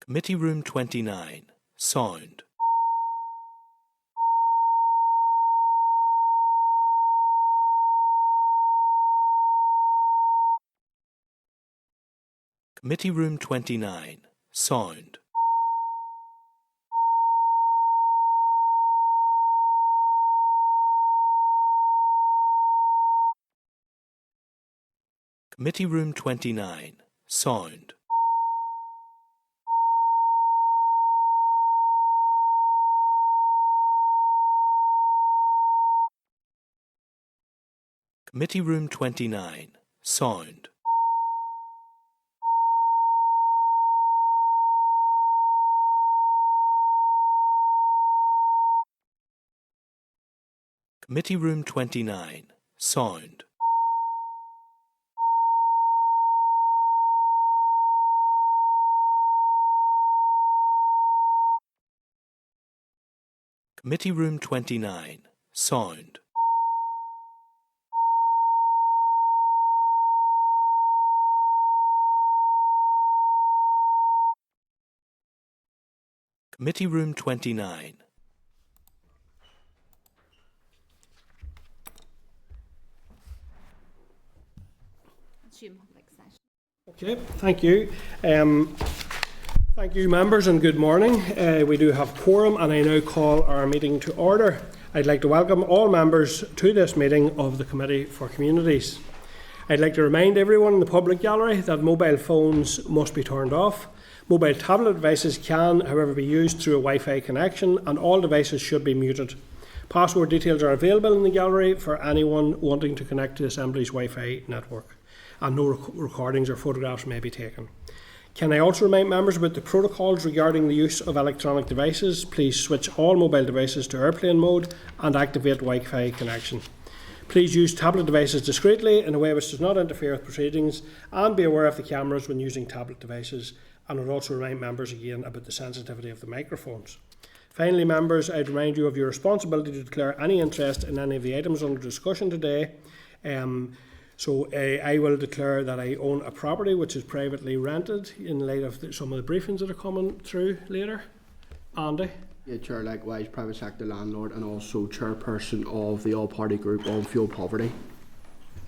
Committee Room 29. Sound. Committee Room 29. Sound. Committee Room 29. Sound. Committee Room 29. Sound. Committee Room 29. Sound. Committee Room 29. Sound. Committee Room 29. Okay, thank you. Thank you, members, and good morning. We do have quorum, and I now call our meeting to order. I'd like to welcome all members to this meeting of the Committee for Communities. I'd like to remind everyone in the public gallery that mobile phones must be turned off. Mobile tablet devices can, however, be used through a Wi-Fi connection, and all devices should be muted. Password details are available in the gallery for anyone wanting to connect to the Assembly's Wi-Fi network, and no recordings or photographs may be taken. Can I also remind members about the protocols regarding the use of electronic devices? Please switch all mobile devices to airplane mode and activate Wi-Fi connection. Please use tablet devices discreetly in a way which does not interfere with proceedings, and be aware of the cameras when using tablet devices. And I would also remind members again about the sensitivity of the microphones. Finally, members, I'd remind you of your responsibility to declare any interest in any of the items under discussion today. So I will declare that I own a property which is privately rented in light of some of the briefings that are coming through later. Andy? Yeah, Chair, likewise, private sector landlord and also chairperson of the all-party group on fuel poverty.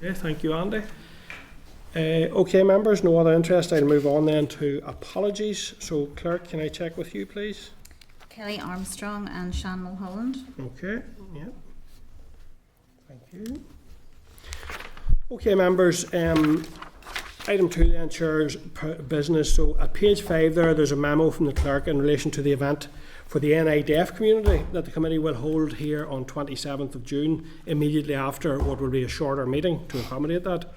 Yeah, thank you, Andy. Okay, members, no other interest. I'll move on then to apologies. So, Clerk, can I check with you, please? Kelly Armstrong and Sean Mulholland. Okay, yeah. Thank you. Okay, members, item 2 then, Chair's business. So at page 5 there's a memo from the Clerk in relation to the event for the NI Deaf community that the committee will hold here on 27th of June, immediately after what will be a shorter meeting to accommodate that.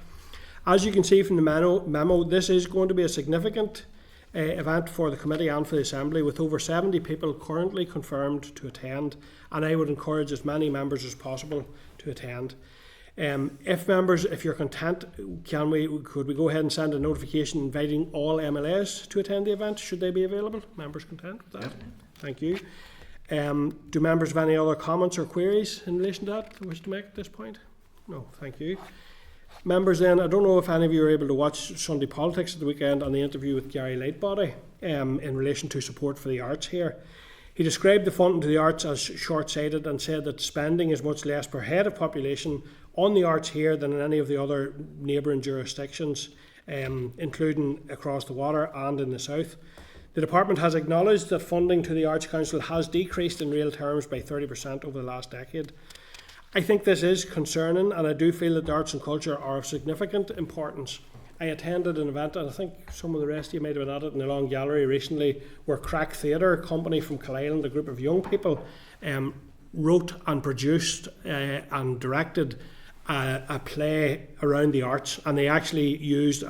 As you can see from the memo, this is going to be a significant event for the committee and for the Assembly, with over 70 people currently confirmed to attend, and I would encourage as many members as possible to attend. If you're content, could we go ahead and send a notification inviting all MLAs to attend the event? Should they be available? Members content with that? Yep. Thank you. Do members have any other comments or queries in relation to that they wish to make at this point? No, thank you. Members, then, I don't know if any of you were able to watch Sunday Politics at the weekend on the interview with Gary Lightbody in relation to support for the arts here. He described the funding to the arts as short-sighted and said that spending is much less per head of population on the arts here than in any of the other neighbouring jurisdictions, including across the water and in the south. The department has acknowledged that funding to the Arts Council has decreased in real terms by 30% over the last decade. I think this is concerning, and I do feel that the arts and culture are of significant importance. I attended an event, and I think some of the rest of you might have been at it, in the Long Gallery recently, where Crack Theatre Company from Killeisland, a group of young people, wrote and produced and directed a play around the arts, and they actually used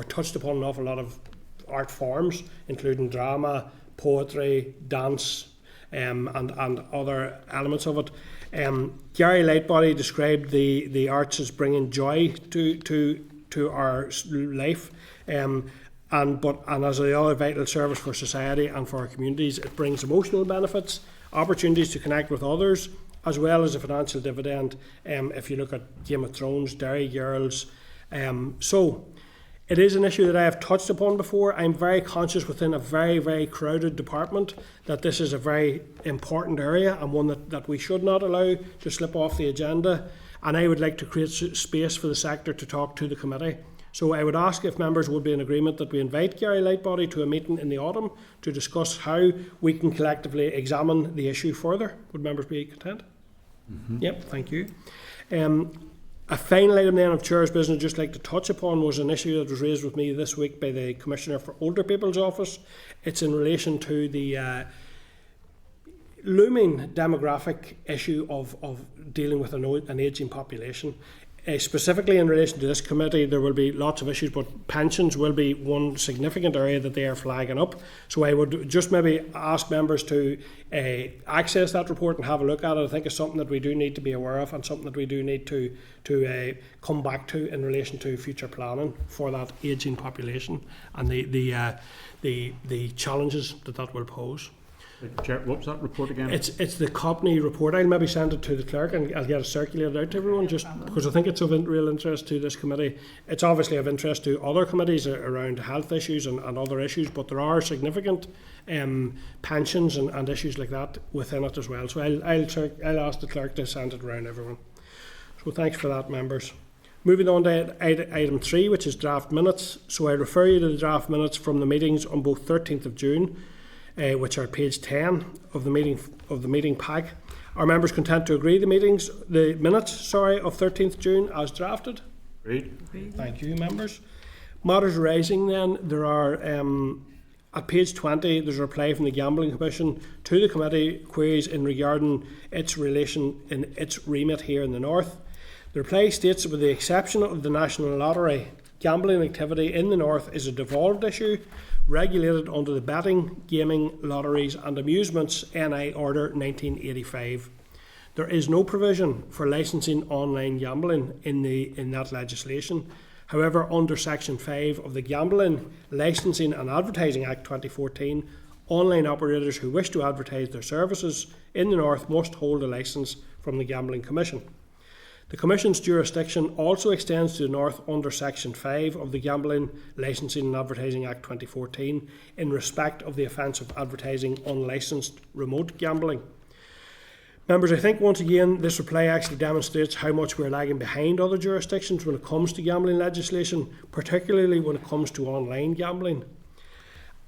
touched upon an awful lot of art forms, including drama, poetry, dance, and other elements of it. Gary Lightbody described the arts as bringing joy to our life, and as a other vital service for society and for our communities. It brings emotional benefits, opportunities to connect with others, as well as a financial dividend. If you look at Game of Thrones, Dairy Girls, so It is an issue that I have touched upon before. I'm very conscious within a very, very crowded department that this is a very important area and one that we should not allow to slip off the agenda. And I would like to create space for the sector to talk to the committee. So I would ask if members would be in agreement that we invite Gary Lightbody to a meeting in the autumn to discuss how we can collectively examine the issue further. Would members be content? Yep, thank you. A final item then of Chair's business I'd just like to touch upon was an issue that was raised with me this week by the Commissioner for Older People's Office. It's in relation to the looming demographic issue of dealing with an ageing population. Specifically in relation to this committee, there will be lots of issues, but pensions will be one significant area that they are flagging up. So I would just maybe ask members to access that report and have a look at it. I think it's something that we do need to be aware of and something that we do need to come back to in relation to future planning for that ageing population and the challenges that will pose. Chair, what was that report again? It's the company report. I'll maybe send it to the clerk and I'll get it circulated out to everyone just because I think it's of real interest to this committee. It's obviously of interest to other committees around health issues and other issues, but there are significant pensions and issues like that within it as well. So I'll ask the clerk to send it around everyone. So thanks for that, members. Moving on to item 3, which is draft minutes. So I refer you to the draft minutes from the meetings on both 13th of June, which are page 10 of the meeting pack. Are members content to agree the minutes of 13th June as drafted? Agreed. Thank you, members. Matters arising then, there are at page 20 there's a reply from the Gambling Commission to the committee queries in regarding its relation in its remit here in the North. The reply states that with the exception of the National Lottery, gambling activity in the North is a devolved issue regulated under the Betting, Gaming, Lotteries and Amusements NI Order 1985. There is no provision for licensing online gambling in that legislation. However, under Section 5 of the Gambling, Licensing and Advertising Act 2014, online operators who wish to advertise their services in the North must hold a licence from the Gambling Commission. The Commission's jurisdiction also extends to the North under Section 5 of the Gambling, Licensing and Advertising Act 2014 in respect of the offence of advertising unlicensed remote gambling. Members, I think once again this reply actually demonstrates how much we're lagging behind other jurisdictions when it comes to gambling legislation, particularly when it comes to online gambling.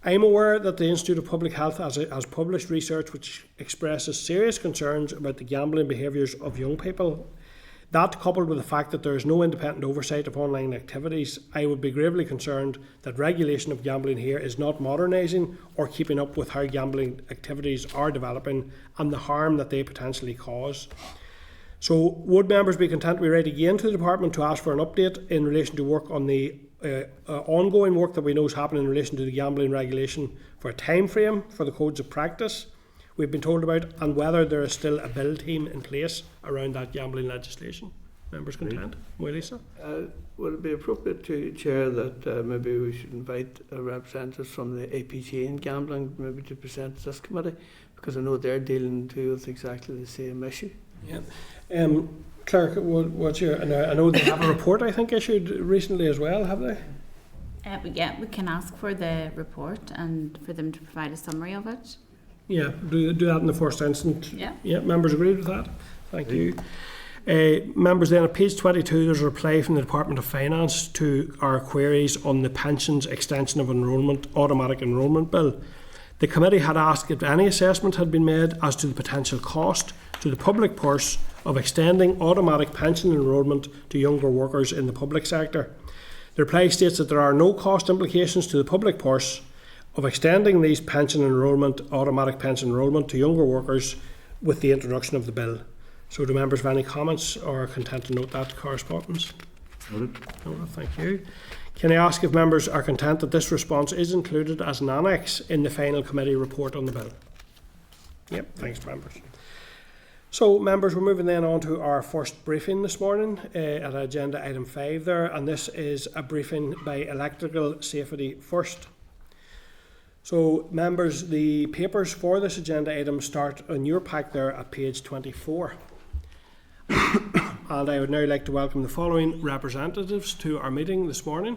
I am aware that the Institute of Public Health has published research which expresses serious concerns about the gambling behaviours of young people. That, coupled with the fact that there is no independent oversight of online activities, I would be gravely concerned that regulation of gambling here is not modernising or keeping up with how gambling activities are developing and the harm that they potentially cause. So, would members be content we write again to the Department to ask for an update in relation to work on the ongoing work that we know is happening in relation to the gambling regulation for a time frame for the codes of practice we've been told about, and whether there is still a build team in place around that gambling legislation. Members content? Lisa? Would it be appropriate to chair that maybe we should invite representatives from the APG in gambling maybe to present to this committee, because I know they're dealing too with exactly the same issue. Yeah. Clerk, what's your? I know they have a report I think issued recently as well. Have they? Yeah, we can ask for the report and for them to provide a summary of it. Yeah, do that in the first instance. Yeah. Members agreed with that? Thank you. Members, then at page 22 there's a reply from the Department of Finance to our queries on the Pensions Extension of Enrolment Automatic Enrolment Bill. The committee had asked if any assessment had been made as to the potential cost to the public purse of extending automatic pension enrolment to younger workers in the public sector. The reply states that there are no cost implications to the public purse of extending these automatic pension enrolment to younger workers with the introduction of the bill. So do members have any comments or are content to note that correspondence? Noted. Thank you. Can I ask if members are content that this response is included as an annex in the final committee report on the bill? Yep, thanks members. So members, we're moving then on to our first briefing this morning at agenda item 5 there, and this is a briefing by Electrical Safety First. So members, the papers for this agenda item start on your pack there at page 24. And I would now like to welcome the following representatives to our meeting this morning.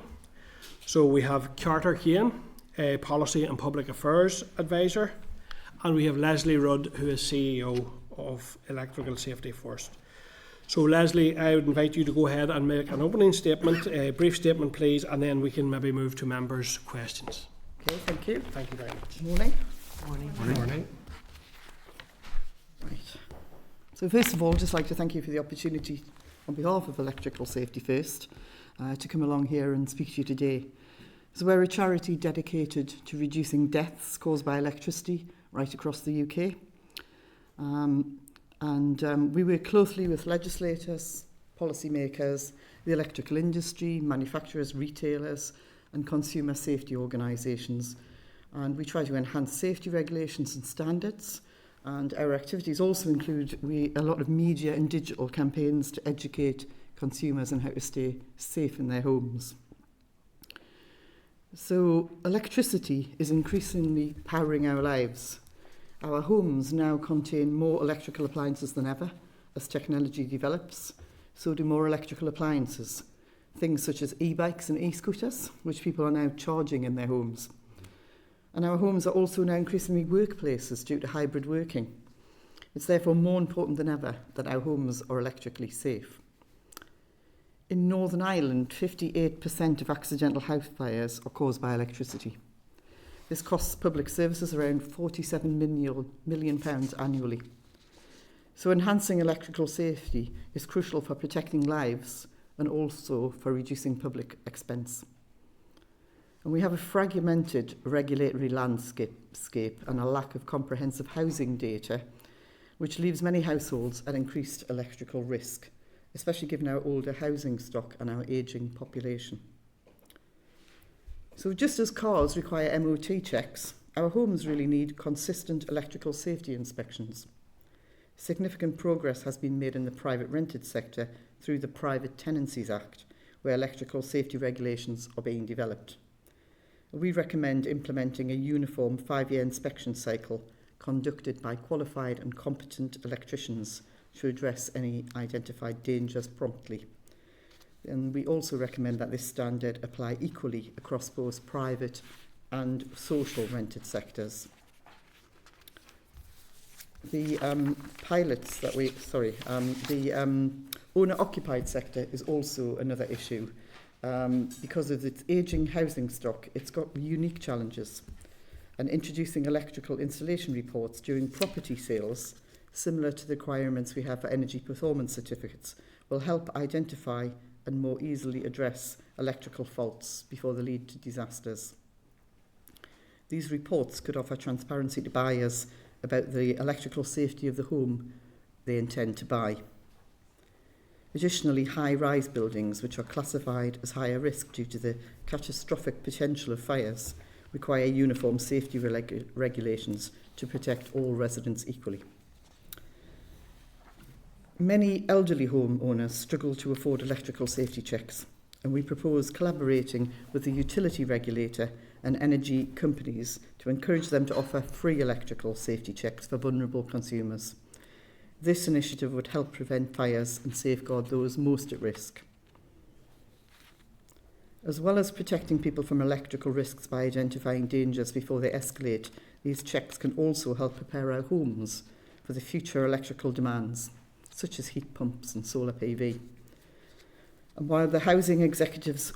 So we have Carter Kane, a Policy and Public Affairs Advisor, and we have Leslie Rudd, who is CEO of Electrical Safety First. So Leslie, I would invite you to go ahead and make an opening statement, a brief statement please, and then we can maybe move to members' questions. Okay, thank you. Thank you very much. Morning. Morning. Right. So first of all, I'd just like to thank you for the opportunity on behalf of Electrical Safety First to come along here and speak to you today. So we're a charity dedicated to reducing deaths caused by electricity right across the UK. We work closely with legislators, policymakers, the electrical industry, manufacturers, retailers and consumer safety organisations. And we try to enhance safety regulations and standards. And our activities also include a lot of media and digital campaigns to educate consumers on how to stay safe in their homes. So electricity is increasingly powering our lives. Our homes now contain more electrical appliances than ever as technology develops. So do more electrical appliances. Things such as e-bikes and e-scooters, which people are now charging in their homes. And our homes are also now increasingly workplaces due to hybrid working. It's therefore more important than ever that our homes are electrically safe. In Northern Ireland, 58% of accidental house fires are caused by electricity. This costs public services around £47 million annually. So enhancing electrical safety is crucial for protecting lives and also for reducing public expense. And we have a fragmented regulatory landscape and a lack of comprehensive housing data, which leaves many households at increased electrical risk, especially given our older housing stock and our ageing population. So just as cars require MOT checks, our homes really need consistent electrical safety inspections. Significant progress has been made in the private rented sector through the Private Tenancies Act, where electrical safety regulations are being developed. We recommend implementing a uniform 5-year inspection cycle conducted by qualified and competent electricians to address any identified dangers promptly. And we also recommend that this standard apply equally across both private and social rented sectors. The owner-occupied sector is also another issue. Because of its ageing housing stock, it's got unique challenges. And introducing electrical installation reports during property sales, similar to the requirements we have for energy performance certificates, will help identify and more easily address electrical faults before they lead to disasters. These reports could offer transparency to buyers about the electrical safety of the home they intend to buy. Additionally, high-rise buildings, which are classified as higher risk due to the catastrophic potential of fires, require uniform safety regulations to protect all residents equally. Many elderly homeowners struggle to afford electrical safety checks, and we propose collaborating with the utility regulator and energy companies to encourage them to offer free electrical safety checks for vulnerable consumers. This initiative would help prevent fires and safeguard those most at risk. As well as protecting people from electrical risks by identifying dangers before they escalate, these checks can also help prepare our homes for the future electrical demands, such as heat pumps and solar PV. And while the Housing Executive's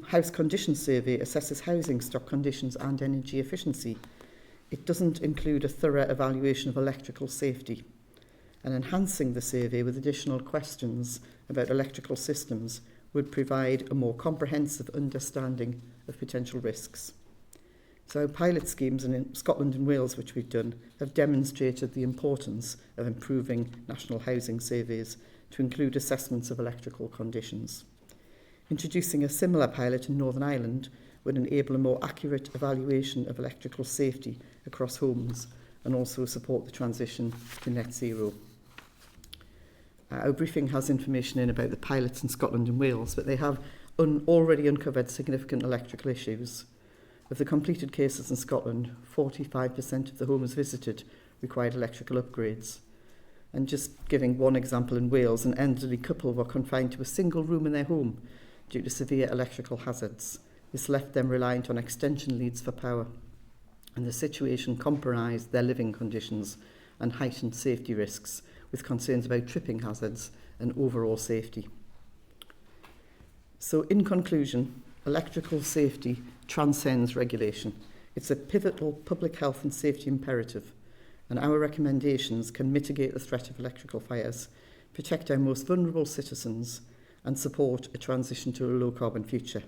House Condition Survey assesses housing stock conditions and energy efficiency, it doesn't include a thorough evaluation of electrical safety. And enhancing the survey with additional questions about electrical systems would provide a more comprehensive understanding of potential risks. So our pilot schemes in Scotland and Wales, which we've done, have demonstrated the importance of improving national housing surveys to include assessments of electrical conditions. Introducing a similar pilot in Northern Ireland would enable a more accurate evaluation of electrical safety across homes and also support the transition to net zero. Our briefing has information in about the pilots in Scotland and Wales, but they have already uncovered significant electrical issues. Of the completed cases in Scotland, 45% of the homes visited required electrical upgrades. And just giving one example, in Wales, an elderly couple were confined to a single room in their home due to severe electrical hazards, This left them reliant on extension leads for power, and the situation compromised their living conditions and heightened safety risks, with concerns about tripping hazards and overall safety. So in conclusion, electrical safety transcends regulation. It's a pivotal public health and safety imperative, and our recommendations can mitigate the threat of electrical fires, protect our most vulnerable citizens, and support a transition to a low-carbon future.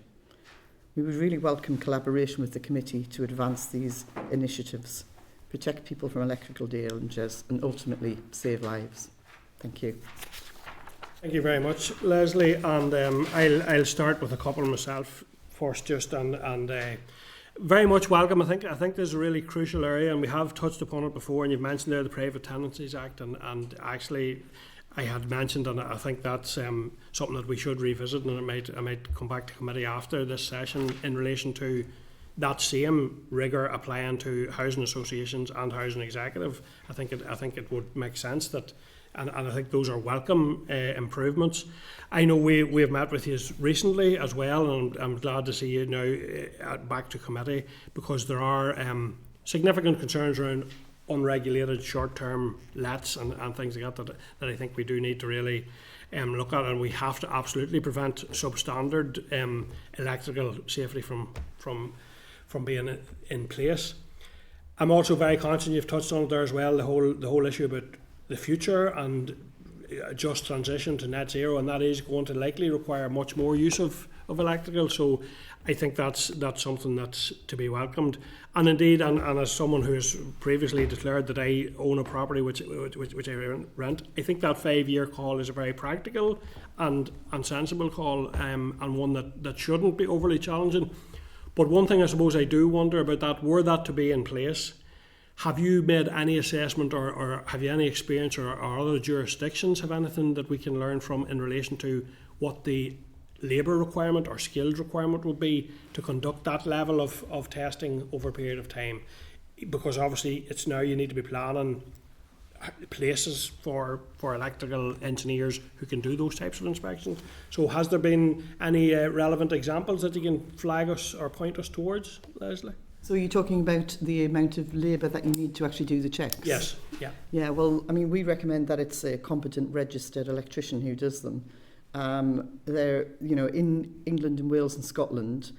We would really welcome collaboration with the committee to advance these initiatives, protect people from electrical dangers, and ultimately save lives. Thank you. Thank you very much, Leslie. And I'll start with a couple myself first, just and very much welcome. I think this is a really crucial area, and we have touched upon it before. And you've mentioned there the Private Tenancies Act, and actually, I had mentioned, and I think that's something that we should revisit, and I might come back to committee after this session in relation to that same rigour applying to housing associations and housing executive. I think it would make sense that, and I think those are welcome improvements. I know we have met with you recently as well, and I'm glad to see you now back to committee, because there are significant concerns around unregulated short-term lets and things like that I think we do need to really look at, and we have to absolutely prevent substandard electrical safety from being in place. I'm also very conscious, you've touched on it there as well, the whole issue about the future and a just transition to net zero, and that is going to likely require much more use of electrical. So I think that's something that's to be welcomed. And indeed, and as someone who has previously declared that I own a property which I rent, I think that 5-year call is a very practical and sensible call, and one that shouldn't be overly challenging. But one thing I suppose I do wonder about that, were that to be in place, have you made any assessment, or have you any experience, or other jurisdictions have anything that we can learn from in relation to what the labour requirement or skills requirement would be to conduct that level of testing over a period of time? Because obviously it's now you need to be planning places for electrical engineers who can do those types of inspections. So has there been any relevant examples that you can flag us or point us towards, Leslie? So you're talking about the amount of labour that you need to actually do the checks? Yes, yeah. Yeah, well, I mean, we recommend that it's a competent registered electrician who does them. They're, in England and Wales and Scotland,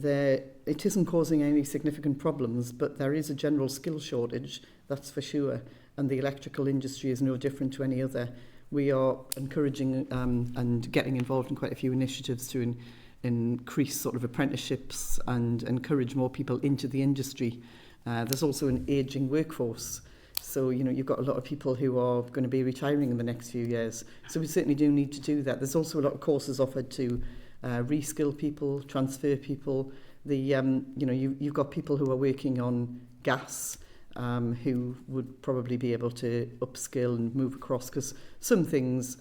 it isn't causing any significant problems, but there is a general skill shortage, that's for sure, and the electrical industry is no different to any other. We are encouraging and getting involved in quite a few initiatives to increase sort of apprenticeships and encourage more people into the industry. There's also an ageing workforce. So, you've got a lot of people who are going to be retiring in the next few years. So we certainly do need to do that. There's also a lot of courses offered to reskill people, transfer people. You've got people who are working on gas who would probably be able to upskill and move across, because some things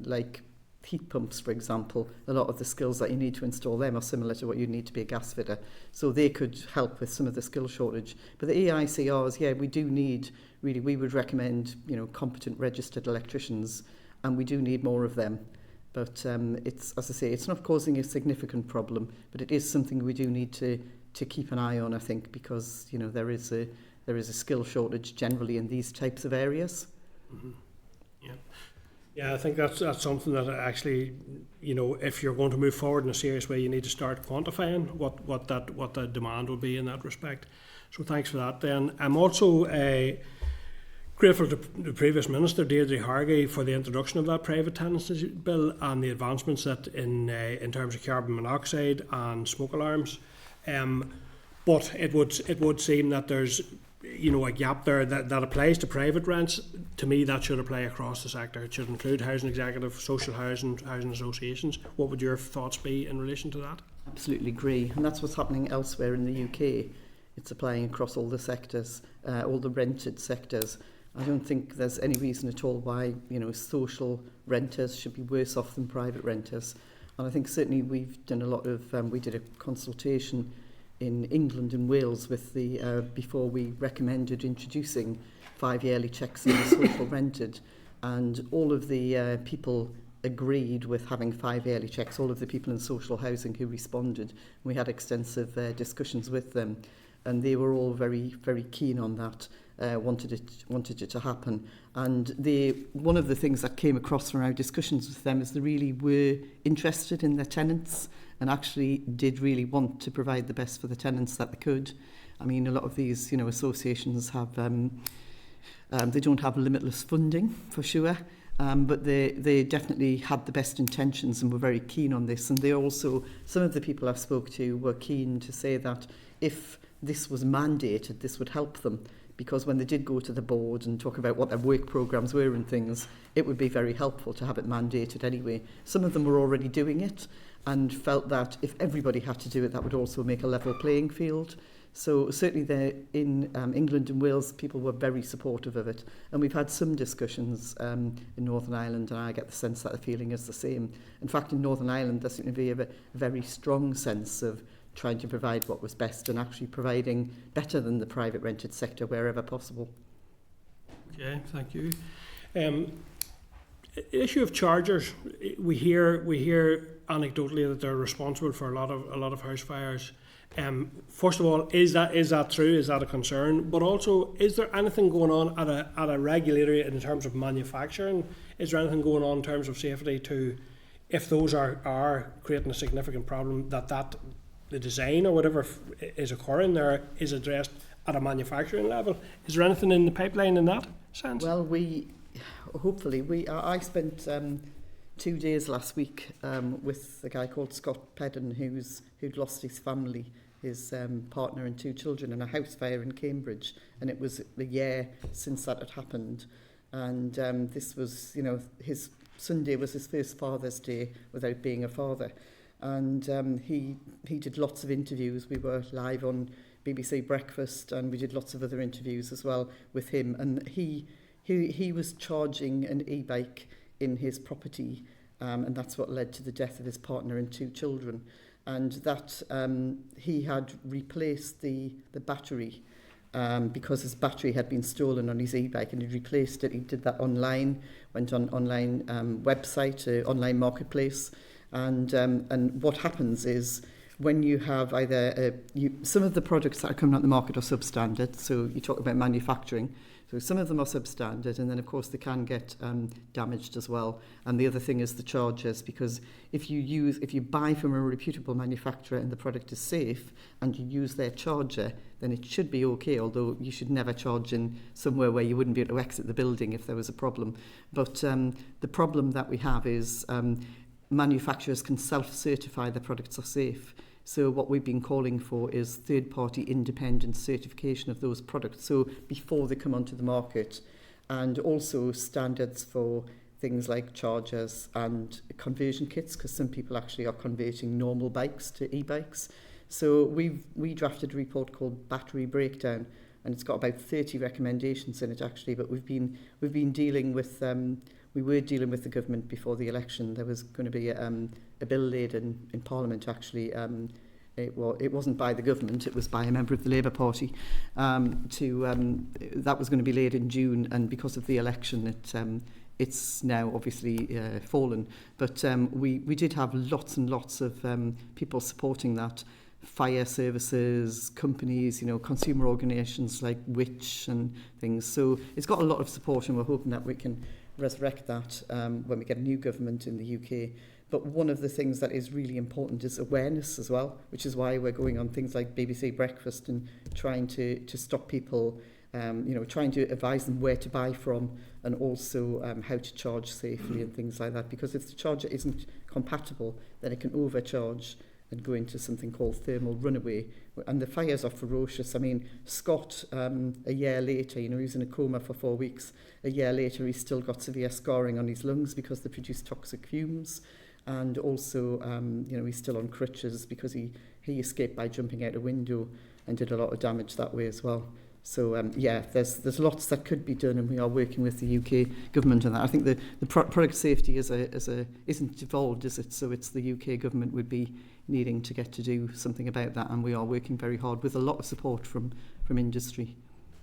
like heat pumps, for example, a lot of the skills that you need to install them are similar to what you need to be a gas fitter. So they could help with some of the skill shortage. But the EICRs, we do need, really, we would recommend, competent registered electricians, and we do need more of them. But it's, as I say, it's not causing a significant problem, but it is something we do need to keep an eye on, I think, because, there is a skill shortage generally in these types of areas. Mm-hmm. Yeah, I think that's something that actually, if you're going to move forward in a serious way, you need to start quantifying what the demand will be in that respect. So thanks for that. Then I'm also grateful to the previous Minister, Deirdre Hargey, for the introduction of that private tenancy bill and the advancements that in terms of carbon monoxide and smoke alarms. But it would seem that there's a gap there that applies to private rents. To me, that should apply across the sector. It should include housing executive, social housing associations. What would your thoughts be in relation to that? Absolutely agree, and that's what's happening elsewhere in the UK. It's applying across all the sectors, all the rented sectors. I don't think there's any reason at all why social renters should be worse off than private renters. And I think certainly we've done a lot of. We did a consultation in England and Wales with before we recommended introducing 5 yearly checks in the social rented, and all of the people agreed with having 5 yearly checks. All of the people in social housing who responded, we had extensive discussions with them, and they were all very, very keen on that, wanted it to happen. And one of the things that came across from our discussions with them is they really were interested in their tenants and actually did really want to provide the best for the tenants that they could. I mean, a lot of these, associations have, they don't have limitless funding for sure, but they definitely had the best intentions and were very keen on this. And they also, some of the people I've spoke to were keen to say that if this was mandated, this would help them, because when they did go to the board and talk about what their work programmes were and things, it would be very helpful to have it mandated anyway. Some of them were already doing it and felt that if everybody had to do it, that would also make a level playing field. So certainly there in England and Wales, people were very supportive of it. And we've had some discussions in Northern Ireland, and I get the sense that the feeling is the same. In fact, in Northern Ireland, there seemed to be a very strong sense of trying to provide what was best and actually providing better than the private rented sector wherever possible. Okay, thank you. Issue of chargers, we hear anecdotally that they're responsible for a lot of house fires. First of all, is that true? Is that a concern? But also, is there anything going on at a regulatory in terms of manufacturing? Is there anything going on in terms of safety to, if those are creating a significant problem, that the design or whatever is occurring there is addressed at a manufacturing level? Is there anything in the pipeline in that sense? Well, I spent 2 days last week with a guy called Scott Pedden who'd lost his family, his partner and 2 children in a house fire in Cambridge, and it was a year since that had happened. And this was, his Sunday was his first Father's Day without being a father. And he did lots of interviews. We were live on BBC Breakfast, and we did lots of other interviews as well with him. And he was charging an e-bike in his property, and that's what led to the death of his partner and 2 children. And that he had replaced the battery because his battery had been stolen on his e-bike, and he replaced it. He did that online, went on online website, online marketplace. And what happens is when you have either some of the products that are coming out the market are substandard. So you talk about manufacturing. So some of them are substandard, and then of course they can get damaged as well. And the other thing is the chargers, because if you buy from a reputable manufacturer and the product is safe and you use their charger, then it should be okay, although you should never charge in somewhere where you wouldn't be able to exit the building if there was a problem. But the problem that we have is manufacturers can self-certify the products are safe. So what we've been calling for is third-party independent certification of those products, so before they come onto the market, and also standards for things like chargers and conversion kits, because some people actually are converting normal bikes to e-bikes. So we drafted a report called Battery Breakdown, and it's got about 30 recommendations in it actually, but we've been dealing with we were dealing with the government before the election. There was going to be a bill laid in Parliament actually. It wasn't by the government, it was by a member of the Labour Party. That was going to be laid in June, and because of the election, it's now obviously fallen. But we did have lots and lots of people supporting that. Fire services, companies, consumer organisations like Which and things. So it's got a lot of support, and we're hoping that we can resurrect that when we get a new government in the UK. But one of the things that is really important is awareness as well, which is why we're going on things like BBC Breakfast and trying to stop people, trying to advise them where to buy from, and also how to charge safely and things like that. Because if the charger isn't compatible, then it can overcharge and go into something called thermal runaway. And the fires are ferocious. I mean, Scott, a year later, he was in a coma for 4 weeks. A year later, he's still got severe scarring on his lungs because they produce toxic fumes. And also, he's still on crutches because he escaped by jumping out a window and did a lot of damage that way as well. So, there's lots that could be done, and we are working with the UK government on that. I think the product safety isn't devolved, is it? So it's the UK government would be needing to get to do something about that, and we are working very hard with a lot of support from industry.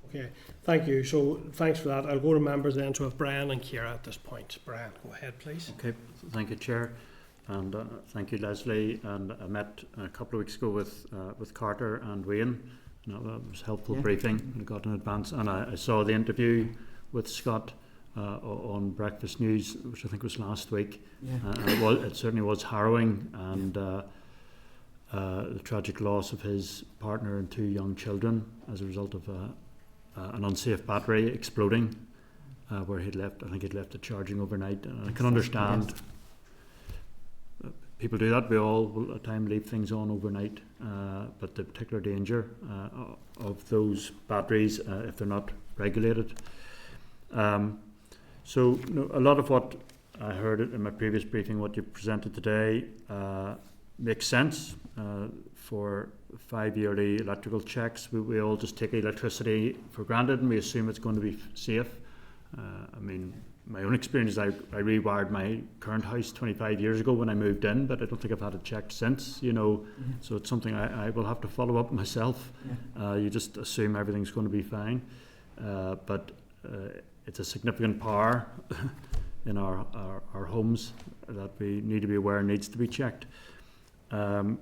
Okay, thank you. So thanks for that. I'll go to members then. So if Brian and Ciara at this point. Brian, go ahead, please. Okay, thank you, Chair, and thank you, Leslie. And I met a couple of weeks ago with Carter and Wayne. That was a helpful briefing I got in advance, and I saw the interview with Scott on Breakfast News, which I think was last week. And it certainly was harrowing, and the tragic loss of his partner and 2 young children as a result of an unsafe battery exploding where he'd left it charging overnight. And I can understand people do that. We all will at times leave things on overnight, but the particular danger of those batteries if they're not regulated. So a lot of what I heard in my previous briefing, what you presented today, makes sense for 5-yearly electrical checks. We all just take electricity for granted and we assume it's going to be safe. I mean, my own experience is I rewired my current house 25 years ago when I moved in, but I don't think I've had it checked since, so it's something I will have to follow up myself. You just assume everything's going to be fine, but it's a significant power in our homes that we need to be aware needs to be checked. So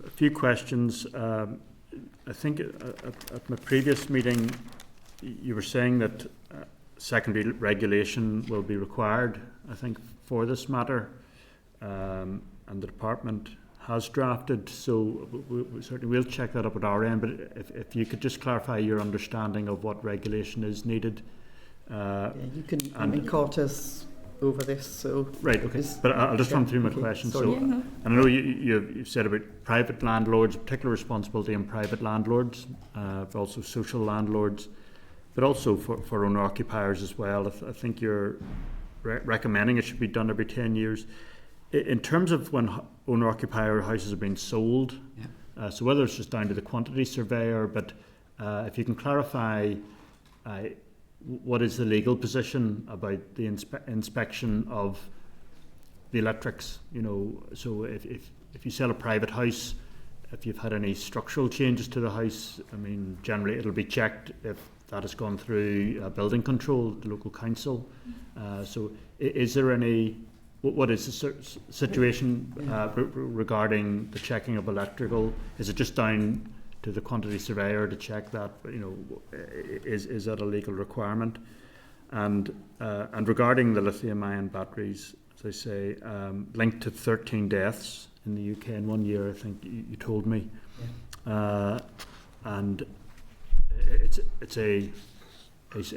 a few questions. I think at my previous meeting you were saying that secondary regulation will be required, I think, for this matter, and the department has drafted, so we certainly will check that up at our end, but if you could just clarify your understanding of what regulation is needed. You can Carter's over this, so... Right, okay, but I'll just run through my questions. So, and I know you've said about private landlords, particular responsibility in private landlords, but also social landlords, but also for owner-occupiers as well. I think you're recommending it should be done every 10 years. In terms of when owner-occupier houses are being sold, so whether it's just down to the quantity surveyor, but if you can clarify what is the legal position about the inspection of the electrics, so if you sell a private house, if you've had any structural changes to the house, I mean, generally it'll be checked if that has gone through building control, the local council. So is there any, what is the situation regarding the checking of electrical? Is it just down to the quantity surveyor to check that? Is that a legal requirement? And regarding the lithium-ion batteries, as I say, linked to 13 deaths in the UK in 1 year, I think you told me, and it's a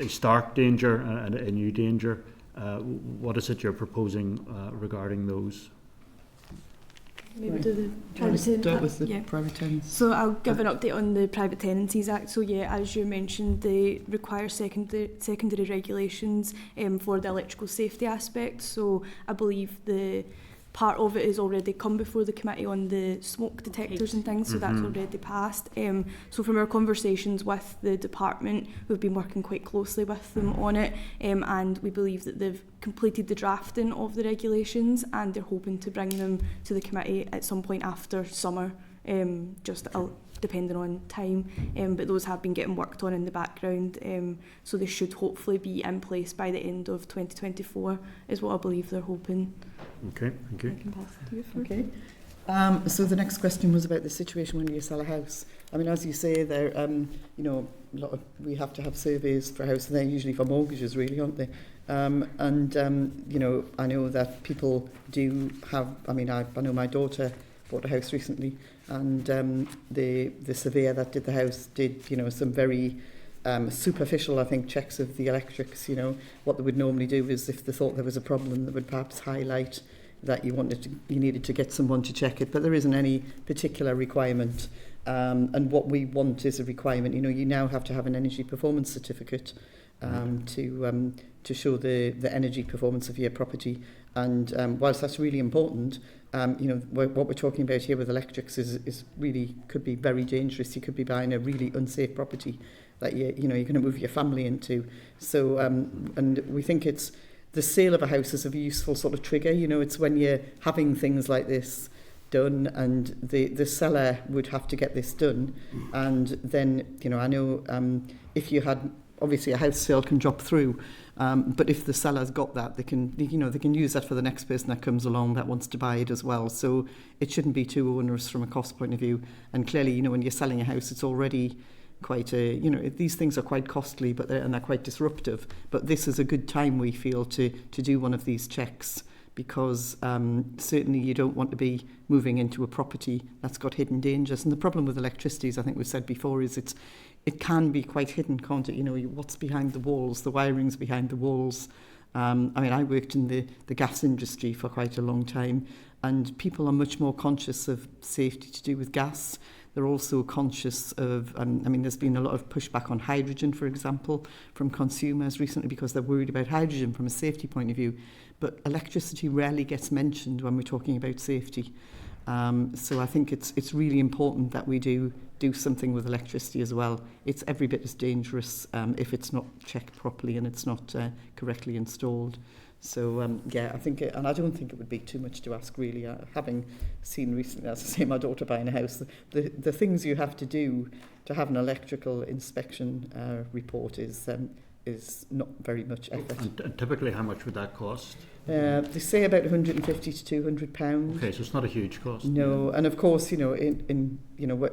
stark danger and a new danger. What is it you're proposing regarding those? Maybe do the private tenancy. Private tenants. So I'll give an update on the Private Tenancies Act. So as you mentioned, they require secondary regulations for the electrical safety aspect. So I believe the part of it is already come before the committee on the smoke detectors and things, so that's already passed. So from our conversations with the department, we've been working quite closely with them on it, and we believe that they've completed the drafting of the regulations and they're hoping to bring them to the committee at some point after summer, depending on time, but those have been getting worked on in the background, so they should hopefully be in place by the end of 2024 is what I believe they're hoping. Okay, thank you. I can pass it to you for Okay. So the next question was about the situation when you sell a house. I mean, as you say, there, we have to have surveys for houses. They're usually for mortgages, really, aren't they? I know that people do have. I mean, I know my daughter bought a house recently, and the surveyor that did the house did, some very superficial, I think, checks of the electrics. What they would normally do is, if they thought there was a problem, they would perhaps highlight that you needed to get someone to check it, but there isn't any particular requirement. And what we want is a requirement. You now have to have an energy performance certificate to show the energy performance of your property. And whilst that's really important, what we're talking about here with electrics is really could be very dangerous. You could be buying a really unsafe property that you're going to move your family into. So and we think the sale of a house is a useful sort of trigger. It's when you're having things like this done, and the seller would have to get this done. And then, you know, I know if you had, obviously a house sale can drop through, but if the seller's got that, they can use that for the next person that comes along that wants to buy it as well. So it shouldn't be too onerous from a cost point of view. And clearly, you know, when you're selling a house, it's already quite these things are quite costly, but they're quite disruptive. But this is a good time, we feel, to do one of these checks, because certainly you don't want to be moving into a property that's got hidden dangers. And the problem with electricity, as I think we've said before, is it can be quite hidden, can't it? You know, what's behind the walls, the wiring's behind the walls. I mean, I worked in the gas industry for quite a long time, and people are much more conscious of safety to do with gas. They're also conscious of, I mean, there's been a lot of pushback on hydrogen, for example, from consumers recently, because they're worried about hydrogen from a safety point of view. But electricity rarely gets mentioned when we're talking about safety. So I think it's really important that we do something with electricity as well. It's every bit as dangerous if it's not checked properly and it's not correctly installed. So yeah, I think, and I don't think it would be too much to ask, really. Having seen recently, as I say, my daughter buying a house, the things you have to do to have an electrical inspection report is not very much effort. And typically, how much would that cost? They say about £150 to £200. Okay, so it's not a huge cost. No, and of course, you know, in you know,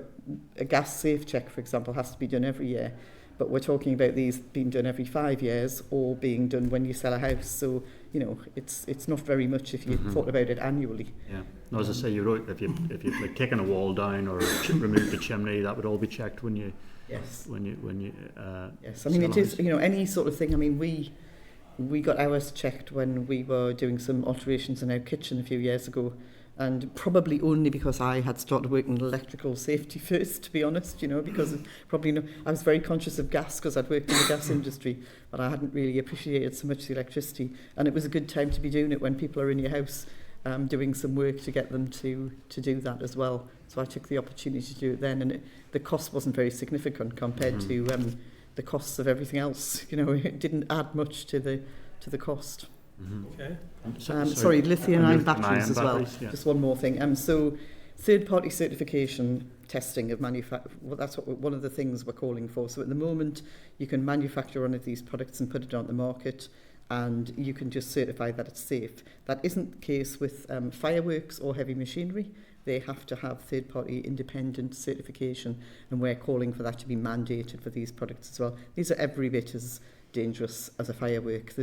a gas safe check, for example, has to be done every year. But we're talking about these being done every 5 years, or being done when you sell a house. So, you know, it's not very much if you thought about it annually. Yeah. No, as I say, you're right. If you've like taken a wall down or removed the chimney, that would all be checked when you. Yes. When you. Yes. I mean, it is, you know, any sort of thing. I mean, we got ours checked when we were doing some alterations in our kitchen a few years ago. And probably only because I had started working in electrical safety first, to be honest, you know, because I was very conscious of gas because I'd worked in the gas industry, but I hadn't really appreciated so much the electricity. And it was a good time to be doing it when people are in your house doing some work to get them to do that as well. So I took the opportunity to do it then, and the cost wasn't very significant compared to the costs of everything else. You know, it didn't add much to the cost. Okay. Sorry, lithium-ion batteries as well. Yeah. Just one more thing. So, third-party certification testing of manufacture. Well, that's one of the things we're calling for. So, at the moment, you can manufacture one of these products and put it on the market, and you can just certify that it's safe. That isn't the case with fireworks or heavy machinery. They have to have third-party independent certification, and we're calling for that to be mandated for these products as well. These are every bit as dangerous as a firework.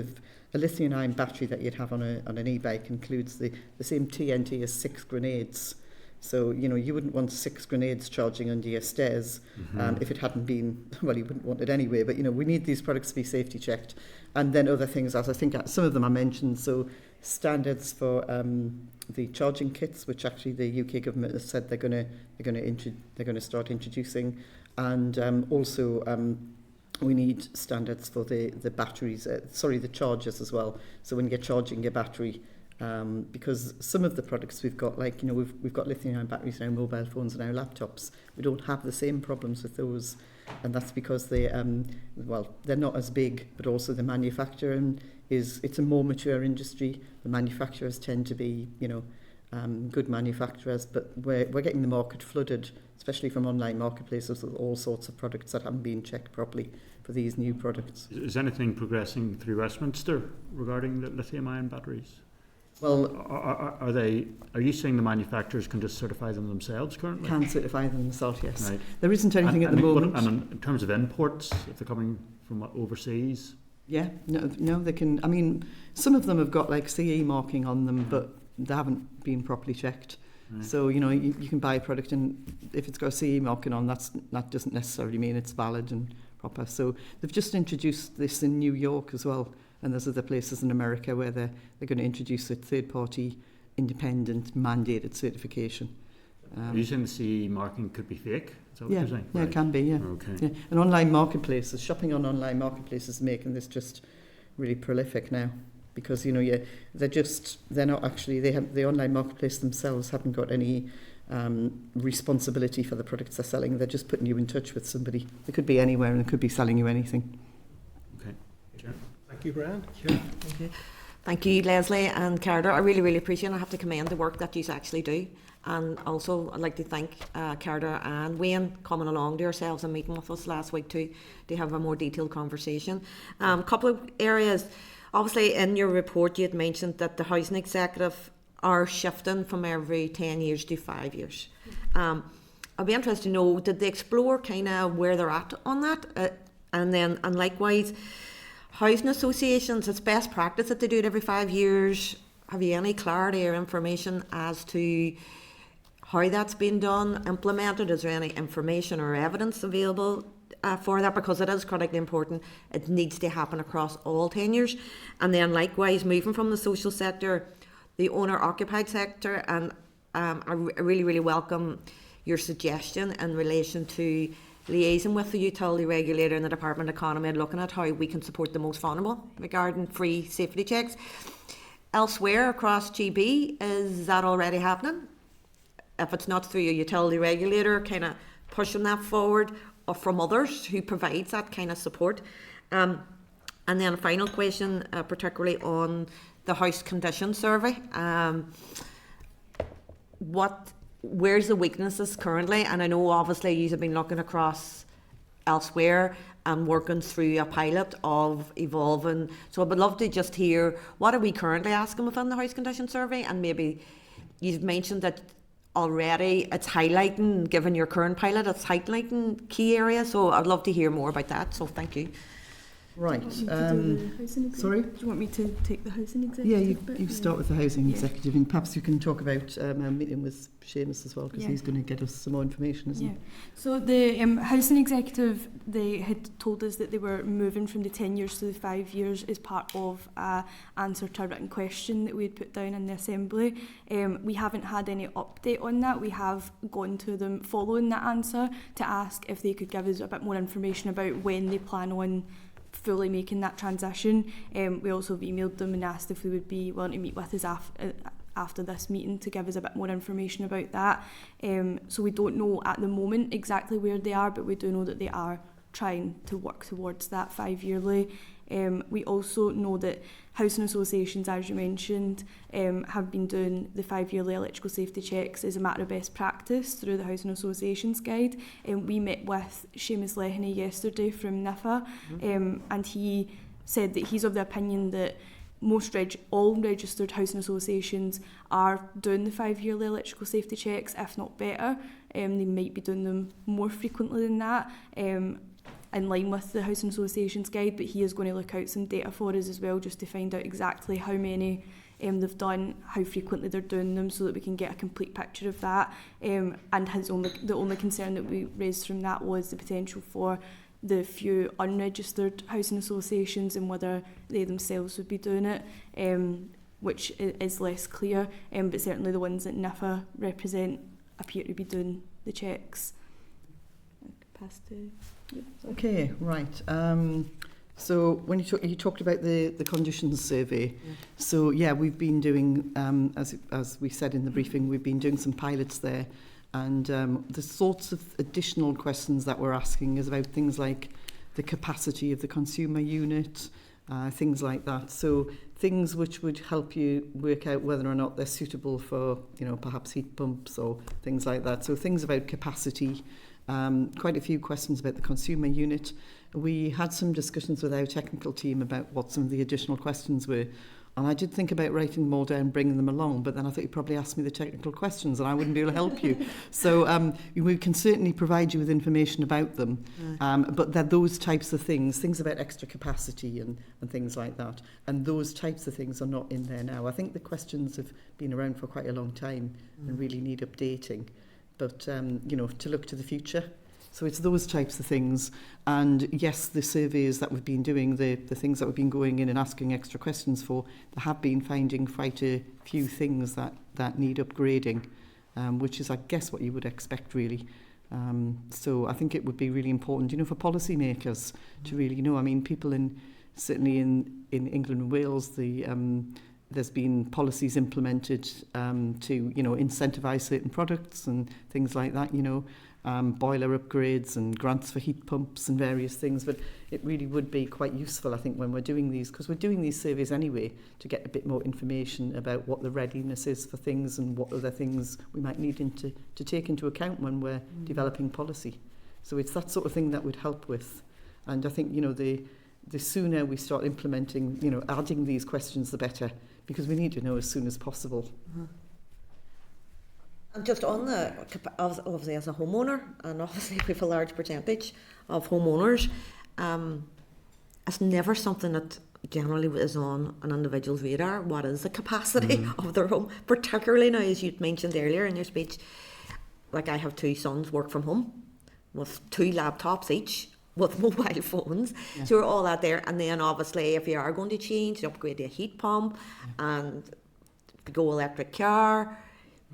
A lithium-ion battery that you'd have on an e-bike includes the same TNT as 6 grenades. So, you know, you wouldn't want 6 grenades charging under your stairs if it hadn't been, well, you wouldn't want it anyway. But, you know, we need these products to be safety checked. And then other things, as I think some of them I mentioned, so standards for the charging kits, which actually the UK government has said they're going to start introducing, and also we need standards for the batteries, the chargers as well. So when you're charging your battery, because some of the products we've got, like, you know, we've got lithium-ion batteries in our mobile phones and our laptops. We don't have the same problems with those, and that's because they're not as big, but also the manufacturing it's a more mature industry. The manufacturers tend to be, you know, good manufacturers, but we're getting the market flooded, especially from online marketplaces, with all sorts of products that haven't been checked properly for these new products. Is anything progressing through Westminster regarding the lithium-ion batteries? Well, are you saying the manufacturers can just certify them themselves currently? Can certify them themselves, yes. Right. There isn't anything at the moment. And in terms of imports, if they're coming from overseas? Yeah, no, they can. I mean, some of them have got like CE marking on them, but they haven't been properly checked. Right. So, you know, you can buy a product, and if it's got a CE marking on, that doesn't necessarily mean it's valid and proper. So they've just introduced this in New York as well, and there's other places in America where they're going to introduce a third-party independent mandated certification. Are you saying the CE marking could be fake? Is that what you're saying? Yeah, right. It can be, yeah. Okay. Yeah. And online marketplaces, shopping on online marketplaces is making this just really prolific now, because, you know, they're not actually, the online marketplace themselves haven't got any responsibility for the products they're selling. They're just putting you in touch with somebody. They could be anywhere and they could be selling you anything. Okay. Sure. Thank you, Brian. Sure. Thank you, Leslie and Carter. I really, really appreciate it. I have to commend the work that you actually do. And also, I'd like to thank Carter and Wayne coming along to yourselves and meeting with us last week to have a more detailed conversation. A couple of areas. Obviously, in your report, you had mentioned that the housing executive are shifting from every 10 years to 5 years. I'd be interested to know, did they explore kind of where they're at on that? And likewise, housing associations, it's best practice that they do it every 5 years. Have you any clarity or information as to how that's been done, implemented? Is there any information or evidence available for that? Because it is critically important. It needs to happen across all tenures. And then likewise, moving from the social sector, the owner-occupied sector, and I really, really welcome your suggestion in relation to liaising with the utility regulator and the Department of Economy and looking at how we can support the most vulnerable regarding free safety checks. Elsewhere across GB, is that already happening? If it's not through a utility regulator, kind of pushing that forward, or from others who provides that kind of support. And then a final question, particularly on the house condition survey. Where's the weaknesses currently? And I know obviously you have been looking across elsewhere and working through a pilot of evolving. So I would love to just hear, what are we currently asking within the house condition survey? And maybe you've mentioned that already it's highlighting, given your current pilot, it's highlighting key areas. So I'd love to hear more about that. So thank you. Right. Sorry? Do you want me to take the housing executive? Yeah, you start with the housing executive, and perhaps you can talk about our meeting with Seamus as well, because he's going to get us some more information, isn't he? So the housing executive, they had told us that they were moving from the 10 years to the 5 years as part of an answer to a written question that we had put down in the Assembly. We haven't had any update on that. We have gone to them following that answer to ask if they could give us a bit more information about when they plan on fully making that transition. We also emailed them and asked if they would be willing to meet with us after this meeting to give us a bit more information about that. So we don't know at the moment exactly where they are, but we do know that they are trying to work towards that 5 yearly. We also know that housing associations, as you mentioned, have been doing the 5 yearly electrical safety checks as a matter of best practice through the Housing Associations Guide. We met with Seamus Leahy yesterday from NIFA, and he said that he's of the opinion that all registered housing associations are doing the 5 yearly electrical safety checks, if not better. They might be doing them more frequently than that, in line with the Housing Associations Guide, but he is going to look out some data for us as well, just to find out exactly how many they've done, how frequently they're doing them, so that we can get a complete picture of that. And the only concern that we raised from that was the potential for the few unregistered housing associations and whether they themselves would be doing it, which is less clear, but certainly the ones that NIFA represent appear to be doing the checks. Okay, right. So when you talked about the conditions survey, so yeah, we've been doing, as we said in the briefing, we've been doing some pilots there, and the sorts of additional questions that we're asking is about things like the capacity of the consumer unit, things like that. So things which would help you work out whether or not they're suitable for, perhaps heat pumps or things like that. So things about capacity. Quite a few questions about the consumer unit. We had some discussions with our technical team about what some of the additional questions were, and I did think about writing them all down, bringing them along, but then I thought you'd probably ask me the technical questions and I wouldn't be able to help you. So we can certainly provide you with information about them, but they're those types of things about extra capacity and things like that, and those types of things are not in there now. I think the questions have been around for quite a long time and really need updating. But, to look to the future. So it's those types of things. And yes, the surveys that we've been doing, the things that we've been going in and asking extra questions for, they have been finding quite a few things that need upgrading, which is, I guess, what you would expect, really. So I think it would be really important, for policymakers to really know. I mean, people certainly in England and Wales, the there's been policies implemented to, incentivise certain products and things like that, boiler upgrades and grants for heat pumps and various things. But it really would be quite useful, I think, when we're doing these, because we're doing these surveys anyway, to get a bit more information about what the readiness is for things and what other things we might need to take into account when we're developing policy. So it's that sort of thing that would help with. And I think, the sooner we start implementing, adding these questions, the better, because we need to know as soon as possible. And just on the, obviously as a homeowner, and obviously we have a large percentage of homeowners, it's never something that generally is on an individual's radar. What is the capacity of their home? Particularly now, as you mentioned earlier in your speech, like I have 2 sons work from home with 2 laptops each, with mobile phones, so all that there. And then obviously if you are going to change, upgrade to a heat pump and go electric car,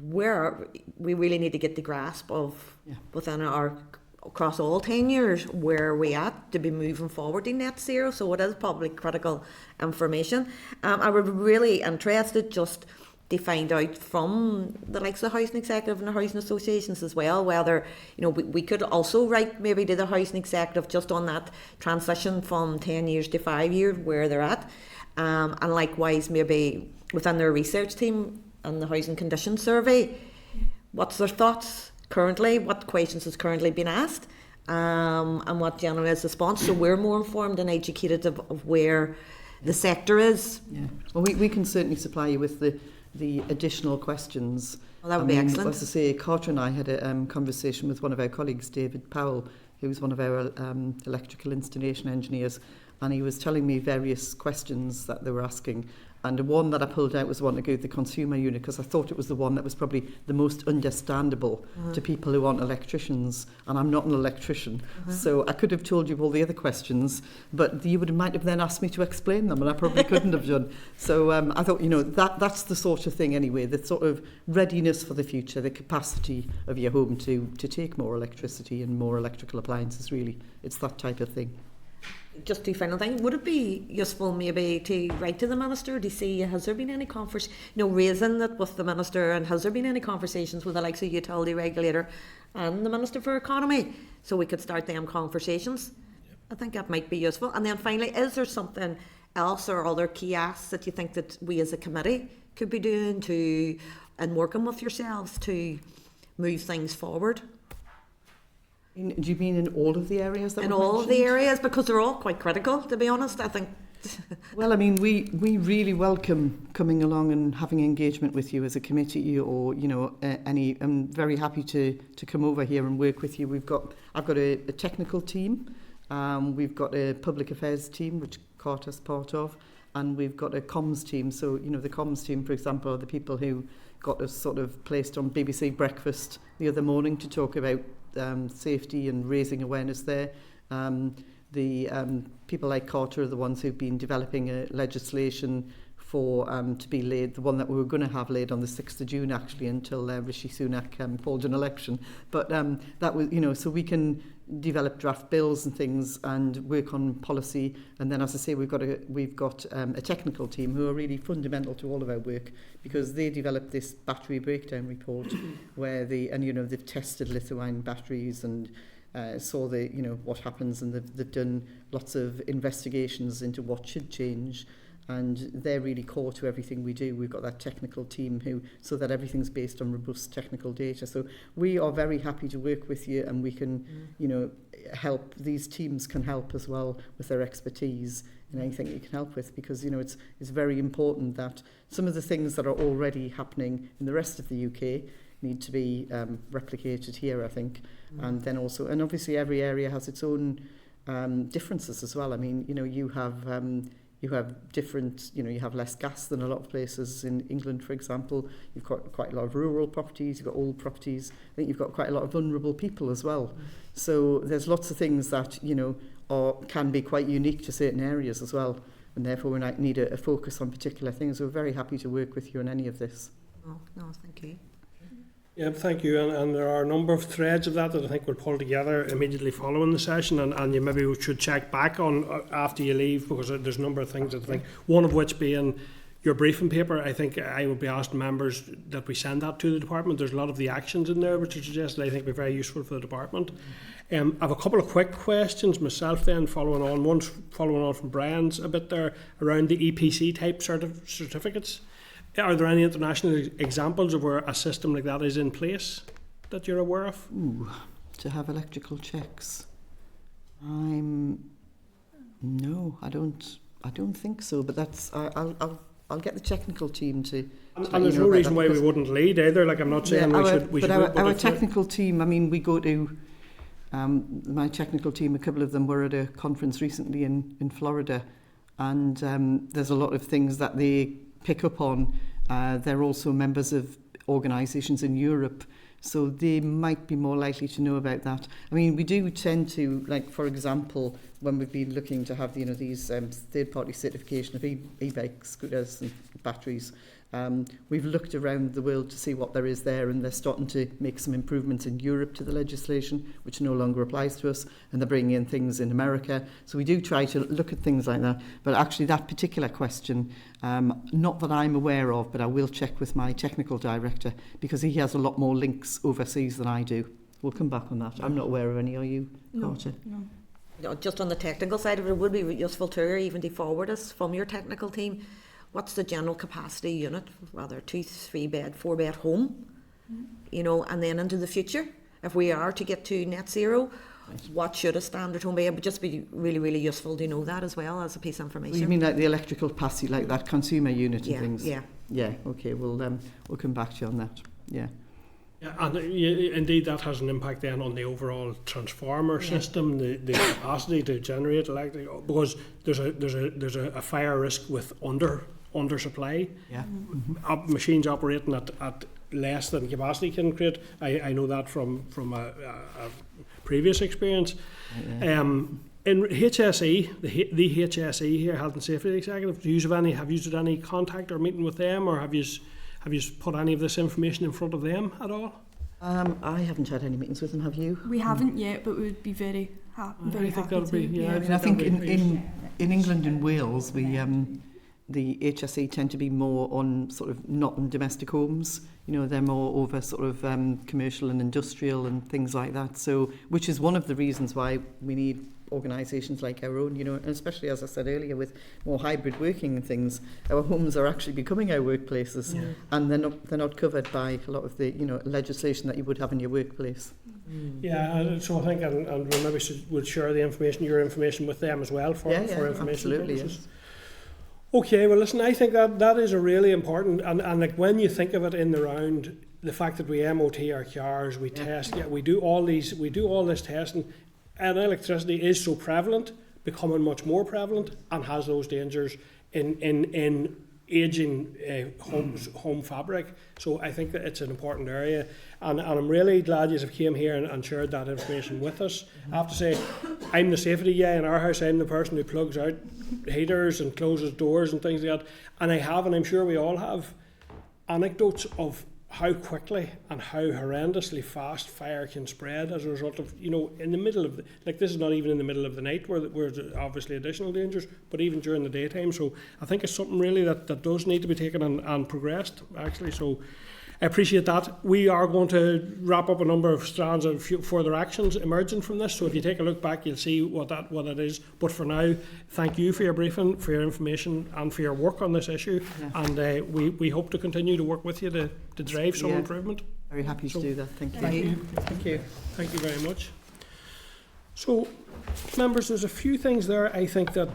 where we really need to get the grasp of within our, across all 10 years, where we at to be moving forward in net zero. So it is probably critical information. I would be really interested just to find out from the likes of the housing executive and the housing associations as well, whether we could also write maybe to the housing executive just on that transition from 10 years to 5 years where they're at, and likewise maybe within their research team and the housing condition survey, what's their thoughts currently, what questions is currently being asked, and what generally is the response, so we're more informed and educated of where the sector is. Well, we can certainly supply you with the additional questions. Well, that would be excellent. As I say, Carter and I had a conversation with one of our colleagues, David Powell, who's one of our electrical installation engineers, and he was telling me various questions that they were asking. And the one that I pulled out was the one to go to the consumer unit, because I thought it was the one that was probably the most understandable to people who aren't electricians, and I'm not an electrician. So I could have told you all the other questions, but you might have then asked me to explain them, and I probably couldn't have done. So I thought, that's the sort of thing anyway, the sort of readiness for the future, the capacity of your home to take more electricity and more electrical appliances, really. It's that type of thing. Just two final things. Would it be useful maybe to write to the Minister to see, has there been any raising that with the Minister, and has there been any conversations with the likes of utility regulator and the Minister for Economy, so we could start them conversations? I think that might be useful. And then finally, is there something else or other key asks that you think that we as a committee could be doing and working with yourselves to move things forward? Do you mean in all of the areas that in all of the areas, because they're all quite critical, to be honest, I think. Well, I mean, we really welcome coming along and having engagement with you as a committee, or I'm very happy to come over here and work with you. I've got a technical team, we've got a public affairs team which Carter's part of, and we've got a comms team. So the comms team, for example, are the people who got us sort of placed on BBC Breakfast the other morning to talk about safety and raising awareness there. The people like Carter are the ones who've been developing legislation for to be laid, the one that we were going to have laid on the 6th of June actually, until Rishi Sunak called an election. But that was, so we can develop draft bills and things and work on policy. And then, as I say, we've got a technical team who are really fundamental to all of our work, because they developed this battery breakdown report where they've tested lithium-ion batteries and saw what happens, and they've done lots of investigations into what should change. And they're really core to everything we do. We've got that technical team so that everything's based on robust technical data. So we are very happy to work with you, and we can, help. These teams can help as well with their expertise in anything you can help with, because it's very important that some of the things that are already happening in the rest of the UK need to be replicated here, I think. And then also, and obviously every area has its own differences as well. I mean, you have different, you have less gas than a lot of places in England, for example. You've got quite a lot of rural properties, you've got old properties. I think you've got quite a lot of vulnerable people as well. So there's lots of things that, can be quite unique to certain areas as well. And therefore we might need a focus on particular things. We're very happy to work with you on any of this. Oh, no, thank you. Yeah, thank you. And there are a number of threads of that I think we'll pull together immediately following the session, and you maybe should check back on after you leave, because there's a number of things that I think, one of which being, your briefing paper, I think I would be asking members that we send that to the department. There's a lot of the actions in there which are suggested I think would be very useful for the department. I have a couple of quick questions myself then, following on from Brian's a bit there, around the EPC type certificates. Are there any international examples of where a system like that is in place that you're aware of? Ooh, to have electrical checks. No, I don't think so. But that's I'll get the technical team to. And there's no reason why we wouldn't lead either. Like, I'm not saying we should. Our technical team. I mean, we go to. My technical team, a couple of them were at a conference recently in Florida, and there's a lot of things that they pick up on. They're also members of organisations in Europe, so they might be more likely to know about that. I mean, we do tend to, like, for example, when we've been looking to have these third-party certification of e-bikes, scooters and batteries, we've looked around the world to see what there is there, and they're starting to make some improvements in Europe to the legislation, which no longer applies to us, and they're bringing in things in America. So we do try to look at things like that. But actually that particular question, not that I'm aware of, but I will check with my technical director, because he has a lot more links overseas than I do. We'll come back on that. I'm not aware of any. Are you, Carter? No. Just on the technical side of it, it would be useful too, or even to forward us from your technical team. What's the general capacity unit, whether 2, 3 bed, 4 bed home, and then into the future, if we are to get to net zero, what should a standard home be? It would just be really, really useful to know that as well as a piece of information. You mean like the electrical capacity, like that consumer unit and things? Yeah. Okay. We'll come back to you on that. Yeah. Yeah, and indeed that has an impact then on the overall transformer system, the capacity to generate electric, because there's a fire risk with under supply. Yeah. Machines operating at less than capacity can create. I know that from a previous experience. In HSE, the HSE here, Health and Safety Executive, have you had any contact or meeting with them, or have you put any of this information in front of them at all? I haven't had any meetings with them. Have you? We haven't yet, but we would be very happy to. I think in England and Wales, the HSE tend to be more on sort of not in domestic homes. They're more over sort of commercial and industrial and things like that. So, which is one of the reasons why we need organisations like our own, and especially, as I said earlier, with more hybrid working and things, our homes are actually becoming our workplaces, and they're not covered by a lot of the legislation that you would have in your workplace. Yeah, so I think and we maybe would share your information with them as well for information purposes. Yes. Okay, well listen, I think that is a really important, and like when you think of it in the round, the fact that we MOT our cars, we test, we do all this testing. And electricity is so prevalent, becoming much more prevalent, and has those dangers in ageing home fabric. So I think that it's an important area, and I'm really glad you have came here and shared that information with us. I have to say, I'm the safety guy in our house. I'm the person who plugs out heaters and closes doors and things like that. And I'm sure we all have, anecdotes of how quickly and how horrendously fast fire can spread as a result of, in the middle of this is not even in the middle of the night where there's obviously additional dangers, but even during the daytime. So I think it's something really that does need to be taken and progressed, actually. So I appreciate that. We are going to wrap up a number of strands of further actions emerging from this. So if you take a look back, you'll see what it is. But for now, thank you for your briefing, for your information, and for your work on this issue. Yeah. And we hope to continue to work with you to drive some improvement. Very happy to do that. Thank you. Thank you very much. So, members, there's a few things there I think that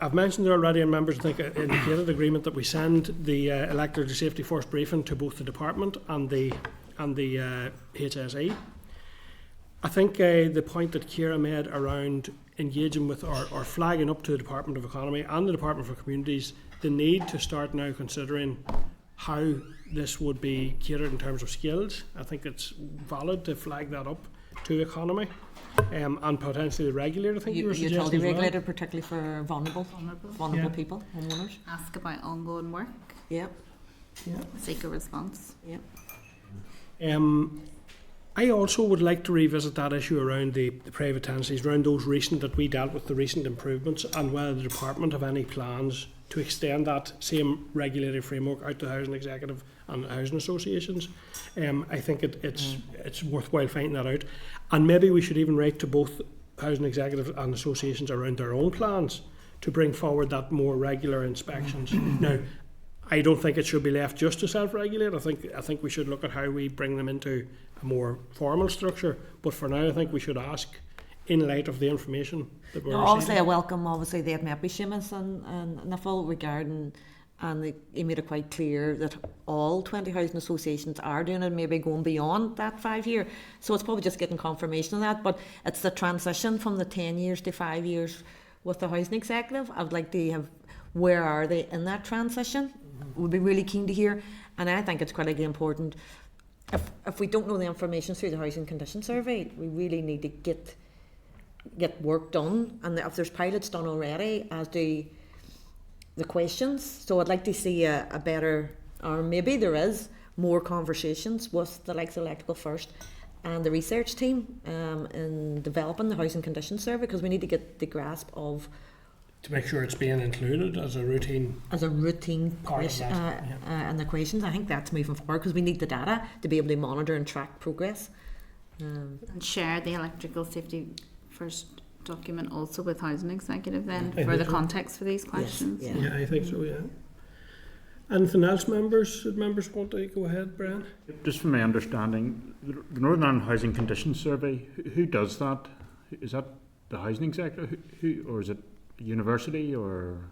I've mentioned there already, and members I think indicated agreement that we send the electrical safety first briefing to both the department and the HSE. I think the point that Ciara made around engaging with or flagging up to the Department of Economy and the Department for Communities the need to start now considering how this would be catered in terms of skills. I think it's valid to flag that up to Economy. And potentially the regulator, I think you were suggesting utility as well. regulator, particularly for vulnerable people, homeowners. Ask about ongoing work. Yep. Seek a response. Yep. I also would like to revisit that issue around the private tenancies, around those recent that we dealt with, the recent improvements, and whether the department have any plans to extend that same regulatory framework out to housing executive and housing associations. I think it's worthwhile finding that out. And maybe we should even write to both housing executives and associations around their own plans to bring forward that more regular inspections. Now, I don't think it should be left just to self-regulate. I think we should look at how we bring them into a more formal structure. But for now, I think we should ask, in light of the information that we're receiving. Obviously, I welcome, obviously, they had met with Seamus and the full regard, and he made it quite clear that all 20 housing associations are doing it, maybe going beyond that 5 year. So it's probably just getting confirmation of that, but it's the transition from the 10 years to 5 years with the housing executive. I would like to have, where are they in that transition? Would be really keen to hear. And I think it's critically important, if we don't know the information through the housing condition survey, we really need to get work done, and if there's pilots done already, as do the questions. So I'd like to see a better, or maybe there is more conversations with the likes of Electrical First and the research team in developing the housing condition survey, because we need to get the grasp of, to make sure it's being included as a routine question, and the questions. I think that's moving forward, because we need the data to be able to monitor and track progress. And share the electrical safety first document also with housing executive then, for the context for these questions. Yes, Yeah, I think so, yeah. Anything else, members? Did members want to go ahead, Brian? Just from my understanding, the Northern Ireland Housing Conditions Survey, who does that? Is that the housing executive, or is it a university, or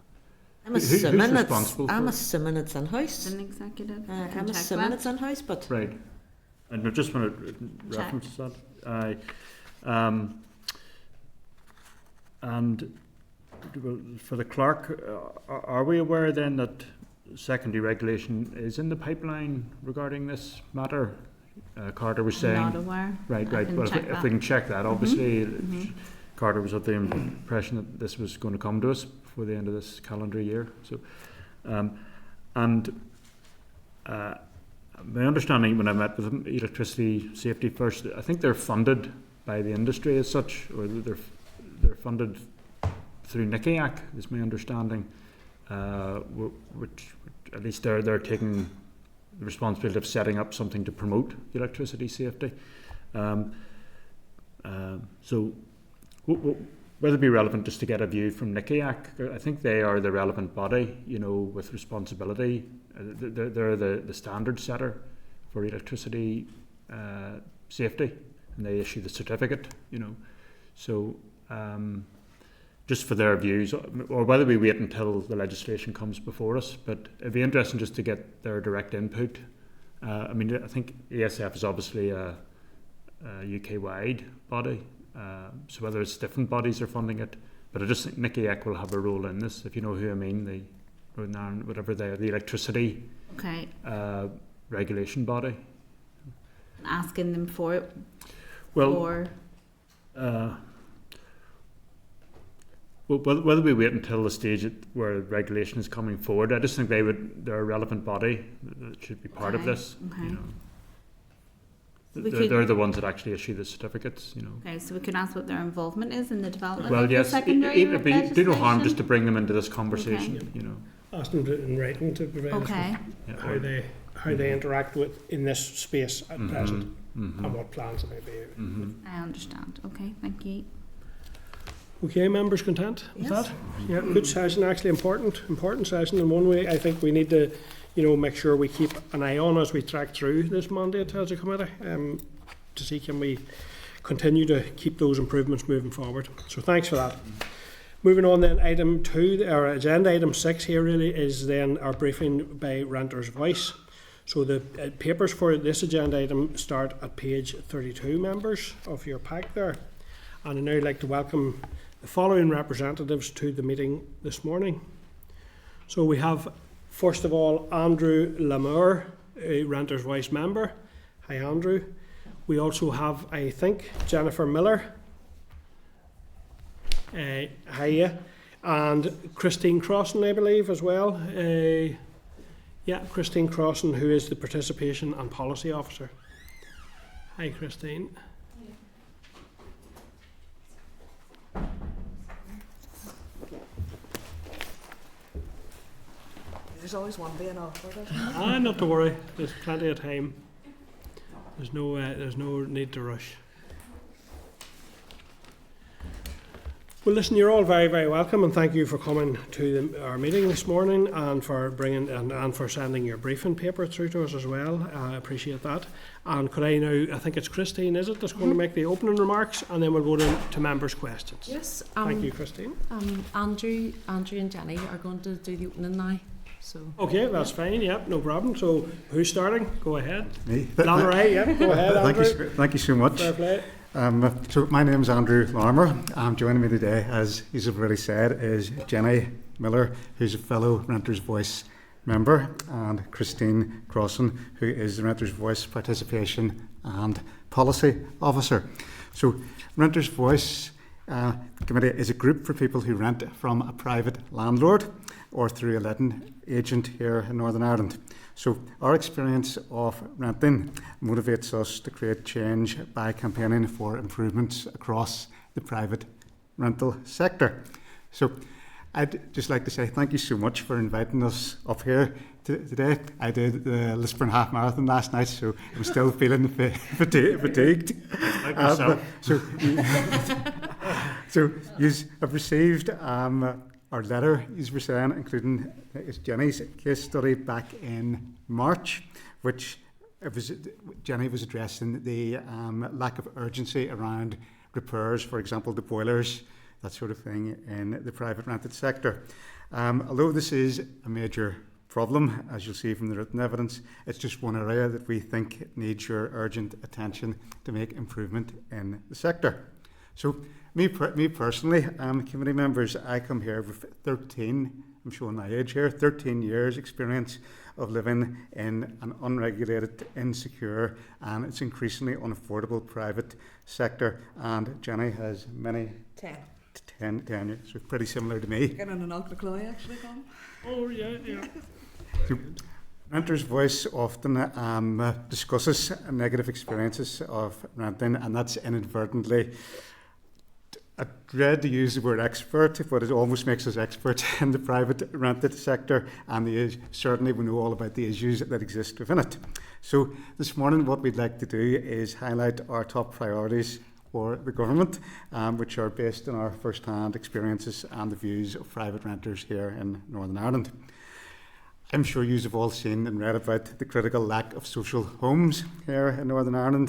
I'm assuming who's responsible for it? assuming it's in-house. Housing executive. I'm assuming it's in-house, but Right. And I just want to reference that. And well, for the clerk, are we aware then that secondary regulation is in the pipeline regarding this matter? Carter was saying. I'm not aware. Right. Well, if we can check that, obviously, Carter was of the impression that this was going to come to us before the end of this calendar year. So, my understanding when I met with them, Electricity Safety First, I think they're funded by the industry as such, or they're funded through NICIAC, is my understanding, which at least they're taking the responsibility of setting up something to promote electricity safety. So whether it be relevant just to get a view from NICIAC, I think they are the relevant body, with responsibility. They're the standard setter for electricity safety, and they issue the certificate, So just for their views, or whether we wait until the legislation comes before us, but it'd be interesting just to get their direct input. I think ESF is obviously a UK-wide body, so whether it's different bodies are funding it, but I just think NICIAC will have a role in this, if you know who I mean, the electricity regulation body. Asking them for it. Well, whether we wait until the stage where regulation is coming forward, I just think they're a relevant body that should be part of this. They're the ones that actually issue the certificates. Okay, so we can ask what their involvement is in the development Well, of yes, the secondary it'd do no harm legislation? just to bring them into this conversation. Ask them in writing to provide us with how they interact in this space at present, and what plans there may be. I understand. Okay, thank you. Okay, members content with that? Yeah, good session, actually important session in one way. I think we need to, make sure we keep an eye on as we track through this mandate as a committee, to see can we continue to keep those improvements moving forward. So thanks for that. Moving on then, item 2, or agenda item 6 here really is then our briefing by Renters' Voice. So the papers for this agenda item start at page 32, members, of your pack there. And I'd now like to welcome the following representatives to the meeting this morning. So we have, first of all, Andrew Lamour, a Renters' Voice member. Hi, Andrew. We also have, I think, Jennifer Miller. Hiya. And Christine Crossan, I believe, as well. Christine Crossan, who is the Participation and Policy Officer. Hi, Christine. There's always one being offered, isn't there? Not to worry. There's plenty of time. There's no need to rush. Well, listen, you're all very, very welcome, and thank you for coming to our meeting this morning and for bringing and for sending your briefing paper through to us as well. I appreciate that. And could I now, I think it's Christine, is it, that's going to make the opening remarks, and then we'll go to members' questions. Yes. Thank you, Christine. Andrew and Jenny are going to do the opening now. So. Okay, that's fine. Yep, no problem. So, who's starting? Go ahead. Me. Lanray, yep, go ahead, Andrew. Thank you so much. Fair play. So my name is Andrew Larmer. Joining me today, as he's already said, is Jenny Miller, who's a fellow Renters Voice member, and Christine Crossan, who is the Renters Voice Participation and Policy Officer. So Renters Voice Committee is a group for people who rent from a private landlord or through a letting agent here in Northern Ireland. So our experience of renting motivates us to create change by campaigning for improvements across the private rental sector. So I'd just like to say thank you so much for inviting us up here today. I did the Lisburn Half Marathon last night, so I'm still feeling fatigued. Like myself. So you have received our letter, as we're saying, including Jenny's case study back in March, which Jenny was addressing the lack of urgency around repairs, for example, the boilers, that sort of thing, in the private rented sector. Although this is a major problem, as you'll see from the written evidence, it's just one area that we think needs your urgent attention to make improvement in the sector. So me personally, committee members, I come here with 13, I'm showing my age here, 13 years experience of living in an unregulated, insecure, and it's increasingly unaffordable private sector. And Jenny has many 10 years, so pretty similar to me. Getting an Uncle Chloe actually gone. Oh, yeah. So, Renters Voice often discusses negative experiences of renting, and that's inadvertently, I dread to use the word expert, but it almost makes us experts in the private rented sector, and certainly we know all about the issues that exist within it. So this morning what we'd like to do is highlight our top priorities for the government, which are based on our first-hand experiences and the views of private renters here in Northern Ireland. I'm sure you have all seen and read about the critical lack of social homes here in Northern Ireland.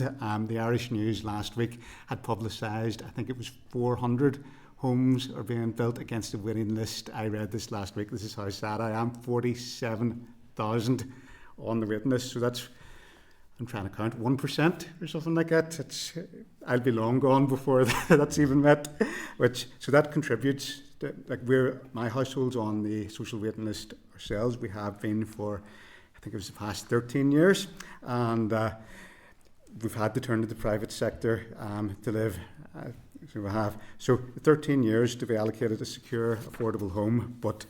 The Irish News last week had publicised, I think it was 400 homes are being built against the waiting list. I read this last week. This is how sad I am. 47,000 on the waiting list. So that's, I'm trying to count, 1% or something like that. I'll be long gone before that's even met. So that contributes. My household's on the social waiting list ourselves. We have been for, I think it was the past 13 years, and we've had to turn to the private sector to live. So we have. So 13 years to be allocated a secure, affordable home, but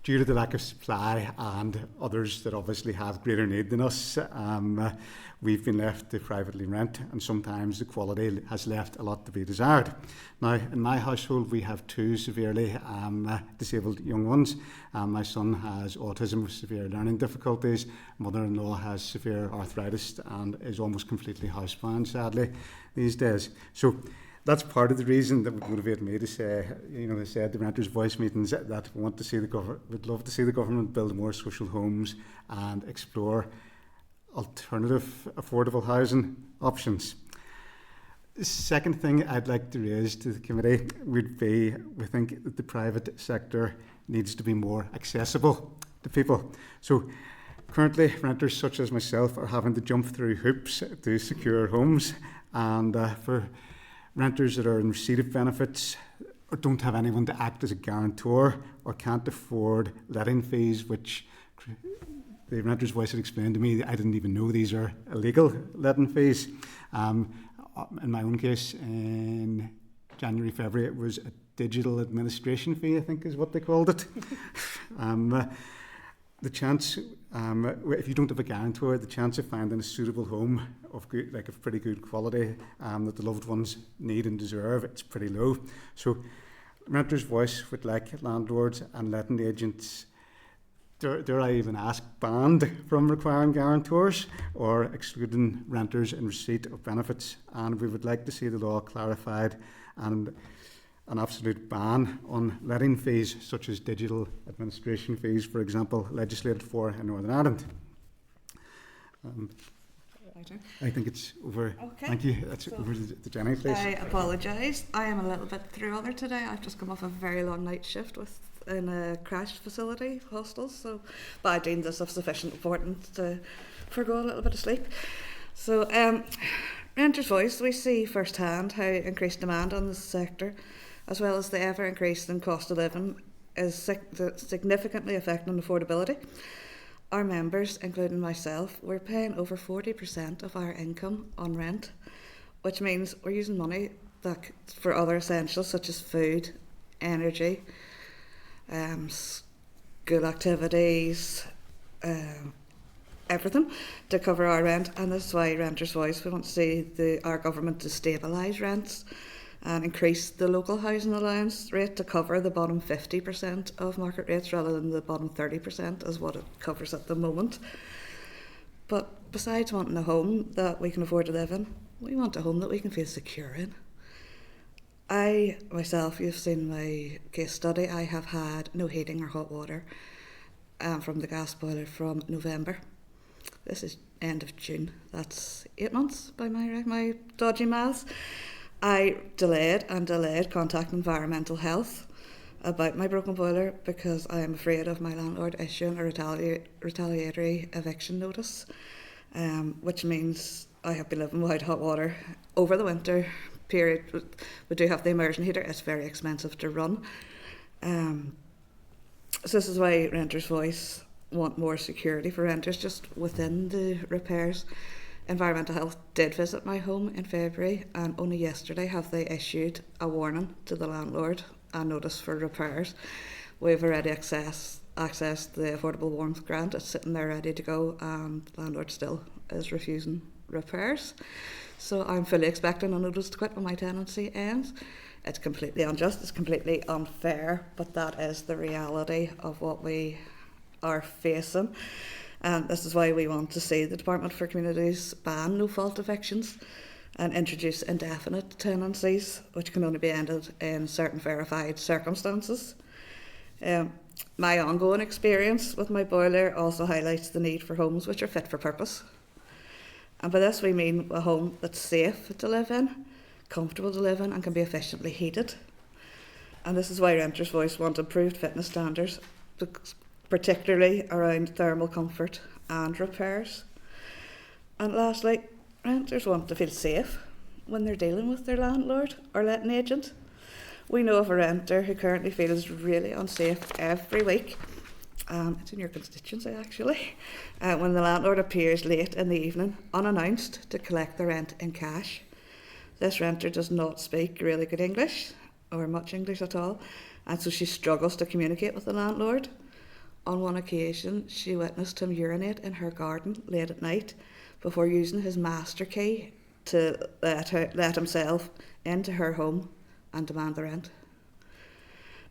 due to the lack of supply and others that obviously have greater need than us, we've been left to privately rent, and sometimes the quality has left a lot to be desired. Now, in my household, we have two severely disabled young ones. My son has autism with severe learning difficulties. Mother-in-law has severe arthritis and is almost completely housebound, sadly, these days. So that's part of the reason that would motivate me to say, I said the Renters Voice meetings that we want to see would love to see the government build more social homes and explore alternative affordable housing options. The second thing I'd like to raise to the committee would be, we think that the private sector needs to be more accessible to people. So currently, renters such as myself are having to jump through hoops to secure homes, and for renters that are in receipt of benefits or don't have anyone to act as a guarantor or can't afford letting fees, which the Renters Voice had explained to me, I didn't even know these are illegal letting fees. In my own case, in January, February, it was a digital administration fee, I think is what they called it. The chance, if you don't have a guarantor, the chance of finding a suitable home of good, like of pretty good quality that the loved ones need and deserve, it's pretty low. So Renters Voice would like landlords and letting agents dare I even ask, banned from requiring guarantors or excluding renters in receipt of benefits. And we would like to see the law clarified and an absolute ban on letting fees, such as digital administration fees, for example, legislated for in Northern Ireland. I think it's over. Okay. Thank you. That's over to Jenny, please. I apologise. I am a little bit through today. I've just come off a very long night shift in a crash facility, hostels, but I deemed this of sufficient importance to forgo a little bit of sleep. So, Renters' Voice, we see firsthand how increased demand on this sector, as well as the ever increasing cost of living, is significantly affecting affordability. Our members, including myself, we're paying over 40% of our income on rent, which means we're using money for other essentials such as food, energy, school activities, everything to cover our rent. And this is why Renters' Voice, we want to see our government to stabilise rents and increase the local housing allowance rate to cover the bottom 50% of market rates rather than the bottom 30% as what it covers at the moment. But besides wanting a home that we can afford to live in, we want a home that we can feel secure in. I, myself, you've seen my case study, I have had no heating or hot water from the gas boiler from November. This is end of June. That's 8 months by my dodgy maths. I delayed contacting Environmental Health about my broken boiler because I am afraid of my landlord issuing a retaliatory eviction notice, which means I have been living without hot water over the winter period. We do have the immersion heater. It's very expensive to run. So this is why Renters' Voice want more security for renters just within the repairs. Environmental Health did visit my home in February, and only yesterday have they issued a warning to the landlord, a notice for repairs. We've already accessed the affordable warmth grant. It's sitting there ready to go, and the landlord still is refusing repairs. So I'm fully expecting a notice to quit when my tenancy ends. It's completely unjust, it's completely unfair, but that is the reality of what we are facing. And this is why we want to see the Department for Communities ban no-fault evictions and introduce indefinite tenancies, which can only be ended in certain verified circumstances. My ongoing experience with my boiler also highlights the need for homes which are fit for purpose. And by this we mean a home that's safe to live in, comfortable to live in, and can be efficiently heated. And this is why Renters' Voice want improved fitness standards, particularly around thermal comfort and repairs. And lastly, renters want to feel safe when they're dealing with their landlord or letting agent. We know of a renter who currently feels really unsafe every week. It's in your constituency actually, when the landlord appears late in the evening unannounced to collect the rent in cash. This renter does not speak really good English or much English at all, and so she struggles to communicate with the landlord. On one occasion, she witnessed him urinate in her garden late at night before using his master key to let himself into her home and demand the rent.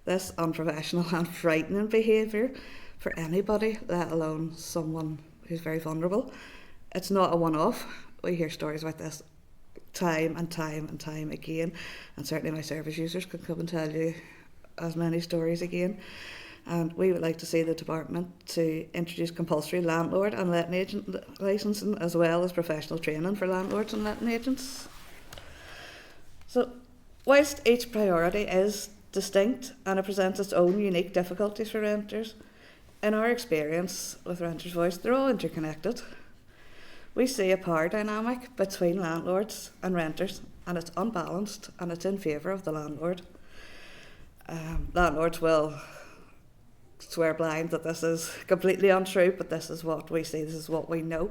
This unprofessional and frightening behaviour for anybody, let alone someone who's very vulnerable. It's not a one-off. We hear stories like this time and time and time again, and certainly my service users could come and tell you as many stories again. And we would like to see the department to introduce compulsory landlord and letting agent licensing, as well as professional training for landlords and letting agents. So, whilst each priority is distinct and it presents its own unique difficulties for renters, in our experience with Renters' Voice, they're all interconnected. We see a power dynamic between landlords and renters, and it's unbalanced and it's in favour of the landlord. Landlords will swear blind that this is completely untrue, but this is what we see, this is what we know.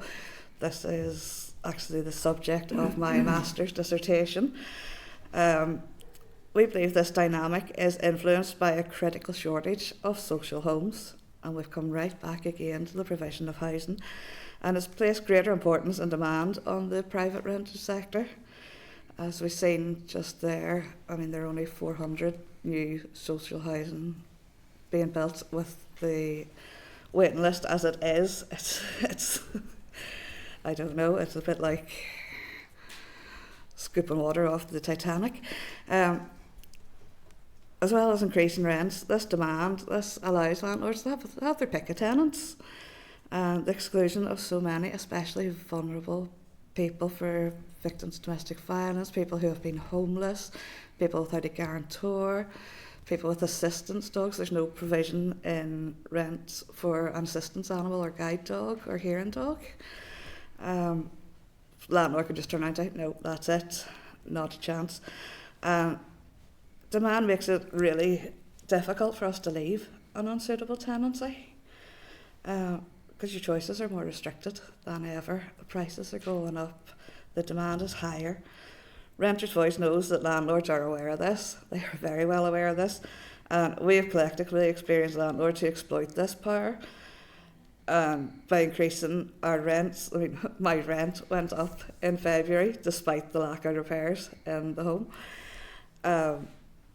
This is actually the subject of my master's dissertation. We believe this dynamic is influenced by a critical shortage of social homes, and we've come right back again to the provision of housing, and it's placed greater importance and demand on the private rented sector. As we've seen just there, I mean, there are only 400 new social housing being built with the waiting list as it is, it's I don't know, it's a bit like scooping water off the Titanic. As well as increasing rents, this allows landlords to have their pick of tenants. The exclusion of so many, especially vulnerable people, for victims of domestic violence, people who have been homeless, people without a guarantor, people with assistance dogs. There's no provision in rents for an assistance animal or guide dog or hearing dog. Landlord could just turn around and say, no, that's it, not a chance. Demand makes it really difficult for us to leave an unsuitable tenancy, because your choices are more restricted than ever. The prices are going up, the demand is higher. Renters' Voice knows that landlords are aware of this. They are very well aware of this. And we have collectively experienced landlords who exploit this power by increasing our rents. I mean, my rent went up in February despite the lack of repairs in the home.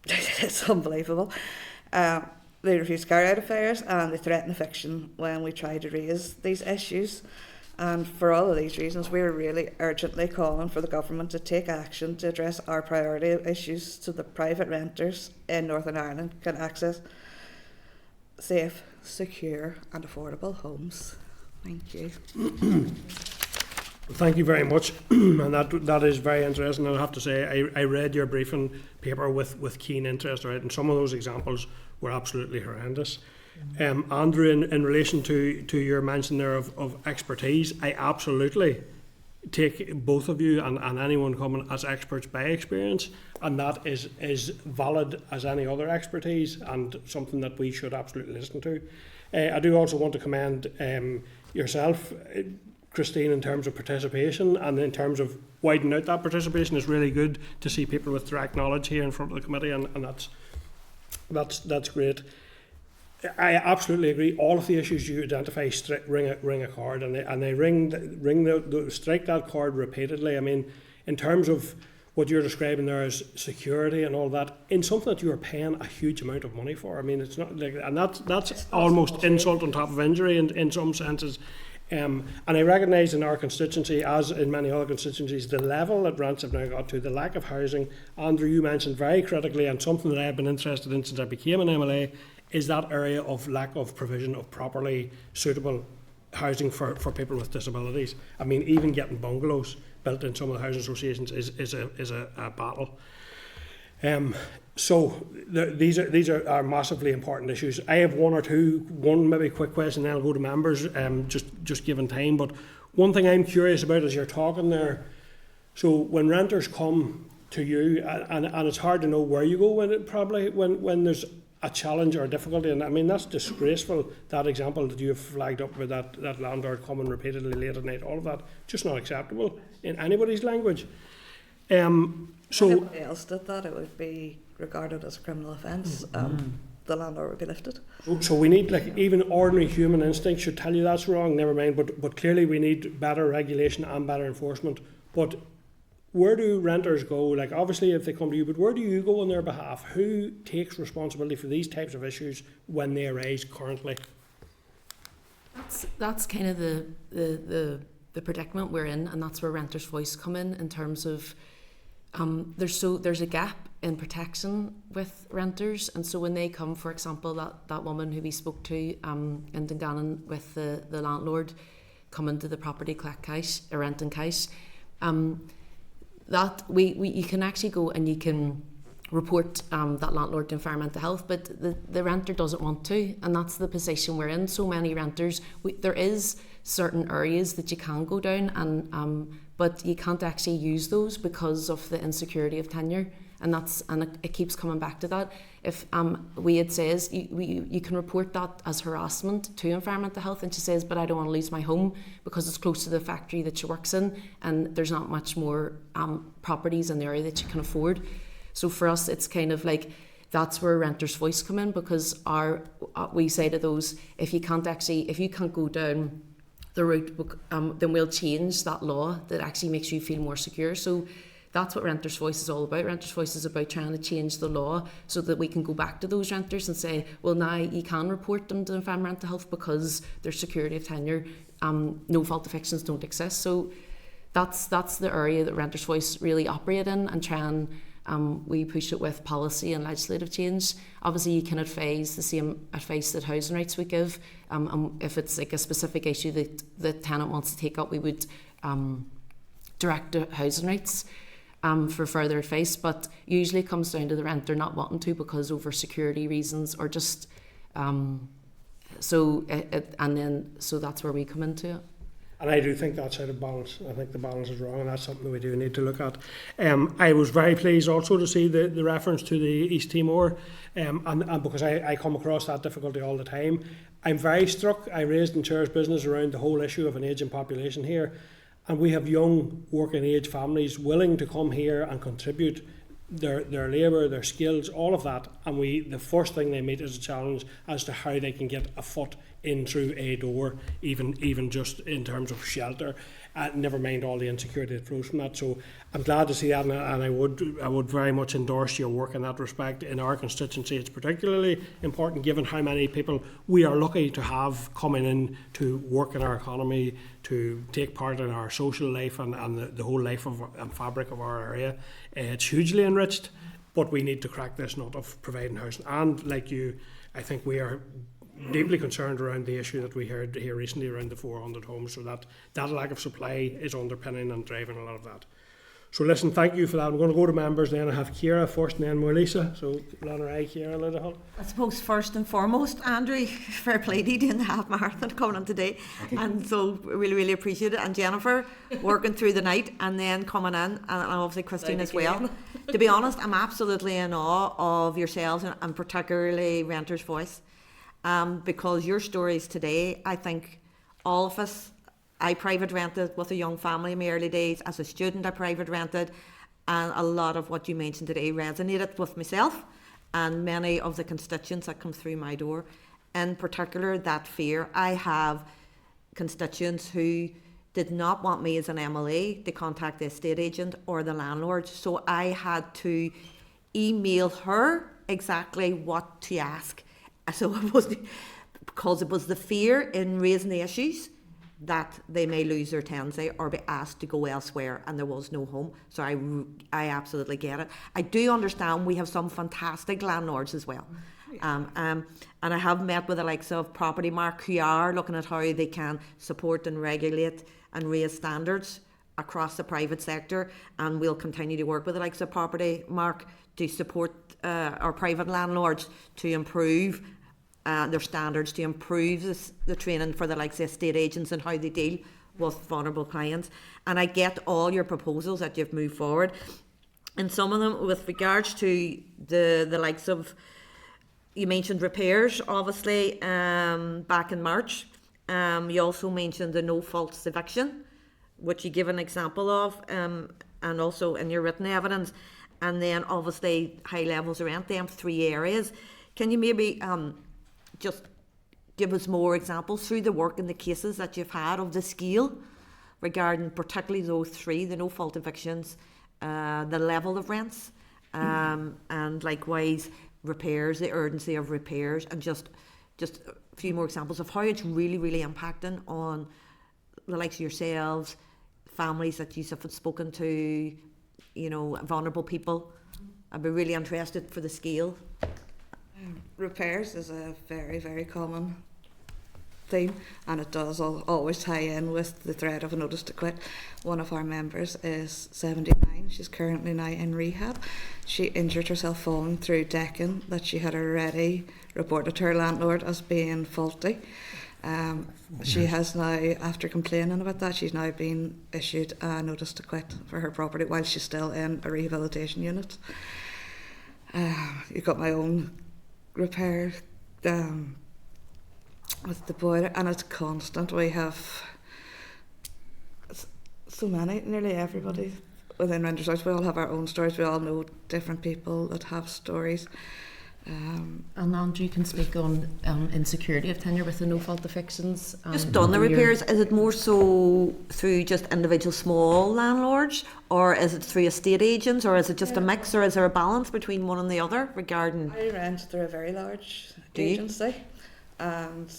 It's unbelievable. They refuse to carry out affairs and they threaten eviction when we try to raise these issues. And for all of these reasons, we're really urgently calling for the government to take action to address our priority issues so that private renters in Northern Ireland can access safe, secure and affordable homes. Thank you. Thank you very much, and that is very interesting. And I have to say, I read your briefing paper with keen interest, right? And some of those examples were absolutely horrendous. Andrew, in relation to your mention there of expertise, I absolutely take both of you and anyone coming as experts by experience, and that is valid as any other expertise and something that we should absolutely listen to. I do also want to commend yourself, Christine, in terms of participation and in terms of widening out that participation. It's really good to see people with direct knowledge here in front of the committee, and that's great. I absolutely agree. All of the issues you identify ring a chord, and they strike that chord repeatedly. I mean, in terms of what you're describing there as security and all that, in something that you are paying a huge amount of money for. I mean, it's not like, and that's almost insult on top of injury in some senses. And I recognise in our constituency, as in many other constituencies, the level that rents have now got to, the lack of housing. Andrew, you mentioned very critically, and something that I've been interested in since I became an MLA, is that area of lack of provision of properly suitable housing for people with disabilities. I mean, even getting bungalows built in some of the housing associations is a battle. So these are massively important issues. I have one maybe quick question, then I'll go to members, just given time. But one thing I'm curious about as you're talking there, so when renters come to you, and it's hard to know where you go when there's a challenge or a difficulty, and I mean that's disgraceful, that example that you have flagged up with that landlord coming repeatedly late at night, all of that, just not acceptable in anybody's language. So if anybody else did that, it would be regarded as a criminal offence. The landlord would be lifted. So we need, like, even ordinary human instinct should tell you that's wrong, never mind, but clearly we need better regulation and better enforcement. But where do renters go? Like, obviously if they come to you, but where do you go on their behalf? Who takes responsibility for these types of issues when they arise currently? That's kind of the predicament we're in, and that's where Renters' Voice come in terms of there's a gap in protection with renters, and so when they come, for example, that woman who we spoke to in Dungannon with the landlord coming to the property collect case, a renting case, that you can actually go and you can report that landlord to environmental health, but the renter doesn't want to, and that's the position we're in. So many renters, there is certain areas that you can go down, and but you can't actually use those because of the insecurity of tenure, and it keeps coming back to that. If Wade says you can report that as harassment to environmental health, and she says, but I don't want to lose my home because it's close to the factory that she works in, and there's not much more properties in the area that you can afford. So for us, it's kind of like that's where Renters' Voice come in, because we say to those, if you can't go down the route, then we'll change that law that actually makes you feel more secure. So that's what Renters' Voice is all about. Renters' Voice is about trying to change the law so that we can go back to those renters and say, well, now you can report them to environmental health because there's security of tenure. No fault evictions don't exist. So that's the area that Renters' Voice really operate in, and try and we push it with policy and legislative change. Obviously, you can advise the same advice that Housing Rights would give. If it's like a specific issue that the tenant wants to take up, we would direct to Housing Rights for further advice. But usually it comes down to the renter not wanting to because over security reasons, or just so that's where we come into it. And I do think that's out of balance. I think the balance is wrong, and that's something that we do need to look at. I was very pleased also to see the reference to the East Timor, and because I come across that difficulty all the time. I'm very struck. I raised in Chair's business around the whole issue of an ageing population here, and we have young working age families willing to come here and contribute their labour, their skills, all of that, and the first thing they meet is a challenge as to how they can get a foot in through a door, even just in terms of shelter, never mind all the insecurity that flows from that. So I'm glad to see that, and I would very much endorse your work in that respect. In our constituency, it's particularly important given how many people we are lucky to have coming in to work in our economy, to take part in our social life and the whole life and fabric of our area. It's hugely enriched, but we need to crack this nut of providing housing. And like you, I think we are deeply concerned around the issue that we heard here recently around the 400 homes, so that lack of supply is underpinning and driving a lot of that. So listen, thank you for that. I'm going to go to members then. I have Ciara first and then Melissa. So Lana, Ciara, Liddell. I suppose first and foremost, Andrew, fair play to you doing the half marathon coming on today. And so really, really appreciate it. And Jennifer, working through the night and then coming in, and obviously Christine as well. To be honest, I'm absolutely in awe of yourselves and particularly Renters' Voice. Because your stories today, I think all of us, I private rented with a young family in my early days. As a student, I private rented, and a lot of what you mentioned today resonated with myself and many of the constituents that come through my door. In particular, that fear. I have constituents who did not want me as an MLA to contact the estate agent or the landlord, so I had to email her exactly what to ask. So it was because it was the fear in raising the issues that they may lose their tenancy or be asked to go elsewhere, and there was no home. So I absolutely get it. I do understand we have some fantastic landlords as well. And I have met with the likes of Property Mark who are looking at how they can support and regulate and raise standards across the private sector, and we'll continue to work with the likes of Property Mark to support our private landlords to improve their standards, to improve the training for the likes of estate agents and how they deal with vulnerable clients. And I get all your proposals that you've moved forward, and some of them with regards to the likes of, you mentioned repairs obviously back in March. You also mentioned the no fault eviction, which you give an example of, and also in your written evidence, and then obviously high levels of rent, them 3 areas. Can you maybe just give us more examples through the work and the cases that you've had of the scale regarding particularly those 3, the no fault evictions, the level of rents, and likewise repairs, the urgency of repairs, and just a few more examples of how it's really, really impacting on the likes of yourselves, families that you have spoken to, vulnerable people. I'd be really interested for the scale. Repairs is a very, very common theme, and it does always tie in with the threat of a notice to quit. One of our members is 79. She's currently now in rehab. She injured herself falling through decking that she had already reported to her landlord as being faulty. She has now, after complaining about that, she's now been issued a notice to quit for her property while she's still in a rehabilitation unit. You've got my own repair with the boiler, and it's constant. We have so many, nearly everybody within Renters' House. We all have our own stories. We all know different people that have stories. And Andrew can speak on insecurity of tenure with the no-fault evictions. Just on the repairs, is it more so through just individual small landlords, or is it through estate agents, or is it just a mix, or is there a balance between one and the other regarding? I rent through a very large Do you? agency, and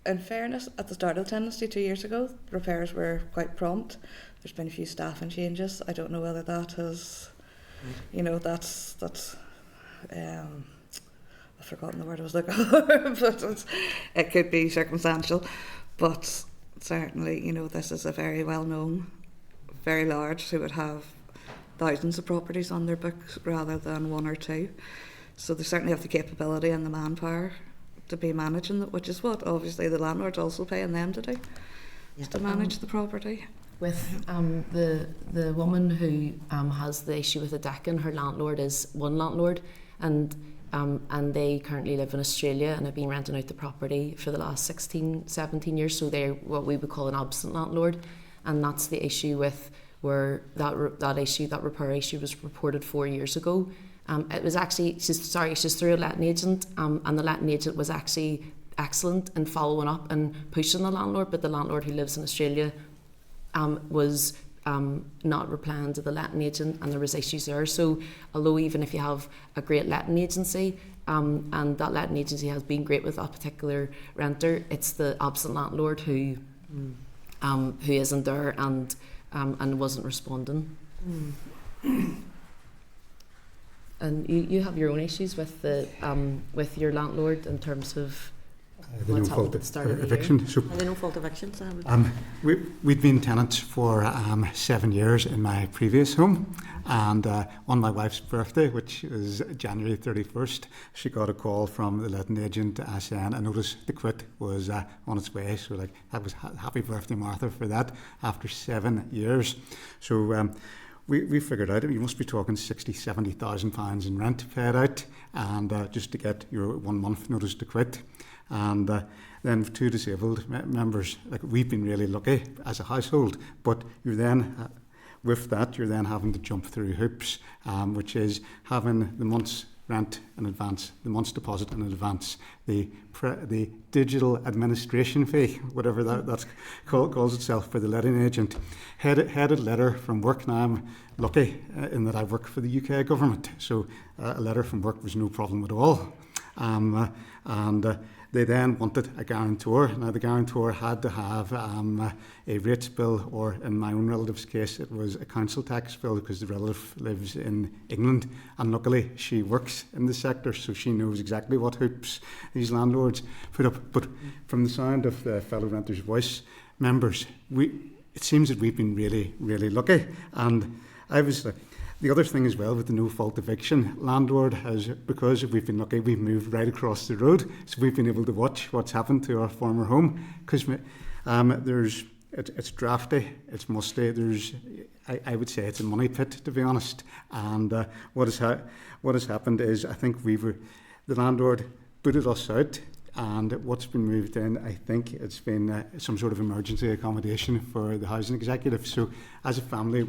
in fairness, at the start of the tenancy 2 years ago, repairs were quite prompt. There's been a few staffing changes. I don't know whether that has, you know, that's I've forgotten the word I was looking for, but it could be circumstantial. But certainly, you know, this is a very well known, very large, who would have thousands of properties on their books rather than one or two. So they certainly have the capability and the manpower to be managing it, which is what obviously the landlord's also paying them to do, is to manage the property. With the woman who has the issue with the decking, her landlord is one landlord, and they currently live in Australia and have been renting out the property for the last 17 years, so they're what we would call an absent landlord, and that's the issue with where that repair issue was reported 4 years ago. It was actually, she's through a letting agent, and the letting agent was actually excellent in following up and pushing the landlord, but the landlord who lives in Australia was not replying to the letting agent, and there was issues there. So although even if you have a great letting agency, and that letting agency has been great with that particular renter, it's the absent landlord who isn't there and wasn't responding. And you have your own issues with with your landlord in terms of the what's no-fault happened at the start of the eviction. year. So, The no-fault evictions. we'd been tenants for 7 years in my previous home, and on my wife's birthday, which was January 31st, she got a call from the letting agent saying a notice to quit was on its way. So like, that was happy birthday, Martha, for that after 7 years. So we figured out you must be talking 70,000 pounds in rent paid out, and just to get your 1 month notice to quit. And then for two disabled members, like, we've been really lucky as a household, but you're then with that you're then having to jump through hoops, which is having the month's rent in advance, the month's deposit in advance, the digital administration fee, whatever that calls itself, for the letting agent, headed letter from work. Now I'm lucky in that I work for the UK government, so a letter from work was no problem at all, and they then wanted a guarantor. Now the guarantor had to have a rates bill, or in my own relative's case it was a council tax bill, because the relative lives in England, and luckily she works in the sector, so she knows exactly what hoops these landlords put up. But from the sound of the fellow Renters' Voice members, it seems that we've been really, really lucky. And I was the other thing as well with the no-fault eviction, landlord has, because we've been lucky, we've moved right across the road, so we've been able to watch what's happened to our former home, because it's drafty, it's musty, I would say it's a money pit, to be honest. And what has happened is, I think the landlord booted us out, and what's been moved in, I think it's been some sort of emergency accommodation for the housing executive. So as a family,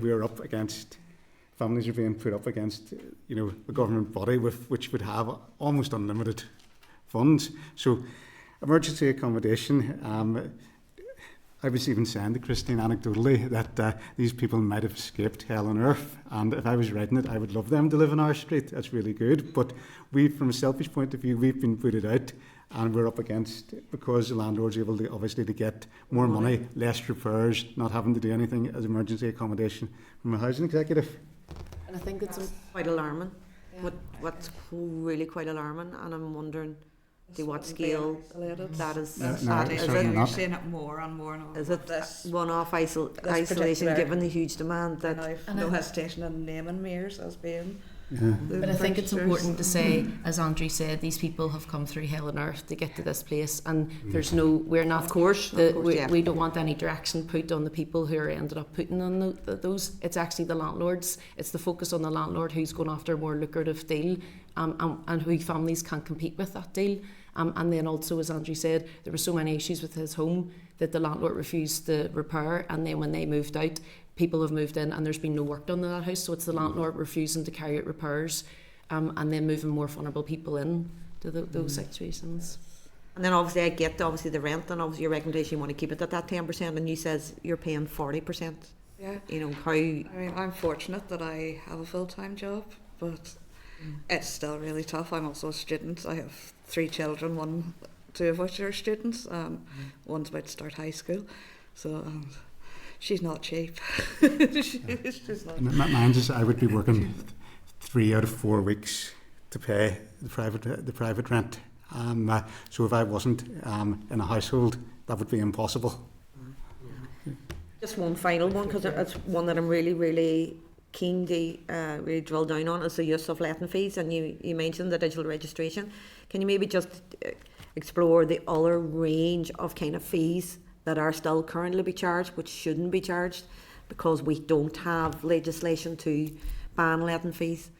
families are being put up against, the government body which would have almost unlimited funds. So emergency accommodation, I was even saying to Christine anecdotally that these people might have escaped hell on earth, and if I was writing it, I would love them to live in our street. That's really good. But from a selfish point of view, we've been booted out, and we're up against, because the landlord's able to obviously to get more money, less repairs, not having to do anything as emergency accommodation from a housing executive. And I think it's quite alarming. Yeah. What's really quite alarming, and I'm wondering to what scale that is. You're seeing it more and more. Is it this one-off isolation, given the huge demand that? I've no hesitation in naming Mears as being. Yeah. But I think it's important to say, as Andrew said, these people have come through hell on earth to get to this place, and we're not. Of course, we don't want any direction put on the people who are ended up putting on those. It's actually the landlords. It's the focus on the landlord who's going after a more lucrative deal, and who families can't compete with that deal. And then also, as Andrew said, there were so many issues with his home that the landlord refused to repair, and then when they moved out, people have moved in and there's been no work done in that house, so it's the landlord refusing to carry out repairs and then moving more vulnerable people in to those situations. And then obviously I get the rent, and obviously your recommendation you want to keep it at that 10%, and you says you're paying 40%. Yeah. You know, how... I mean, I'm fortunate that I have a full-time job, but it's still really tough. I'm also a student. I have 3 children, 2 of which are students. One's about to start high school, so she's not cheap. She's not. Mine is I would be working 3 out of 4 weeks to pay the private rent. So if I wasn't in a household, that would be impossible. Just one final one, because it's one that I'm really, really keen to really drill down on, is the use of letting fees. And you mentioned the digital registration. Can you maybe just explore the other range of kind of fees that are still currently be charged, which shouldn't be charged, because we don't have legislation to ban letting fees?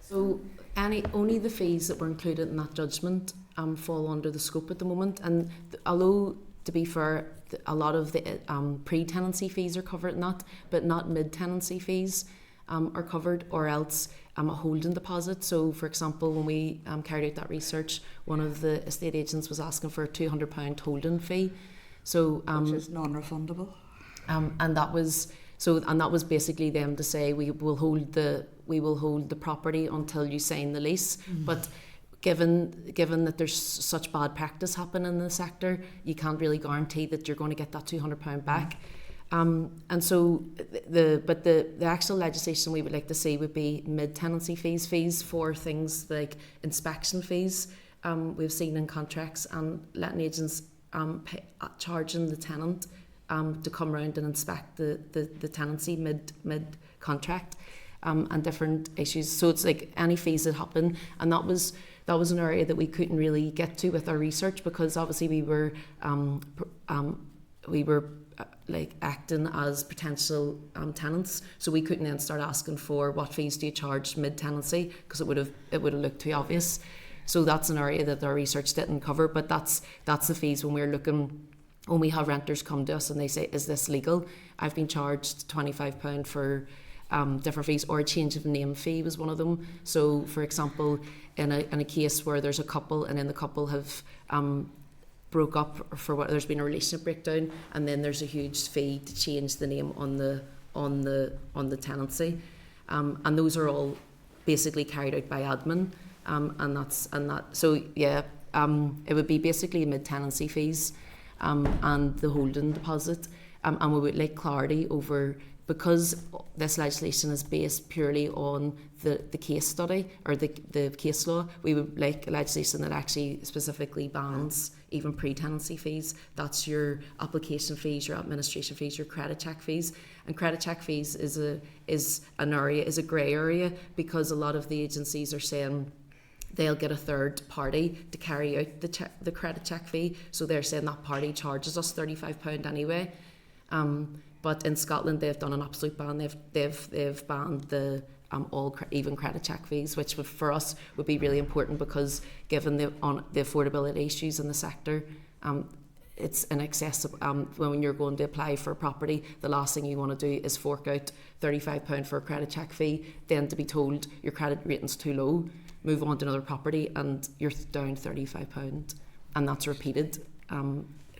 So only the fees that were included in that judgment fall under the scope at the moment. And although, to be fair, a lot of the pre-tenancy fees are covered in that, but not mid-tenancy fees are covered, or else a holding deposit. So, for example, when we carried out that research, one of the estate agents was asking for a £200 holding fee. So, which is non-refundable. And that was basically them to say we will hold the property until you sign the lease. But given that there's such bad practice happening in the sector, you can't really guarantee that you're going to get that £200 back. And so the actual legislation we would like to see would be mid-tenancy fees for things like inspection fees. We've seen in contracts and letting agents charging the tenant to come around and inspect the tenancy mid-contract, and different issues. So it's like any fees that happen, and that was an area that we couldn't really get to with our research, because obviously we were like acting as potential tenants, so we couldn't then start asking for what fees do you charge mid-tenancy, because it would have looked too obvious. So that's an area that our research didn't cover, but that's the fees when we have renters come to us and they say, is this legal? I've been charged £25 for different fees, or a change of name fee was one of them. So, for example, in a case where there's a couple and then the couple have broke up for what there's been a relationship breakdown, and then there's a huge fee to change the name on the tenancy, and those are all basically carried out by admin, it would be basically mid-tenancy fees and the holding deposit, and we would like clarity over, because this legislation is based purely on the case study or the case law. We would like legislation that actually specifically bans even pre-tenancy fees. That's your application fees, your administration fees, your credit check fees. And credit check fees is a grey area, because a lot of the agencies are saying they'll get a third party to carry out the credit check fee. So they're saying that party charges us £35 anyway. But in Scotland, they've done an absolute ban. They've banned the even credit check fees, which for us would be really important, because given the affordability issues in the sector, it's in excess of, when you're going to apply for a property, the last thing you want to do is fork out £35 for a credit check fee, then to be told your credit rating's too low, move on to another property and you're down £35, and that's repeated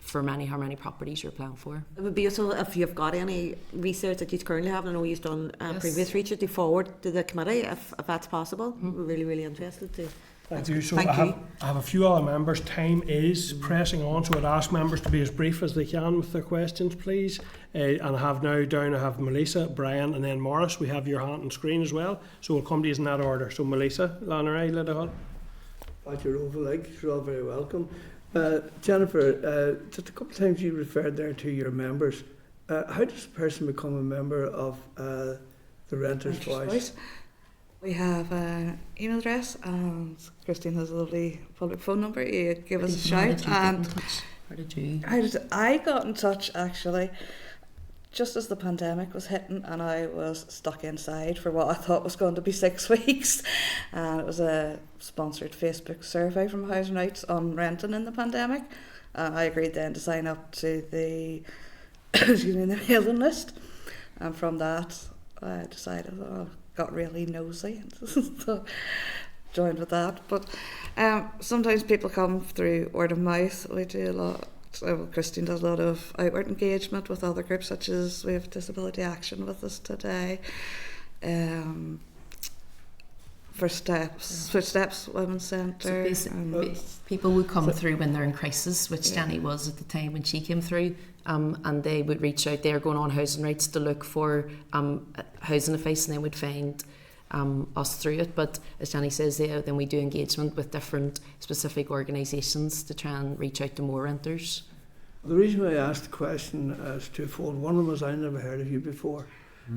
for how many properties you're applying for. It would be useful if you've got any research that you currently have. I know you've done Yes. previous research to forward to the committee if that's possible. We're really, really interested to. Thank you. So Thank I you. have a few other members. Time is pressing on, so I'd ask members to be as brief as they can with their questions, please. And I have Melissa, Brian, and then Morris. We have your hand on screen as well, so we'll come to you in that order. So Melissa, Lanneray, Liddahall. You're all very welcome. Jennifer, just a couple of times you referred there to your members. How does a person become a member of the Renters' Voice? We have an email address, and Christine has a lovely public phone number. You give us a shout. How did you? I got in touch actually just as the pandemic was hitting, and I was stuck inside for what I thought was going to be 6 weeks. And it was a sponsored Facebook survey from Housing Rights on renting in the pandemic. I agreed then to sign up to the the mailing list, and from that I decided, got really nosy, so joined with that. But sometimes people come through word of mouth. We do a lot. So Christine does a lot of outward engagement with other groups, such as we have Disability Action with us today. First Steps Women's Centre. So people would come through when they're in crisis, which Jenny was at the time when she came through, and they would reach out. They're going on housing rights to look for housing advice, and they would find us through it. But as Jenny says, then we do engagement with different specific organisations to try and reach out to more renters. The reason I asked the question is twofold. One of them is I never heard of you before.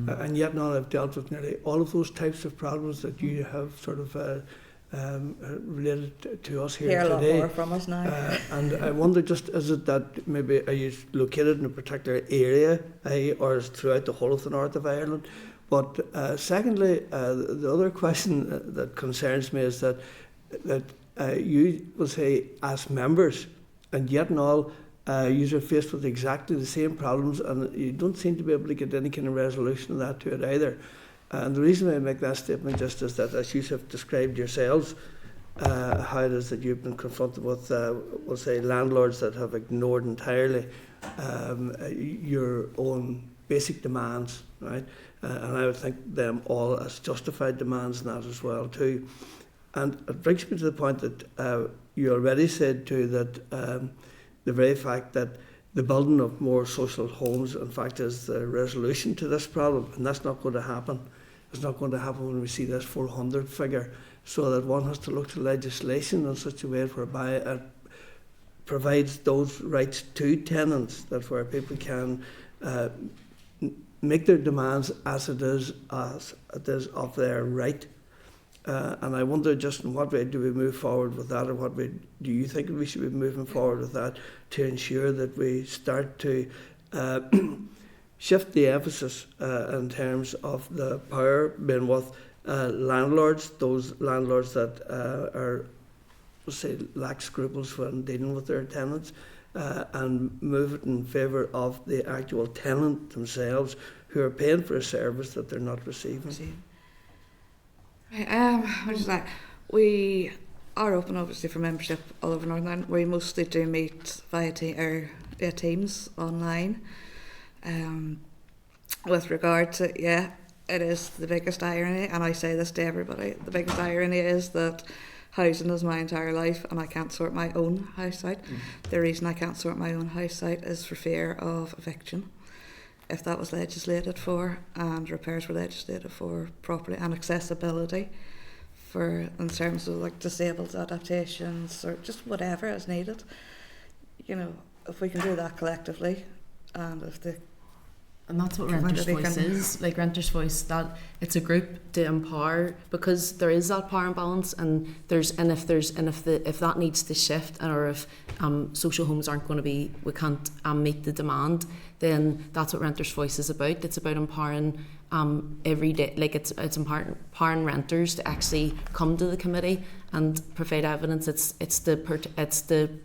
And yet now I've dealt with nearly all of those types of problems that you have sort of related to us here today. Hear a lot more from us now. And I wonder, just is it that maybe are you located in a particular area, or is it throughout the whole of the north of Ireland? But secondly, the other question that concerns me is that you will say as members, and yet and all, you are faced with exactly the same problems, and you don't seem to be able to get any kind of resolution of that to it either. And the reason I make that statement just is that, as you have described yourselves, how it is that you've been confronted with, we'll say, landlords that have ignored entirely your own basic demands, right? And I would think them all as justified demands in that as well too. And it brings me to the point that you already said too that the very fact that the building of more social homes, in fact, is the resolution to this problem, and that's not going to happen. It's not going to happen when we see this 400 figure, so that one has to look to legislation in such a way whereby it provides those rights to tenants, that where people can make their demands as it is of their right. And I wonder just in what way do we move forward with that, or what way do you think we should be moving forward with that to ensure that we start to shift the emphasis in terms of the power being with landlords, those landlords that are, we'll say, lack scruples when dealing with their tenants, and move it in favour of the actual tenant themselves who are paying for a service that they're not receiving. What is that? We are open, obviously, for membership all over Northern Ireland. We mostly do meet via Teams online. With regard to, it is the biggest irony, and I say this to everybody, the biggest irony is that housing is my entire life and I can't sort my own house out. The reason I can't sort my own house out is for fear of eviction. If that was legislated for, and repairs were legislated for properly, and accessibility for in terms of like disabled adaptations or just whatever is needed, if we can do that collectively, and if the And that's what Renters' Voice is. Like Renters' Voice, that it's a group to empower, because there is that power imbalance, and if that needs to shift, or if social homes aren't going to be, we can't meet the demand, then that's what Renters' Voice is about. It's about empowering every day, like it's empowering renters to actually come to the committee and provide evidence. It's the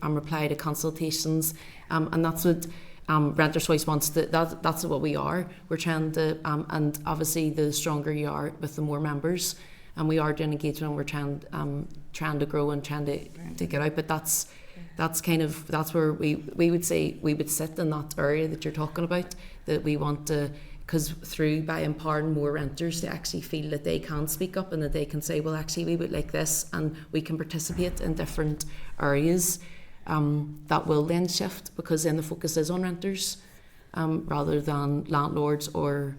reply to consultations, and that's what. Renters' Voice wants to. That's what we are. We're trying to, and obviously the stronger you are with the more members, and we are doing engagement. And we're trying to grow and trying to get out. But that's where we would say we would sit in that area that you're talking about. That we want to, because by empowering more renters to actually feel that they can speak up and that they can say, well, actually we would like this, and we can participate in different areas. That will then shift, because then the focus is on renters rather than landlords or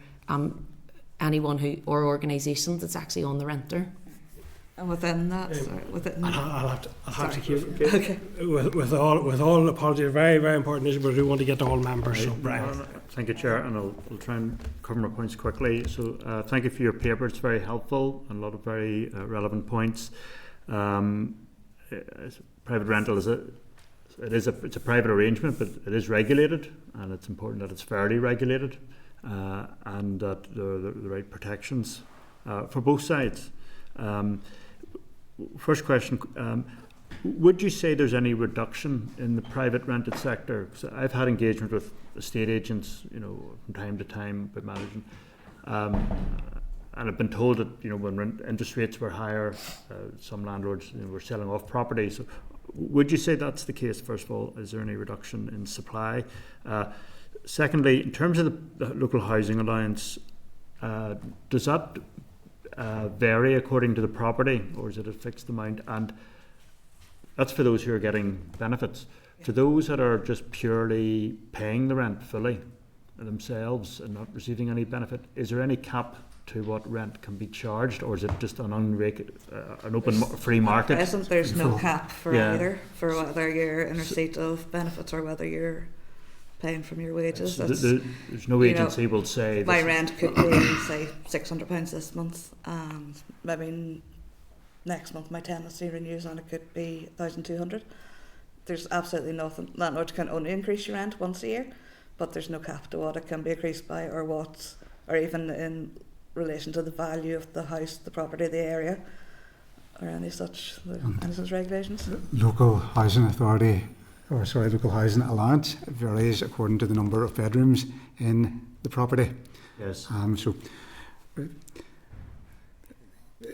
anyone or organisations. It's actually on the renter. And within that, I'll have to keep okay. with all apologies, very, very important issue, but we want to get to all members. So, Brian. Thank you, Chair, and I'll try and cover my points quickly. So thank you for your paper. It's very helpful and a lot of very relevant points. Private rental it's a private arrangement, but it is regulated, and it's important that it's fairly regulated, and that there are the right protections for both sides. First question, would you say there's any reduction in the private rented sector? So I've had engagement with estate agents, from time to time about managing, and I've been told that, you know, when interest rates were higher, some landlords, you know, were selling off property. So would you say that's the case? First of all, is there any reduction in supply? Secondly, in terms of the local housing allowance, does that vary according to the property, or is it a fixed amount? And that's for those who are getting benefits. To those that are just purely paying the rent fully themselves and not receiving any benefit, is there any cap to what rent can be charged, or is it just an open free market? At present, there's no cap for Yeah. either, for whether you're in receipt of benefits or whether you're paying from your wages. So there's no agency will say my this- rent could be, say, £600 this month, and maybe next month my tenancy renews and it could be 1,200. There's absolutely nothing. Landlords can only increase your rent once a year, but there's no cap to what it can be increased by, or what, or even in relation to the value of the house, the property, the area, or any such regulations. Local housing authority, local housing allowance varies according to the number of bedrooms in the property. Yes.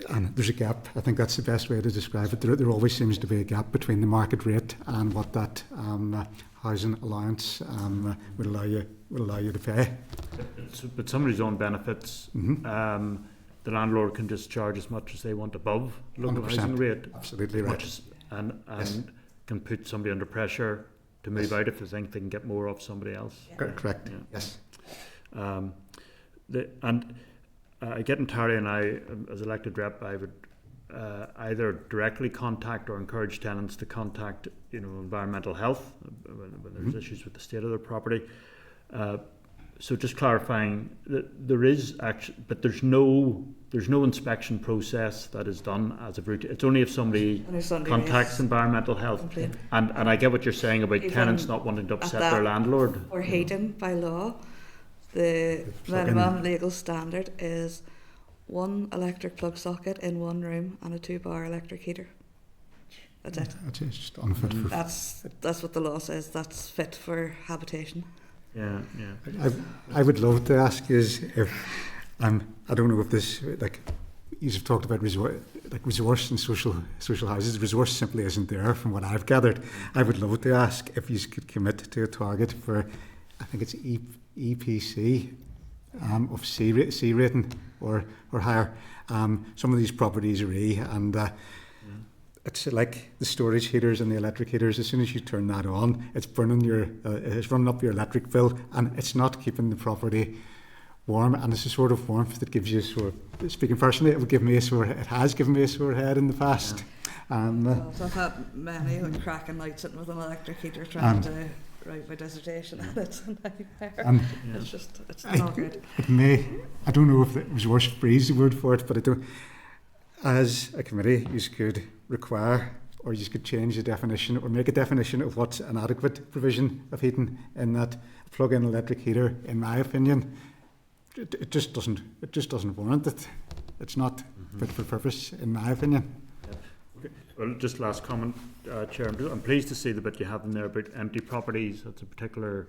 And there's a gap. I think that's the best way to describe it. There always seems to be a gap between the market rate and what that housing allowance would allow you to pay. But somebody's on benefits, Mm-hmm. The landlord can just charge as much as they want above local 100%. housing rate. Absolutely right. And Yes. can put somebody under pressure to move out if they think they can get more off somebody else. Correct. Yeah. Yes. Getting Terry and I, as elected rep, I would either directly contact or encourage tenants to contact, you know, environmental health when there's issues with the state of their property. So just clarifying that there is actually, but there's no inspection process that is done as a routine. It's only if somebody contacts environmental health. Complaint. And I get what you're saying about Even tenants not wanting to upset at their that, landlord. Or heating by law, the minimum legal standard is 1 electric plug socket in one room and a 2-bar electric heater. That's it. It's just unfit for. That's what the law says. That's fit for habitation. Yeah. I would love to ask is if I don't know if this, like you've talked about resource and social houses. Resource simply isn't there from what I've gathered. I would love to ask if you could commit to a target for, I think it's EPC of C rating or higher. Some of these properties are E, and it's like the storage heaters and the electric heaters. As soon as you turn that on, it's it's running up your electric bill, and it's not keeping the property warm. And it's a sort of warmth that gives you speaking personally, it has given me a sore head in the past. So I've had many cracking nights sitting with an electric heater trying to write my dissertation, and it's a nightmare. It's not good. I don't know if it was worse freeze the word for it, but I don't. As a committee, you could require, or you could change the definition, or make a definition of what's an adequate provision of heating in that plug-in electric heater. In my opinion, it just doesn't warrant it. It's not fit for purpose, in my opinion. Okay. Well, just last comment, Chair. I'm pleased to see the bit you have in there about empty properties. That's a particular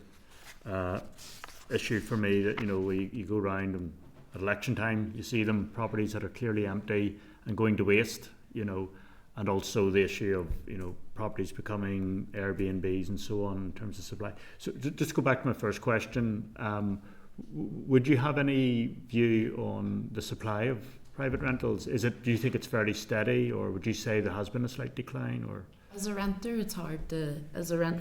issue for me. That you go around and at election time you see them properties that are clearly empty and going to waste. And also the issue of properties becoming Airbnbs and so on in terms of supply. So just go back to my first question. Would you have any view on the supply of private rentals? Do you think it's fairly steady, or would you say there has been a slight decline? Or as a renter, it's hard to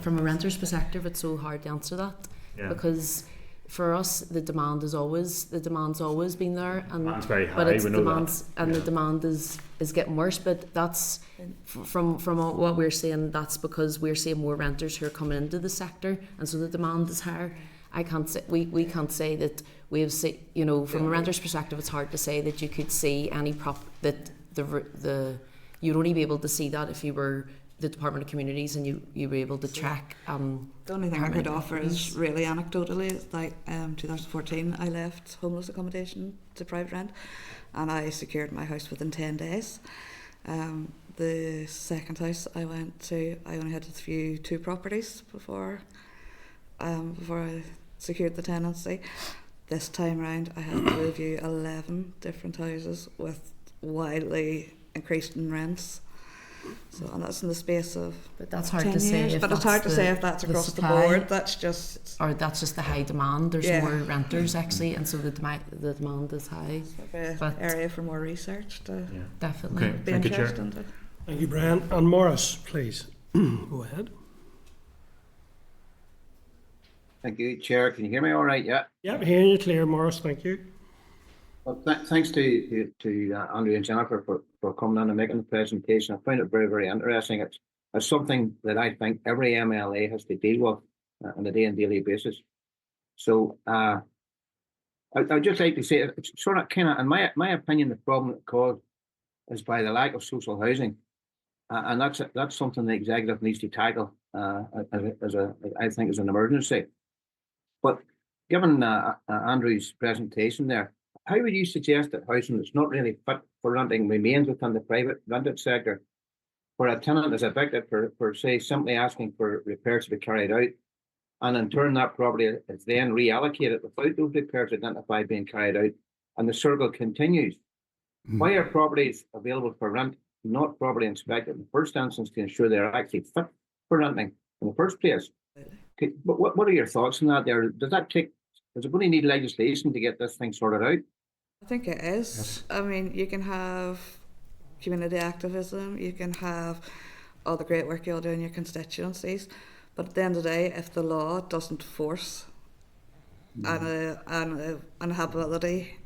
from a renter's perspective, it's so hard to answer that because for us the demand's always been there, and demand's very high. But it's we know demands, that. and the demand is getting worse. But that's from what we're seeing. That's because we're seeing more renters who are coming into the sector, and so the demand is higher. I can't say we can't say that we have seen, from a renter's perspective, it's hard to say that you could see any that you'd only be able to see that if you were the Department of Communities and you were able to track. The only thing I could offer is really anecdotally, like 2014 I left homeless accommodation to private rent, and I secured my house within 10 days. The second house I went to, I only had to view 2 properties before I secured the tenancy. this time round I had to review 11 different houses with wildly increasing rents. So, and that's in the space of But that's hard 10 to say. years. If But it's that's hard to say if that's the across the supply, board. That's just or that's just the high demand. There's Yeah. more renters actually, and so the demand is high. an But area for more research to Yeah. definitely. Okay, be thank you, Chair. interested into. Thank you, Brian. And Morris, please. Go ahead. Thank you, Chair. Can you hear me all right? Yeah. Yep, hearing you clear, Morris. Thank you. Well, thanks to Andrew and Jennifer for coming on and making the presentation. I find it very, very interesting. It's something that I think every MLA has to deal with on a day and daily basis. So I'd just like to say it's sort of kind of, in my opinion, the problem that caused is by the lack of social housing, and that's something the executive needs to tackle I think as an emergency. But given Andrew's presentation there, how would you suggest that housing that's not really fit for renting remains within the private rented sector, where a tenant is evicted for say simply asking for repairs to be carried out, and in turn that property is then reallocated without those repairs identified being carried out, and the circle continues? Why are properties available for rent not properly inspected in the first instance to ensure they're actually fit for renting in the first place? But what are your thoughts on that there? Does it really need legislation to get this thing sorted out? I think it is. Yes. I mean, you can have community activism, you can have all the great work you'll do in your constituencies, but at the end of the day, if the law doesn't force an habitability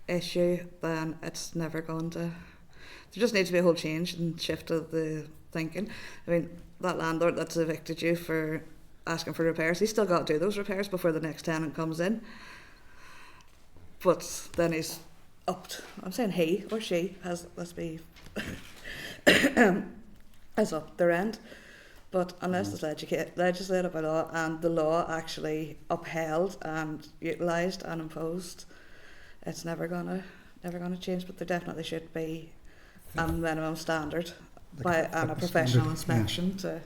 issue, then it's never going to. There just needs to be a whole change and shift of the thinking. I mean, that landlord that's evicted you for asking for repairs, he's still got to do those repairs before the next tenant comes in. But then he's upped. I'm saying he or she has, let's be, has upped their end. But unless it's legislated by law and the law actually upheld and utilised and imposed, it's never gonna change. But there definitely should be a minimum standard and a professional inspection to.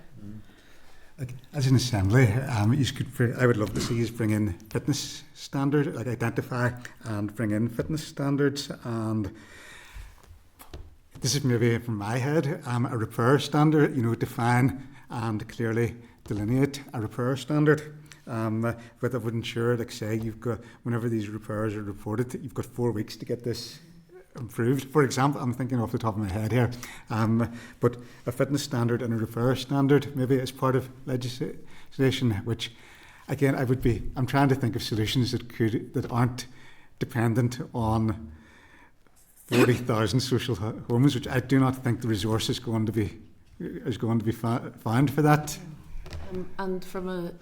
Like, as an assembly, I would love to see you bring in fitness standard, like identify and bring in fitness standards. And this is maybe from my head, a repair standard. Define and clearly delineate a repair standard. But that would ensure, like say, you've got whenever these repairs are reported, you've got 4 weeks to get this improved. For example, I'm thinking off the top of my head here, but a fitness standard and a repair standard maybe as part of legislation, which again I'm trying to think of solutions that aren't dependent on 40,000 social homes, which I do not think the resource is going to be found for that. And from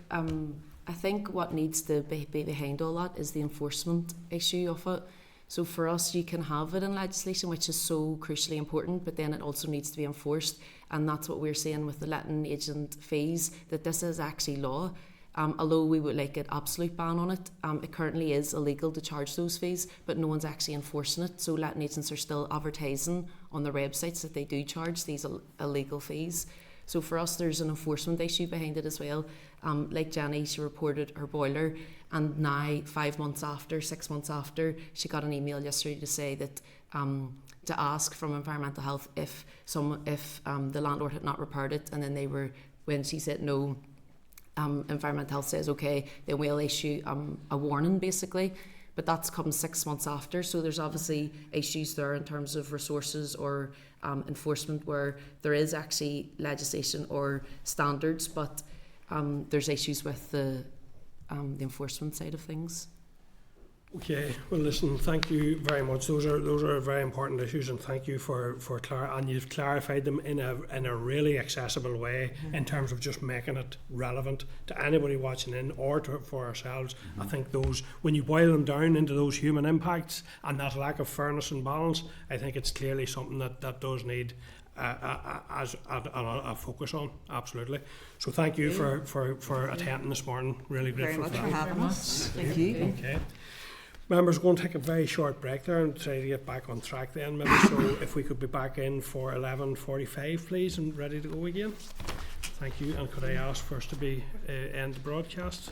I think what needs to be behind all that is the enforcement issue of it. So for us, you can have it in legislation, which is so crucially important, but then it also needs to be enforced. And that's what we're saying with the letting agent fees, that this is actually law. Although we would like an absolute ban on it, it currently is illegal to charge those fees, but no one's actually enforcing it. So letting agents are still advertising on their websites that they do charge these illegal fees. So for us, there's an enforcement issue behind it as well. Like Jenny, she reported her boiler, and now 6 months after, she got an email yesterday to say that to ask from Environmental Health if the landlord had not repaired it, and then when she said no, Environmental Health says okay, then we'll issue a warning basically. But that's come 6 months after, so there's obviously issues there in terms of resources or enforcement where there is actually legislation or standards, but there's issues with the enforcement side of things. Okay, well listen, thank you very much. Those are very important issues, and thank you for and you've clarified them in a really accessible way in terms of just making it relevant to anybody watching in or for ourselves. I think those, when you boil them down into those human impacts and that lack of fairness and balance, I think it's clearly something that does need a focus on, absolutely. So thank you for attending this morning. Really grateful Very much for having us. Thank you. Okay. Members, we're going to take a very short break there and try to get back on track then, maybe. So if we could be back in for 11:45, please, and ready to go again. Thank you. And could I ask first to be end the broadcast?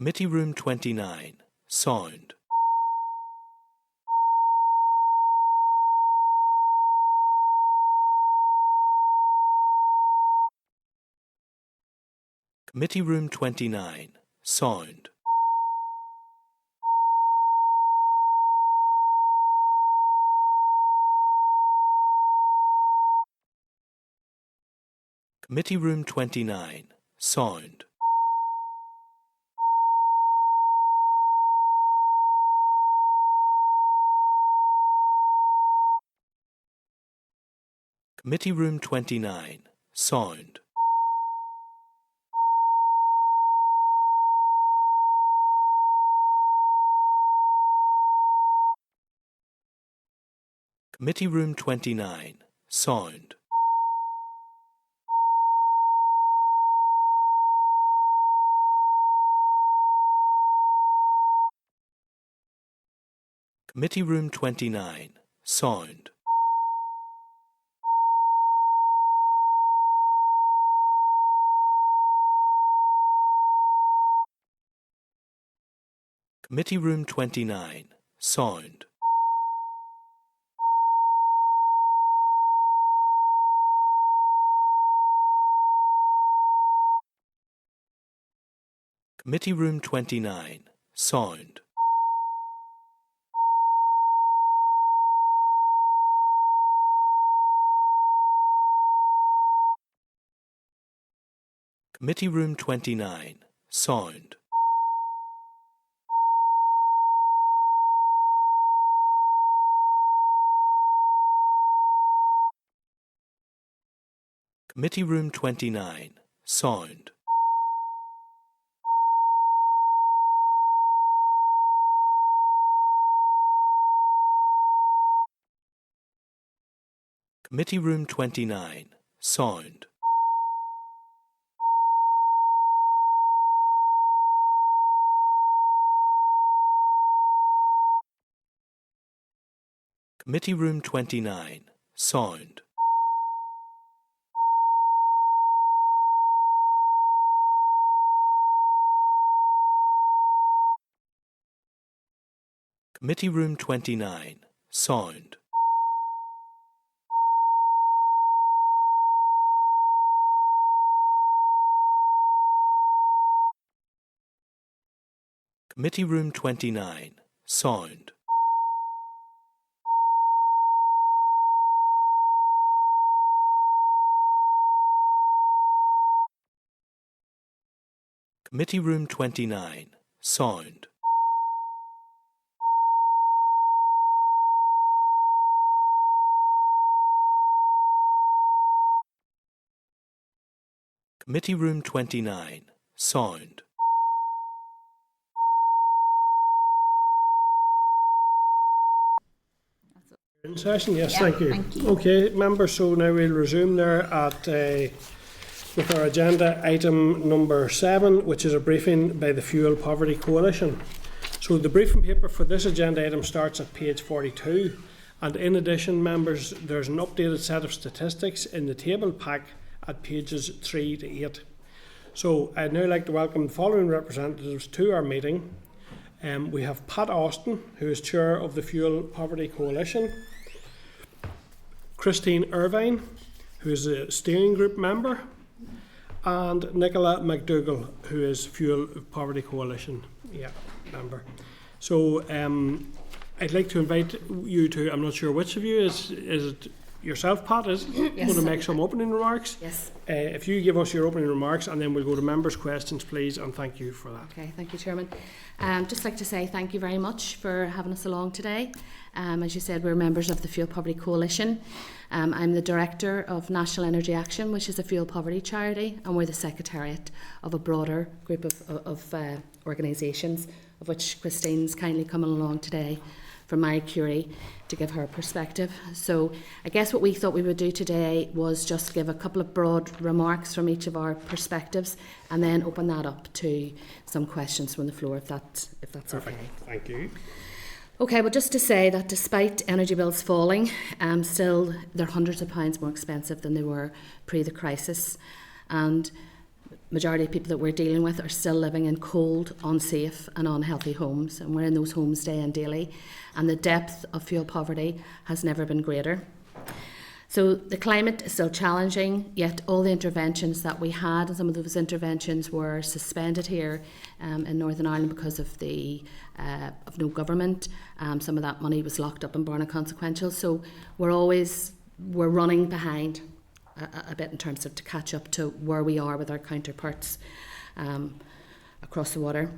Committee Room 29, Sound. Committee Room 29, Sound. Committee Room 29, Sound. Committee Room 29, Sound. Committee Room 29, Sound. Committee Room 29, Sound. Committee Room 29, Sound. Committee Room 29, Sound. Committee Room 29, Sound. Committee Room 29, Sound. Committee Room 29, Sound. Committee Room 29, Sound. Committee Room 29, Sound. Committee Room 29, Sound. Committee Room 29, Sound. Committee Room 29, Sound. In session, yes, Yeah, thank you. thank you. Okay, members, so now we'll resume there at with our agenda item number 7, which is a briefing by the Fuel Poverty Coalition. So the briefing paper for this agenda item starts at page 42, and in addition, members, there's an updated set of statistics in the table pack at pages 3 to 8. So I'd now like to welcome the following representatives to our meeting. We have Pat Austin, who is chair of the Fuel Poverty Coalition, Christine Irvine, who is a steering group member, and Nicola McDougall, who is Fuel Poverty Coalition member. So I'd like to invite you to, I'm not sure which of you, is it yourself, Pat, is Yes. going to make some opening remarks? Yes. If you give us your opening remarks, and then we'll go to members' questions, please, and thank you for that. Okay, thank you, Chairman. Just like to say thank you very much for having us along today. As you said, we're members of the Fuel Poverty Coalition. I'm the Director of National Energy Action, which is a fuel poverty charity, and we're the Secretariat of a broader group of organisations, of which Christine's kindly coming along today from Marie Curie to give her perspective. So I guess what we thought we would do today was just give a couple of broad remarks from each of our perspectives, and then open that up to some questions from the floor, if that's Perfect. okay. Thank you. Okay, well, just to say that despite energy bills falling, still they're hundreds of pounds more expensive than they were pre the crisis. And majority of people that we're dealing with are still living in cold, unsafe and unhealthy homes, and we're in those homes day and daily, and the depth of fuel poverty has never been greater. So the climate is still challenging, yet all the interventions that we had, and some of those interventions were suspended here in Northern Ireland because of no government. Some of that money was locked up and borne inconsequential. So we're running behind a bit in terms of to catch up to where we are with our counterparts across the water.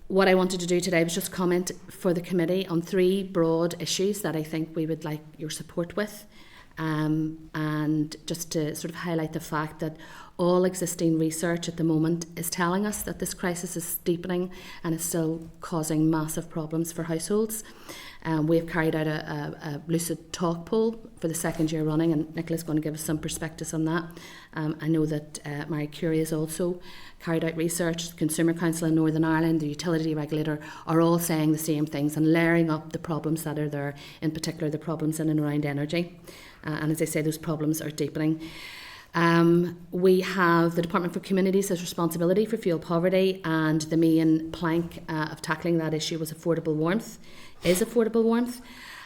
What I wanted to do today was just comment for the committee on 3 broad issues that I think we would like your support with, and just to sort of highlight the fact that all existing research at the moment is telling us that this crisis is deepening and is still causing massive problems for households. We've carried out a lucid talk poll for the 2nd year running, and Nicola's going to give us some perspectives on that. I know that Marie Curie has also carried out research. The Consumer Council in Northern Ireland, the utility regulator, are all saying the same things and layering up the problems that are there, in particular the problems in and around energy. And as I say, those problems are deepening. We have the Department for Communities has responsibility for fuel poverty, and the main plank of tackling that issue was affordable warmth,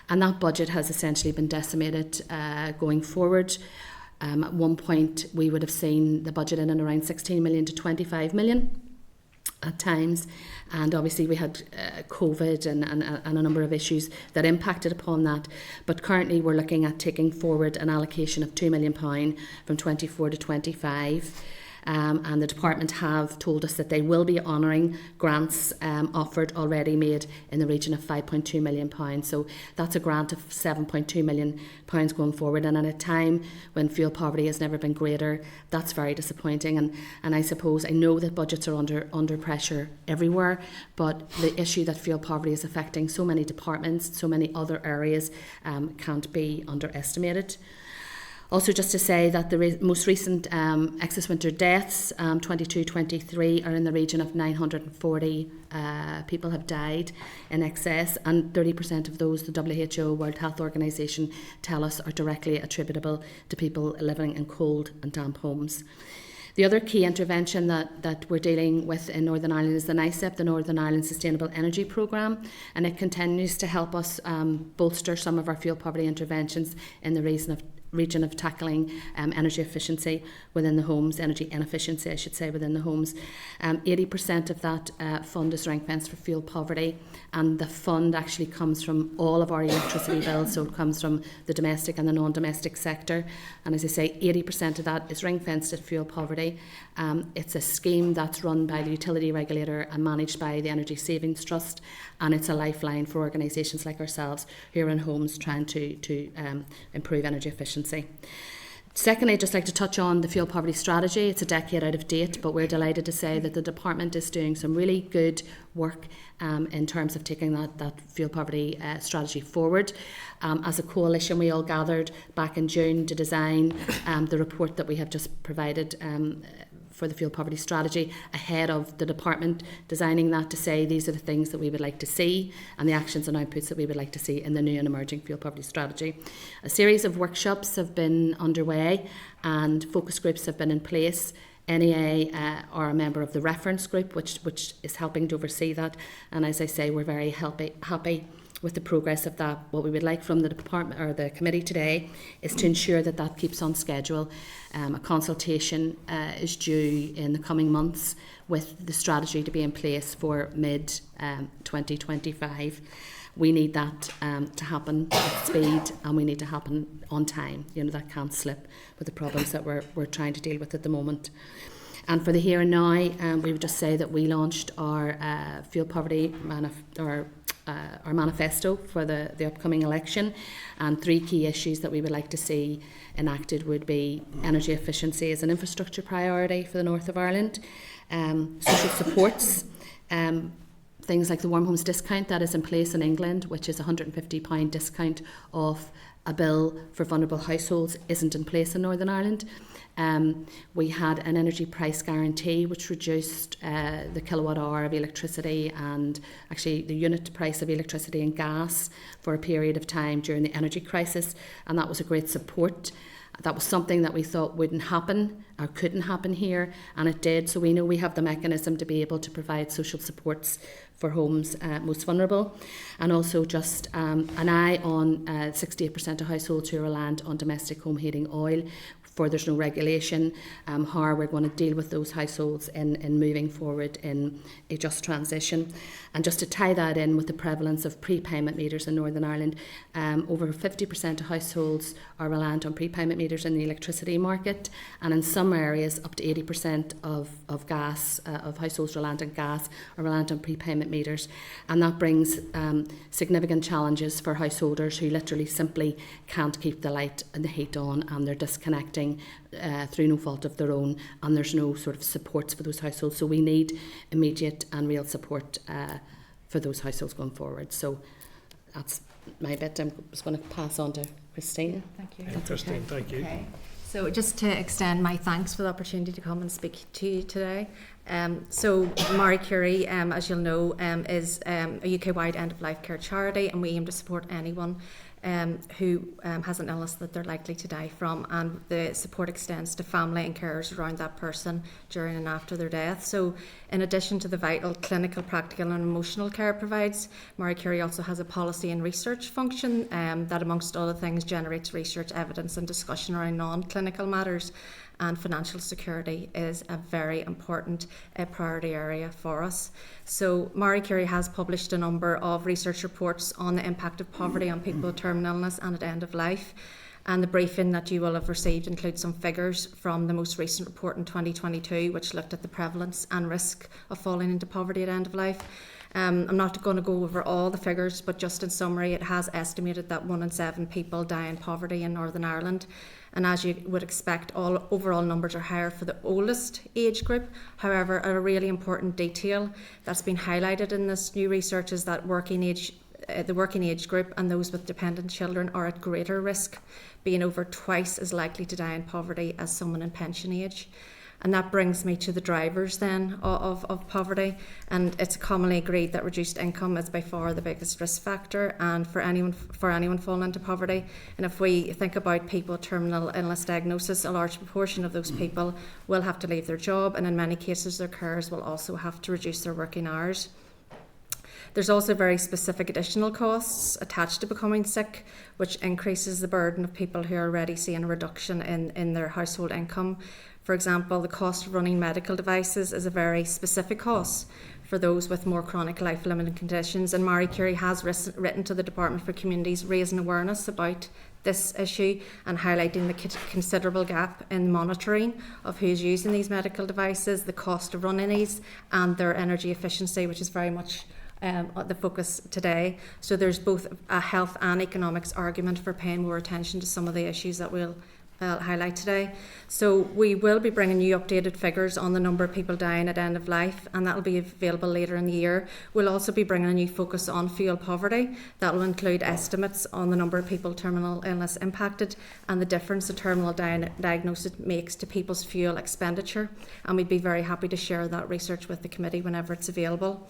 and that budget has essentially been decimated going forward. At one point we would have seen the budget in and around 16 million to 25 million at times, and obviously we had COVID and a number of issues that impacted upon that, but currently we're looking at taking forward an allocation of £2 million from 24 to 25. And the department have told us that they will be honouring grants offered already made in the region of £5.2 million. So that's a grant of £7.2 million going forward. And at a time when fuel poverty has never been greater, that's very disappointing. And I suppose I know that budgets are under pressure everywhere, but the issue that fuel poverty is affecting so many departments, so many other areas, can't be underestimated. Also, just to say that the most recent excess winter deaths, 22-23, are in the region of 940 people have died in excess, and 30% of those, the WHO, World Health Organization, tell us are directly attributable to people living in cold and damp homes. The other key intervention that we're dealing with in Northern Ireland is the NICEP, the Northern Ireland Sustainable Energy Programme, and it continues to help us bolster some of our fuel poverty interventions in the region of tackling energy efficiency within the homes, energy inefficiency, I should say, within the homes. 80% of that fund is ring-fenced for fuel poverty, and the fund actually comes from all of our electricity bills, so it comes from the domestic and the non-domestic sector. And as I say, 80% of that is ring-fenced at fuel poverty. It's a scheme that's run by the utility regulator and managed by the Energy Savings Trust, and it's a lifeline for organisations like ourselves who are in homes trying to improve energy efficiency. Secondly, I'd just like to touch on the fuel poverty strategy. It's a decade out of date, but we're delighted to say that the department is doing some really good work in terms of taking that fuel poverty strategy forward. As a coalition, we all gathered back in June to design the report that we have just provided for the fuel poverty strategy, ahead of the department designing that, to say these are the things that we would like to see and the actions and outputs that we would like to see in the new and emerging fuel poverty strategy. A series of workshops have been underway and focus groups have been in place. NEA are a member of the reference group, which is helping to oversee that, and as I say, we're very happy with the progress of that. What we would like from the department or the committee today is to ensure that that keeps on schedule. A consultation is due in the coming months with the strategy to be in place for mid 2025. We need that to happen with speed, and we need to happen on time. You know, that can't slip with the problems that we're trying to deal with at the moment. And for the here and now, we would just say that we launched our fuel poverty our manifesto for the upcoming election, and 3 key issues that we would like to see enacted would be energy efficiency as an infrastructure priority for the north of Ireland, social supports, things like the Warm Homes discount that is in place in England, which is a £150 discount off a bill for vulnerable households, isn't in place in Northern Ireland. We had an energy price guarantee which reduced the kilowatt hour of electricity and actually the unit price of electricity and gas for a period of time during the energy crisis, and that was a great support. That was something that we thought wouldn't happen or couldn't happen here, and it did. So we know we have the mechanism to be able to provide social supports for homes most vulnerable, and also just an eye on 68% of households who are reliant on domestic home heating oil. For there's no regulation, how we're going to deal with those households in moving forward in a just transition. And just to tie that in with the prevalence of prepayment meters in Northern Ireland, over 50% of households are reliant on prepayment meters in the electricity market, and in some areas up to 80% of gas, of households reliant on gas are reliant on prepayment meters. And that brings significant challenges for householders who literally simply can't keep the light and the heat on, and they're disconnecting through no fault of their own, and there's no sort of supports for those households. So we need immediate and real support for those households going forward. So that's my bit. I'm just going to pass on to Christine. Thank you. Christine, thank you. Okay. So just to extend my thanks for the opportunity to come and speak to you today. So Marie Curie, as you'll know, is a UK-wide end-of-life care charity, and we aim to support anyone who has an illness that they're likely to die from, and the support extends to family and carers around that person during and after their death. So in addition to the vital clinical, practical and emotional care it provides, Marie Curie also has a policy and research function that, amongst other things, generates research, evidence and discussion around non-clinical matters. And financial security is a very important priority area for us. So Marie Curie has published a number of research reports on the impact of poverty on people with terminal illness and at end of life. And the briefing that you will have received includes some figures from the most recent report in 2022, which looked at the prevalence and risk of falling into poverty at end of life. I'm not going to go over all the figures, but just in summary, it has estimated that 1 in 7 people die in poverty in Northern Ireland. And as you would expect, all overall numbers are higher for the oldest age group. However, a really important detail that's been highlighted in this new research is that the working age group and those with dependent children are at greater risk, being over twice as likely to die in poverty as someone in pension age. And that brings me to the drivers then of poverty. And it's commonly agreed that reduced income is by far the biggest risk factor and for anyone falling into poverty. And if we think about people with terminal illness diagnosis, a large proportion of those people will have to leave their job, and in many cases their carers will also have to reduce their working hours. There's also very specific additional costs attached to becoming sick, which increases the burden of people who are already seeing a reduction in their household income. For example, the cost of running medical devices is a very specific cost for those with more chronic life-limiting conditions, and Marie Curie has written to the Department for Communities raising awareness about this issue and highlighting the considerable gap in monitoring of who's using these medical devices, the cost of running these, and their energy efficiency, which is very much the focus today. So there's both a health and economics argument for paying more attention to some of the issues that we'll highlight today. So we will be bringing you updated figures on the number of people dying at end of life, and that will be available later in the year. We'll also be bringing a new focus on fuel poverty. That will include estimates on the number of people with terminal illness impacted and the difference a terminal diagnosis makes to people's fuel expenditure, and we'd be very happy to share that research with the committee whenever it's available.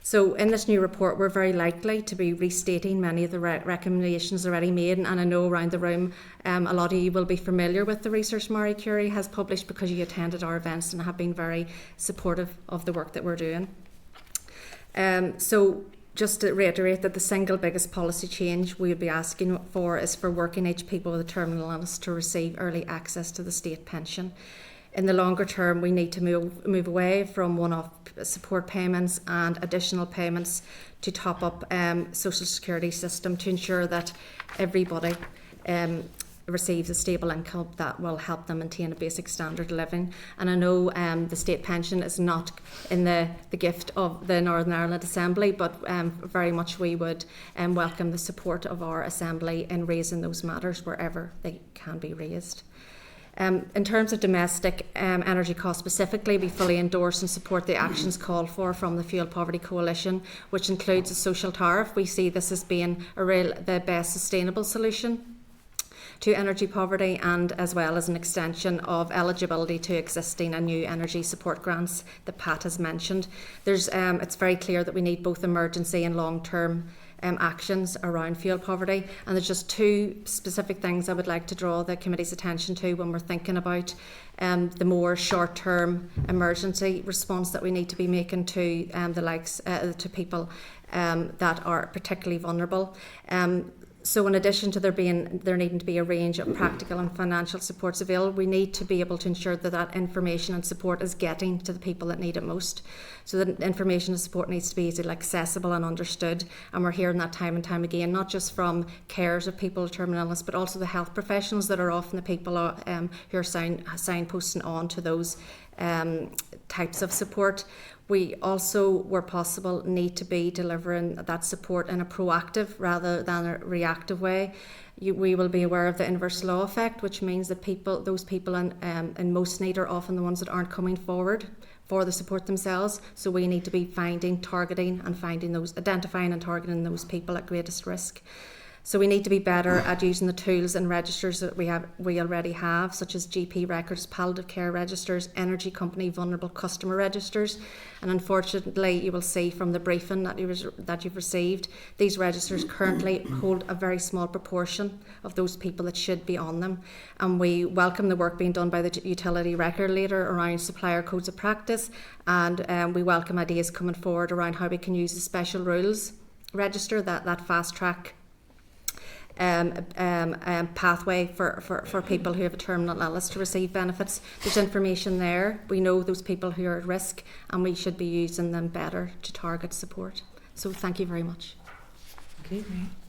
So in this new report, we're very likely to be restating many of the recommendations already made, and I know around the room a lot of you will be familiar with the research Marie Curie has published because you attended our events and have been very supportive of the work that we're doing. So just to reiterate that the single biggest policy change we would be asking for is for working age people with a terminal illness to receive early access to the state pension. In the longer term, we need to move away from one-off support payments and additional payments to top up social security system to ensure that everybody receives a stable income that will help them maintain a basic standard of living. And I know the state pension is not in the gift of the Northern Ireland Assembly, but very much we would welcome the support of our Assembly in raising those matters wherever they can be raised. In terms of domestic energy costs specifically, we fully endorse and support the actions called for from the Fuel Poverty Coalition, which includes a social tariff. We see this as being the best sustainable solution to energy poverty, and as well as an extension of eligibility to existing and new energy support grants that Pat has mentioned. It's very clear that we need both emergency and long-term actions around fuel poverty. And there's just two specific things I would like to draw the committee's attention to when we're thinking about the more short-term emergency response that we need to be making to the likes to people that are particularly vulnerable. So in addition to there needing to be a range of practical and financial supports available, we need to be able to ensure that that information and support is getting to the people that need it most. So that information and support needs to be easily accessible and understood. And we're hearing that time and time again, not just from carers of people with terminal illness, but also the health professionals that are often the people who are signposting on to those types of support. We also, where possible, need to be delivering that support in a proactive rather than a reactive way. We will be aware of the inverse law effect, which means that those people in most need are often the ones that aren't coming forward for the support themselves. So we need to be identifying and targeting those people at greatest risk. So we need to be better at using the tools and registers that we already have, such as GP records, palliative care registers, energy company vulnerable customer registers. And unfortunately, you will see from the briefing that you've received, these registers currently hold a very small proportion of those people that should be on them. And we welcome the work being done by the utility regulator around supplier codes of practice, and we welcome ideas coming forward around how we can use the special rules register, that fast track pathway for people who have a terminal illness to receive benefits. There's information there. We know those people who are at risk, and we should be using them better to target support. So thank you very much.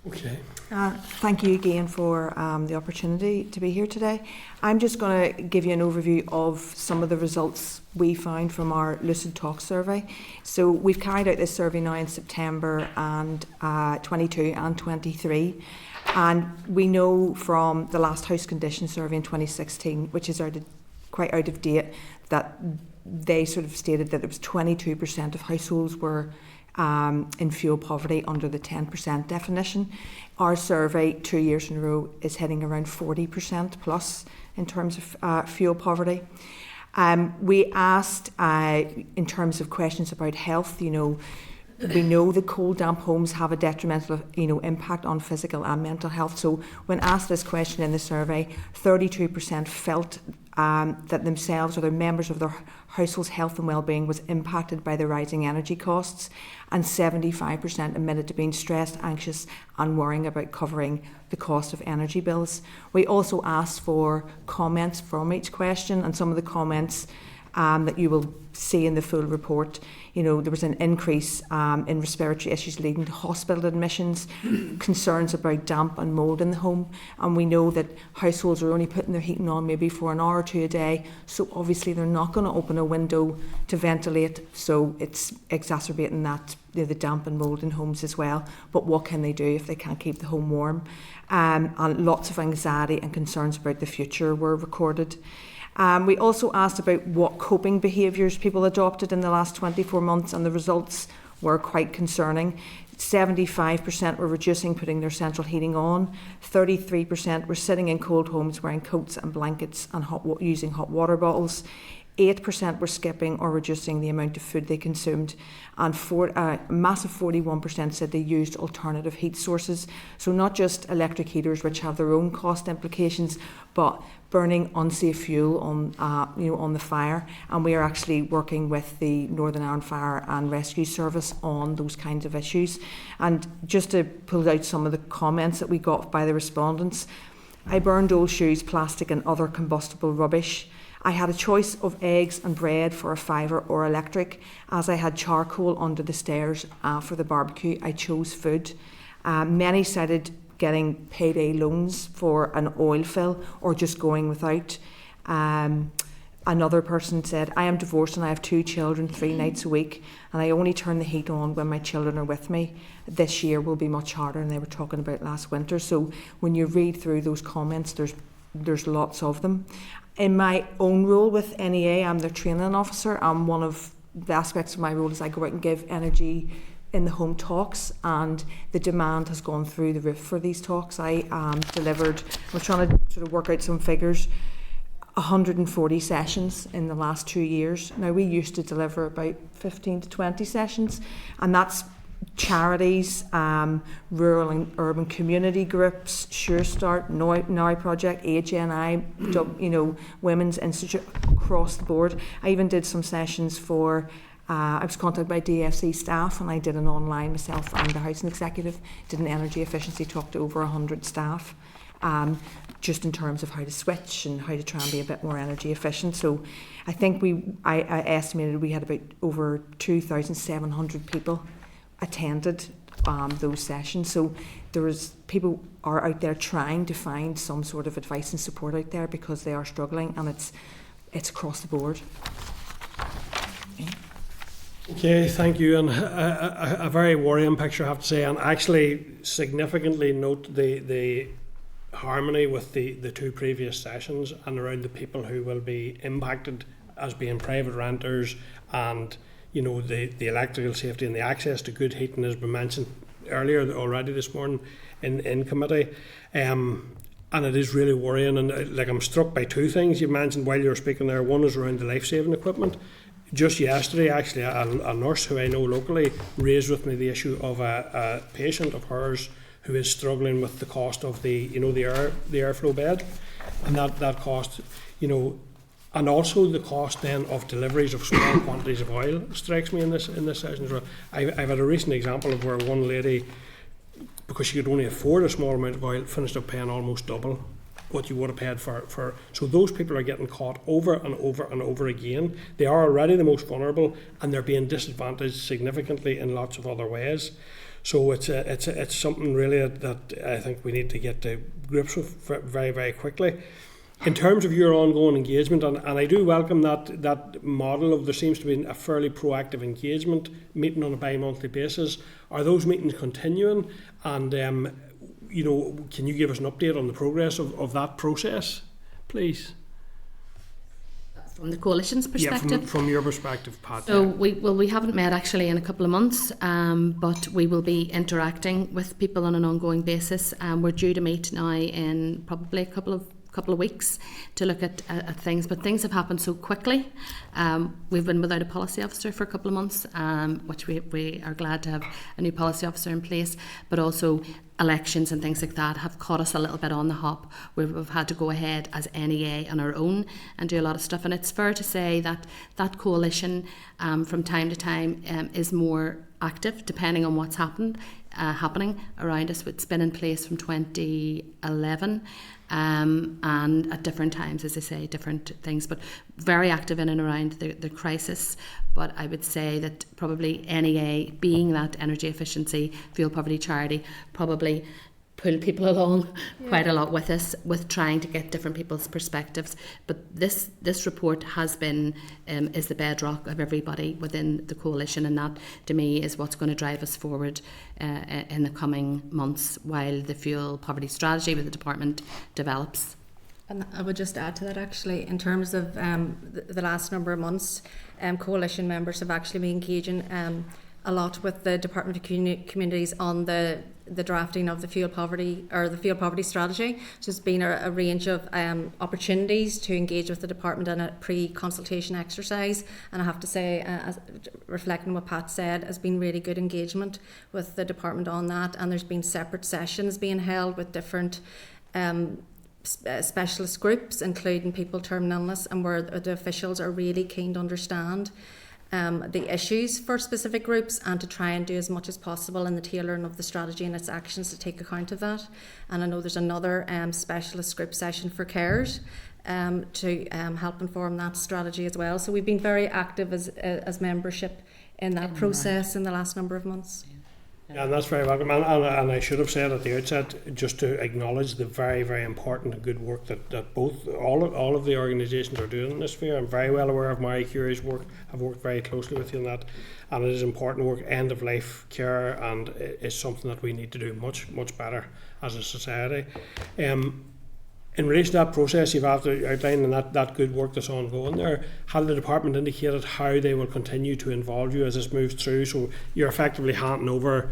Okay. Thank you again for the opportunity to be here today. I'm just going to give you an overview of some of the results we found from our Lucid Talk survey. So we've carried out this survey now in September and 22 and 23. And we know from the last House Condition survey in 2016, which is quite out of date, that they sort of stated that it was 22% of households were in fuel poverty under the 10% definition. Our survey 2 years in a row is hitting around 40% plus in terms of fuel poverty. We asked in terms of questions about health, we know the cold, damp homes have a detrimental, impact on physical and mental health. So when asked this question in the survey, 32% felt that themselves or their members of their household's health and well-being was impacted by the rising energy costs, and 75% admitted to being stressed, anxious and worrying about covering the cost of energy bills. We also asked for comments from each question, and some of the comments that you will see in the full report. There was an increase in respiratory issues leading to hospital admissions, concerns about damp and mould in the home, and we know that households are only putting their heating on maybe for an hour or two a day, so obviously they're not going to open a window to ventilate, so it's exacerbating that, the damp and mould in homes as well. But what can they do if they can't keep the home warm? And lots of anxiety and concerns about the future were recorded. We also asked about what coping behaviours people adopted in the last 24 months, and the results were quite concerning. 75% were reducing putting their central heating on, 33% were sitting in cold homes wearing coats and blankets and using hot water bottles, 8% were skipping or reducing the amount of food they consumed, and a massive 41% said they used alternative heat sources. So not just electric heaters, which have their own cost implications, but burning unsafe fuel on the fire. And we are actually working with the Northern Ireland Fire and Rescue Service on those kinds of issues. And just to pull out some of the comments that we got by the respondents, I burned old shoes, plastic and other combustible rubbish. I had a choice of eggs and bread for a fiver or electric. As I had charcoal under the stairs for the barbecue, I chose food. Many cited getting payday loans for an oil fill or just going without. Another person said, I am divorced and I have 2 children 3 nights a week, and I only turn the heat on when my children are with me. This year will be much harder, and they were talking about last winter. So when you read through those comments, there's lots of them. In my own role with NEA, I'm their training officer, and one of the aspects of my role is I go out and give energy in the home talks, and the demand has gone through the roof for these talks. I delivered, we're trying to sort of work out some figures, 140 sessions in the last 2 years. Now, we used to deliver about 15 to 20 sessions, and that's charities, rural and urban community groups, Sure Start, Now Project, HNI, Women's Institute, across the board. I even did some sessions for, I was contacted by DFC staff, and I did an online myself and the housing executive, did an energy efficiency talk to over 100 staff, just in terms of how to switch and how to try and be a bit more energy efficient. So I think I estimated we had about over 2,700 people attended those sessions. So people are out there trying to find some sort of advice and support out there because they are struggling, and it's across the board. Okay, thank you. And a very worrying picture, I have to say, and actually significantly note the harmony with the two previous sessions and around the people who will be impacted as being private renters, and the electrical safety and the access to good heating has been mentioned earlier already this morning in committee. And it is really worrying, and I'm struck by two things you mentioned while you were speaking there. One is around the life-saving equipment. Just yesterday, actually, a nurse who I know locally raised with me the issue of a patient of hers who is struggling with the cost of the airflow bed, and that cost, and also the cost then of deliveries of small quantities of oil strikes me in this session as well. I've had a recent example of where one lady, because she could only afford a small amount of oil, finished up paying almost double what you would have paid for. So those people are getting caught over and over and over again. They are already the most vulnerable, and they're being disadvantaged significantly in lots of other ways. So it's something really that I think we need to get to grips with very, very quickly. In terms of your ongoing engagement, and I do welcome that model of there seems to be a fairly proactive engagement, meeting on a bi-monthly basis. Are those meetings continuing? And can you give us an update on the progress of that process, please? From the coalition's perspective? Yeah, from your perspective, Pat. So we haven't met actually in a couple of months, but we will be interacting with people on an ongoing basis. We're due to meet now in probably a couple of weeks to look at things, but things have happened so quickly. We've been without a policy officer for a couple of months, which we are glad to have a new policy officer in place, but also elections and things like that have caught us a little bit on the hop, where we've had to go ahead as NEA on our own and do a lot of stuff. And it's fair to say that that coalition from time to time is more active depending on what's happening around us. It's been in place from 2011 and at different times, as I say, different things, but very active in and around the crisis. But I would say that probably NEA, being that energy efficiency, fuel poverty charity, probably pull people along quite a lot with us, with trying to get different people's perspectives. But this report has been is the bedrock of everybody within the coalition, and that to me is what's going to drive us forward in the coming months while the fuel poverty strategy with the department develops. And I would just add to that, actually, in terms of the last number of months, coalition members have actually been engaging a lot with the Department of Communities on the drafting of the fuel poverty strategy. So it's been a range of opportunities to engage with the department in a pre-consultation exercise, and I have to say, reflecting what Pat said, has been really good engagement with the department on that, and there's been separate sessions being held with different specialist groups, including people terminal illness, and where the officials are really keen to understand the issues for specific groups and to try and do as much as possible in the tailoring of the strategy and its actions to take account of that. And I know there's another specialist group session for carers to help inform that strategy as well. So we've been very active as membership in that process in the last number of months. Yeah, and that's very welcome. And I should have said at the outset, just to acknowledge the very, very important and good work that all of the organisations are doing in this sphere. I'm very well aware of Marie Curie's work. I've worked very closely with you on that, and it is important work, end of life care, and it's something that we need to do much, much better as a society. In relation to that process you've outlined and that good work that's ongoing there, have the department indicated how they will continue to involve you as this moves through? So you're effectively handing over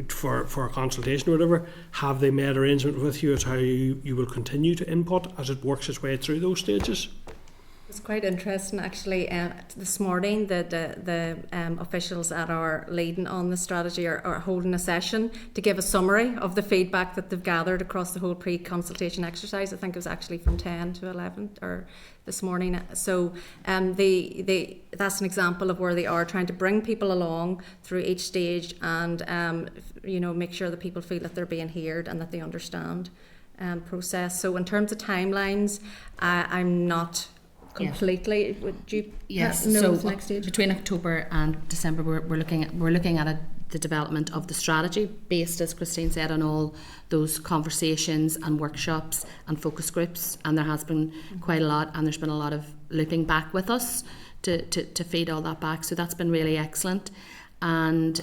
for a consultation or whatever. Have they made arrangement with you as how you will continue to input as it works its way through those stages? It's quite interesting actually. This morning the officials that are leading on the strategy are holding a session to give a summary of the feedback that they've gathered across the whole pre-consultation exercise. I think it was actually from 10 to 11 or this morning. So that's an example of where they are trying to bring people along through each stage and make sure that people feel that they're being heard and that they understand process. So in terms of timelines, I'm not completely. Would you? Yes. Know So the next stage? between October and December, we're looking at the development of the strategy, based, as Christine said, on all those conversations and workshops and focus groups. And there has been quite a lot, and there's been a lot of looping back with us to feed all that back. So that's been really excellent. And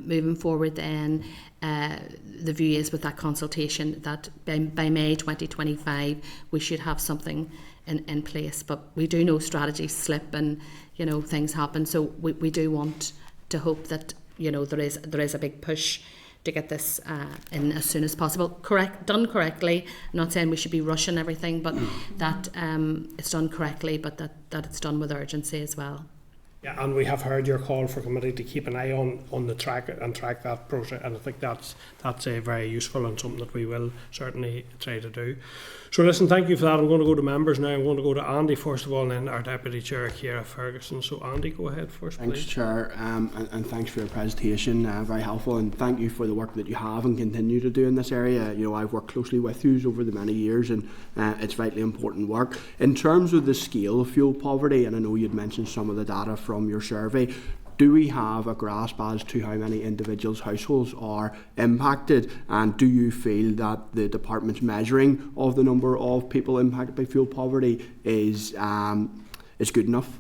moving forward, then the view is with that consultation that by May 2025 we should have something in place. But we do know strategies slip and things happen, so we do want to hope that there is a big push to get this in as soon as possible. Done correctly. I'm not saying we should be rushing everything, but that it's done correctly, but that it's done with urgency as well. Yeah, and we have heard your call for committee to keep an eye on the track that process, and I think that's very useful and something that we will certainly try to do. So listen, thank you for that. I'm going to go to members now. I'm going to go to Andy first of all, and then our Deputy Chair, Ciara Ferguson. So Andy, go ahead first, please. Thanks, Chair, and thanks for your presentation. Very helpful, and thank you for the work that you have and continue to do in this area. I've worked closely with you over the many years, and it's vitally important work. In terms of the scale of fuel poverty, and I know you'd mentioned some of the data from your survey, do we have a grasp as to how many individuals, households are impacted, and do you feel that the department's measuring of the number of people impacted by fuel poverty is good enough?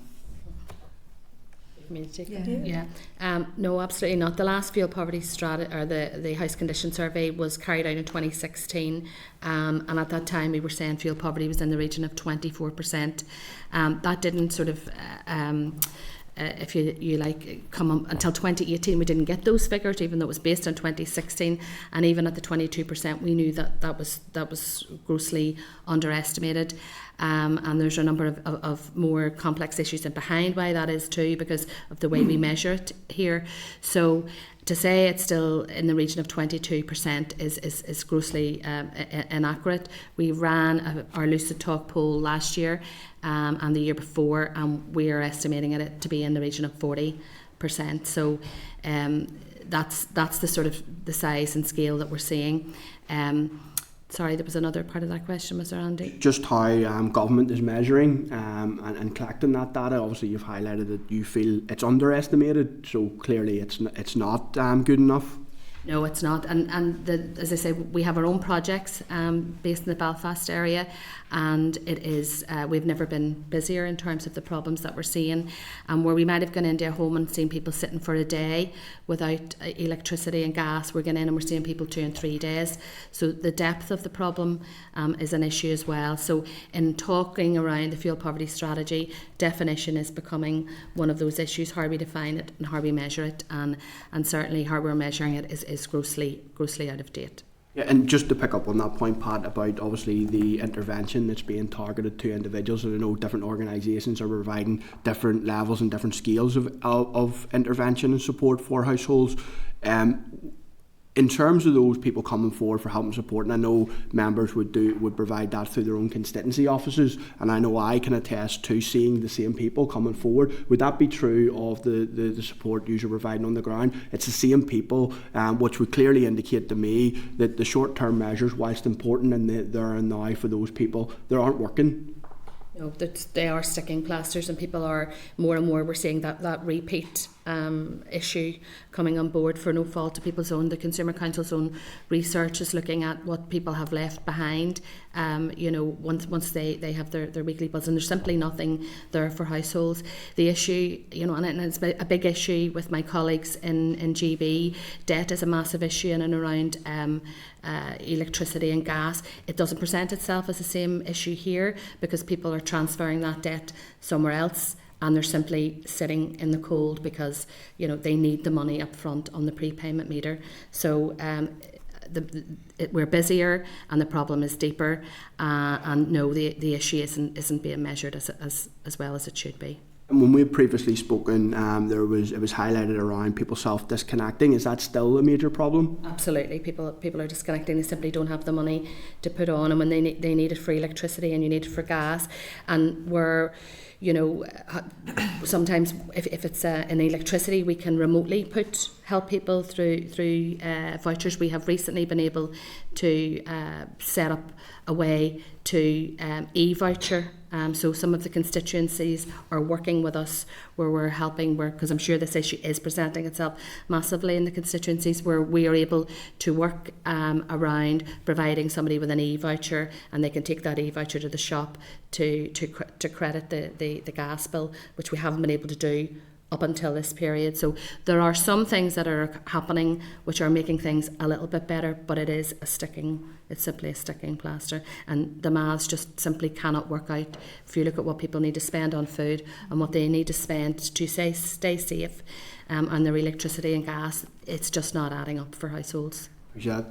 No, absolutely not. The last fuel poverty the house condition survey was carried out in 2016, and at that time we were saying fuel poverty was in the region of 24%. That didn't sort of if you like, come on, until 2018 we didn't get those figures, even though it was based on 2016, and even at the 22% we knew that was grossly underestimated. And there's a number of more complex issues and behind why that is too, because of the way we measure it here. So to say it's still in the region of 22% is grossly inaccurate. We ran our Lucid Talk poll last year and the year before, and we are estimating it to be in the region of 40%. So that's the sort of the size and scale that we're seeing. Sorry, there was another part of that question, was there, Andy? Just how government is measuring and collecting that data. Obviously, you've highlighted that you feel it's underestimated, so clearly it's not good enough. No, it's not. And as I say, we have our own projects based in the Belfast area, and it is we've never been busier in terms of the problems that we're seeing. Where we might have gone into a home and seen people sitting for a day without electricity and gas, we're going in and we're seeing people 2 and 3 days. So the depth of the problem is an issue as well. So in talking around the fuel poverty strategy, definition is becoming one of those issues, how we define it and how we measure it, and certainly how we're measuring it is grossly out of date. Yeah, and just to pick up on that point, Pat, about obviously the intervention that's being targeted to individuals, and I know different organisations are providing different levels and different scales of intervention and support for households. In terms of those people coming forward for help and support, and I know members would provide that through their own constituency offices, and I know I can attest to seeing the same people coming forward. Would that be true of the support you're providing on the ground? It's the same people, which would clearly indicate to me that the short-term measures, whilst important and there and now for those people, they aren't working. No, they are sticking plasters, and people are more and more. We're seeing that repeat issue coming on board for no fault of people's own. The Consumer Council's own research is looking at what people have left behind. Once they have their weekly bills, and there's simply nothing there for households. The issue, and it's a big issue with my colleagues in GB. Debt is a massive issue in and around electricity and gas. It doesn't present itself as the same issue here because people are transferring that debt somewhere else, and they're simply sitting in the cold because they need the money up front on the prepayment meter. So we're busier and the problem is deeper, and no, the issue isn't being measured as well as it should be. And when we had previously spoken, it was highlighted around people self-disconnecting. Is that still a major problem? Absolutely, people are disconnecting. They simply don't have the money to put on, and when they need it for electricity and you need it for gas, and we're, you know, sometimes if it's in electricity, we can remotely help people through vouchers. We have recently been able to set up a way to e-voucher. So some of the constituencies are working with us where we're helping, because I'm sure this issue is presenting itself massively in the constituencies, where we are able to work around providing somebody with an e-voucher, and they can take that e-voucher to the shop to credit the gas bill, which we haven't been able to do up until this period. So there are some things that are happening which are making things a little bit better, but it's simply a sticking plaster, and the maths just simply cannot work out. If you look at what people need to spend on food and what they need to spend to stay safe on their electricity and gas, it's just not adding up for households.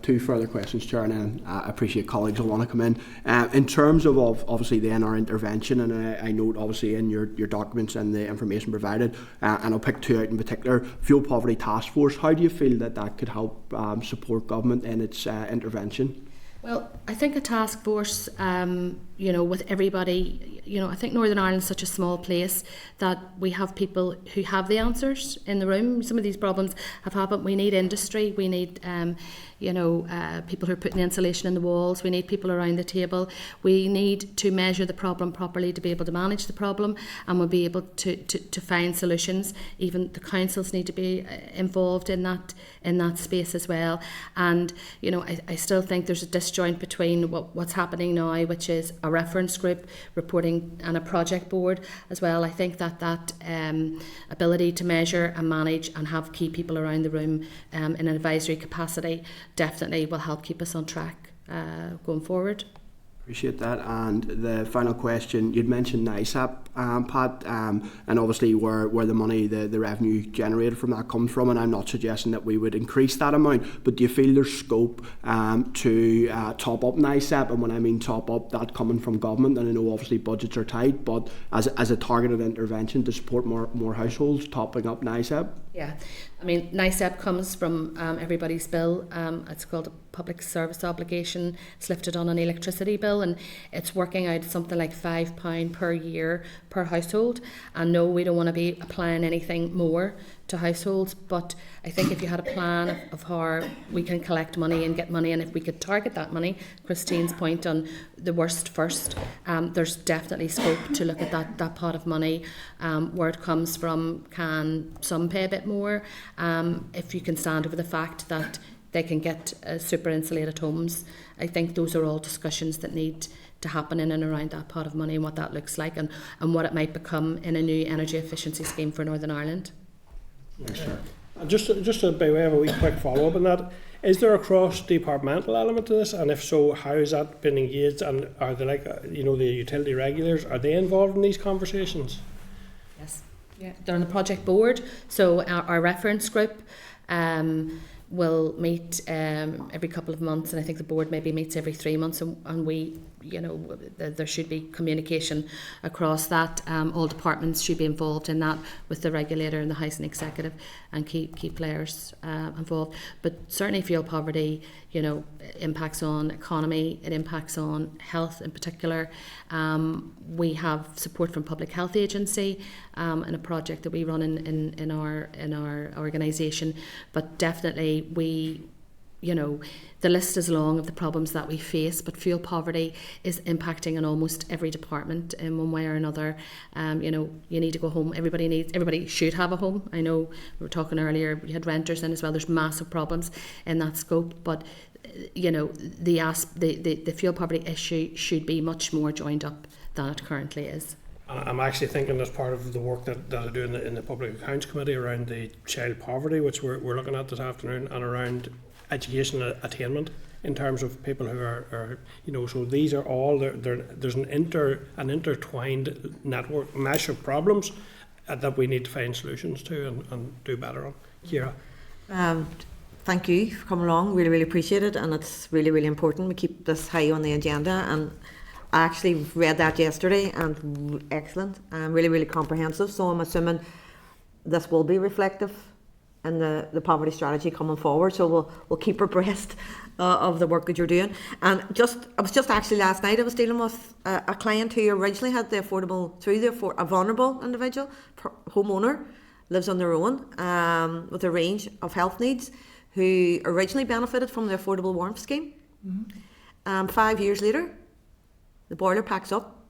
Two further questions, Chair, and then I appreciate colleagues will want to come in terms of obviously then our intervention, and I note obviously in your documents and the information provided, and I'll pick two out in particular. Fuel Poverty Task Force, how do you feel that could help support government in its intervention? Well, I think a task force, with everybody, I think Northern Ireland's such a small place that we have people who have the answers in the room. Some of these problems have happened. We need industry. We need, people who are putting the insulation in the walls. We need people around the table. We need to measure the problem properly to be able to manage the problem, and we'll be able to find solutions. Even the councils need to be involved in that space as well. And I still think there's a disjoint between what's happening now, which is a reference group reporting and a project board as well. I think that ability to measure and manage and have key people around the room in an advisory capacity definitely will help keep us on track going forward. Appreciate that. And the final question, you'd mentioned NISAP, Pat, and obviously where the money, the revenue generated from that comes from, and I'm not suggesting that we would increase that amount, but do you feel there's scope to top up NISAP? And when I mean top up, that coming from government, and I know obviously budgets are tight, but as a targeted intervention to support more households, topping up NISAP? Yeah, I mean, NISAP comes from everybody's bill. It's called a public service obligation. It's lifted on an electricity bill, and it's working out something like £5 per year per household. And no, we don't want to be applying anything more to households, but I think if you had a plan of how we can collect money and get money, and if we could target that money, Christine's point on the worst first, there's definitely scope to look at that pot of money, where it comes from. Can some pay a bit more? If you can stand over the fact that they can get super insulated homes, I think those are all discussions that need to happen in and around that pot of money, and what that looks like, and what it might become in a new energy efficiency scheme for Northern Ireland. And just by way of a wee quick follow-up on that, is there a cross-departmental element to this? And if so, how has that been engaged? And are they the utility regulators, are they involved in these conversations? Yes, yeah, they're on the project board. So our reference group will meet every couple of months, and I think the board maybe meets every 3 months, and we, there should be communication across that. All departments should be involved in that, with the regulator and the housing executive and key players involved. But certainly fuel poverty, impacts on economy, it impacts on health in particular. We have support from Public Health Agency in a project that we run in our organisation, but definitely the list is long of the problems that we face, but fuel poverty is impacting on almost every department in one way or another. You need to go home. Everybody should have a home. I know we were talking earlier, we had renters in as well. There's massive problems in that scope, but the fuel poverty issue should be much more joined up than it currently is. I'm actually thinking as part of the work that I do in the Public Accounts Committee around the child poverty, which we're looking at this afternoon, and around education attainment in terms of people who are so these are all there's an intertwined network mesh of problems that we need to find solutions to and do better on. Ciara. thank you for coming along. Really, really appreciate it, and it's really, really important we keep this high on the agenda. And I actually read that yesterday, and excellent, and really, really comprehensive. So I'm assuming this will be reflective in the poverty strategy coming forward. So we'll keep abreast of the work that you're doing. And I was just actually last night I was dealing with a client who originally had the affordable a vulnerable individual, homeowner, lives on their own with a range of health needs, who originally benefited from the affordable warmth scheme. 5 years later, the boiler packs up.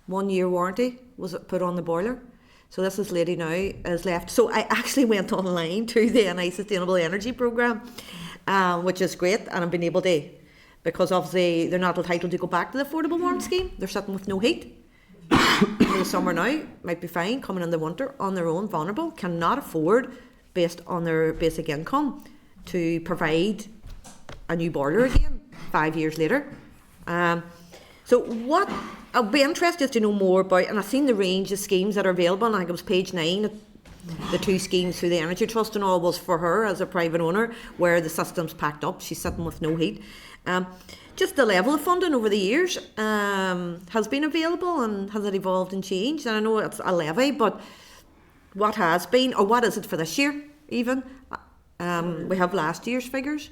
1 year warranty was put on the boiler. So this lady now is left. So I actually went online to the NI Sustainable Energy Programme, which is great, and I've been able to, because obviously they're not entitled to go back to the affordable warmth scheme. They're sitting with no heat. In the summer now, might be fine. Coming in the winter, on their own, vulnerable, cannot afford, based on their basic income, to provide a new boiler again 5 years later. So what I'll be interested to know more about, and I've seen the range of schemes that are available, and I think it was page 9, the 2 schemes through the Energy Trust and all was for her as a private owner, where the system's packed up, she's sitting with no heat. Just the level of funding over the years has been available, and has it evolved and changed? And I know it's a levy, but what has been, or what is it for this year even? We have last year's figures.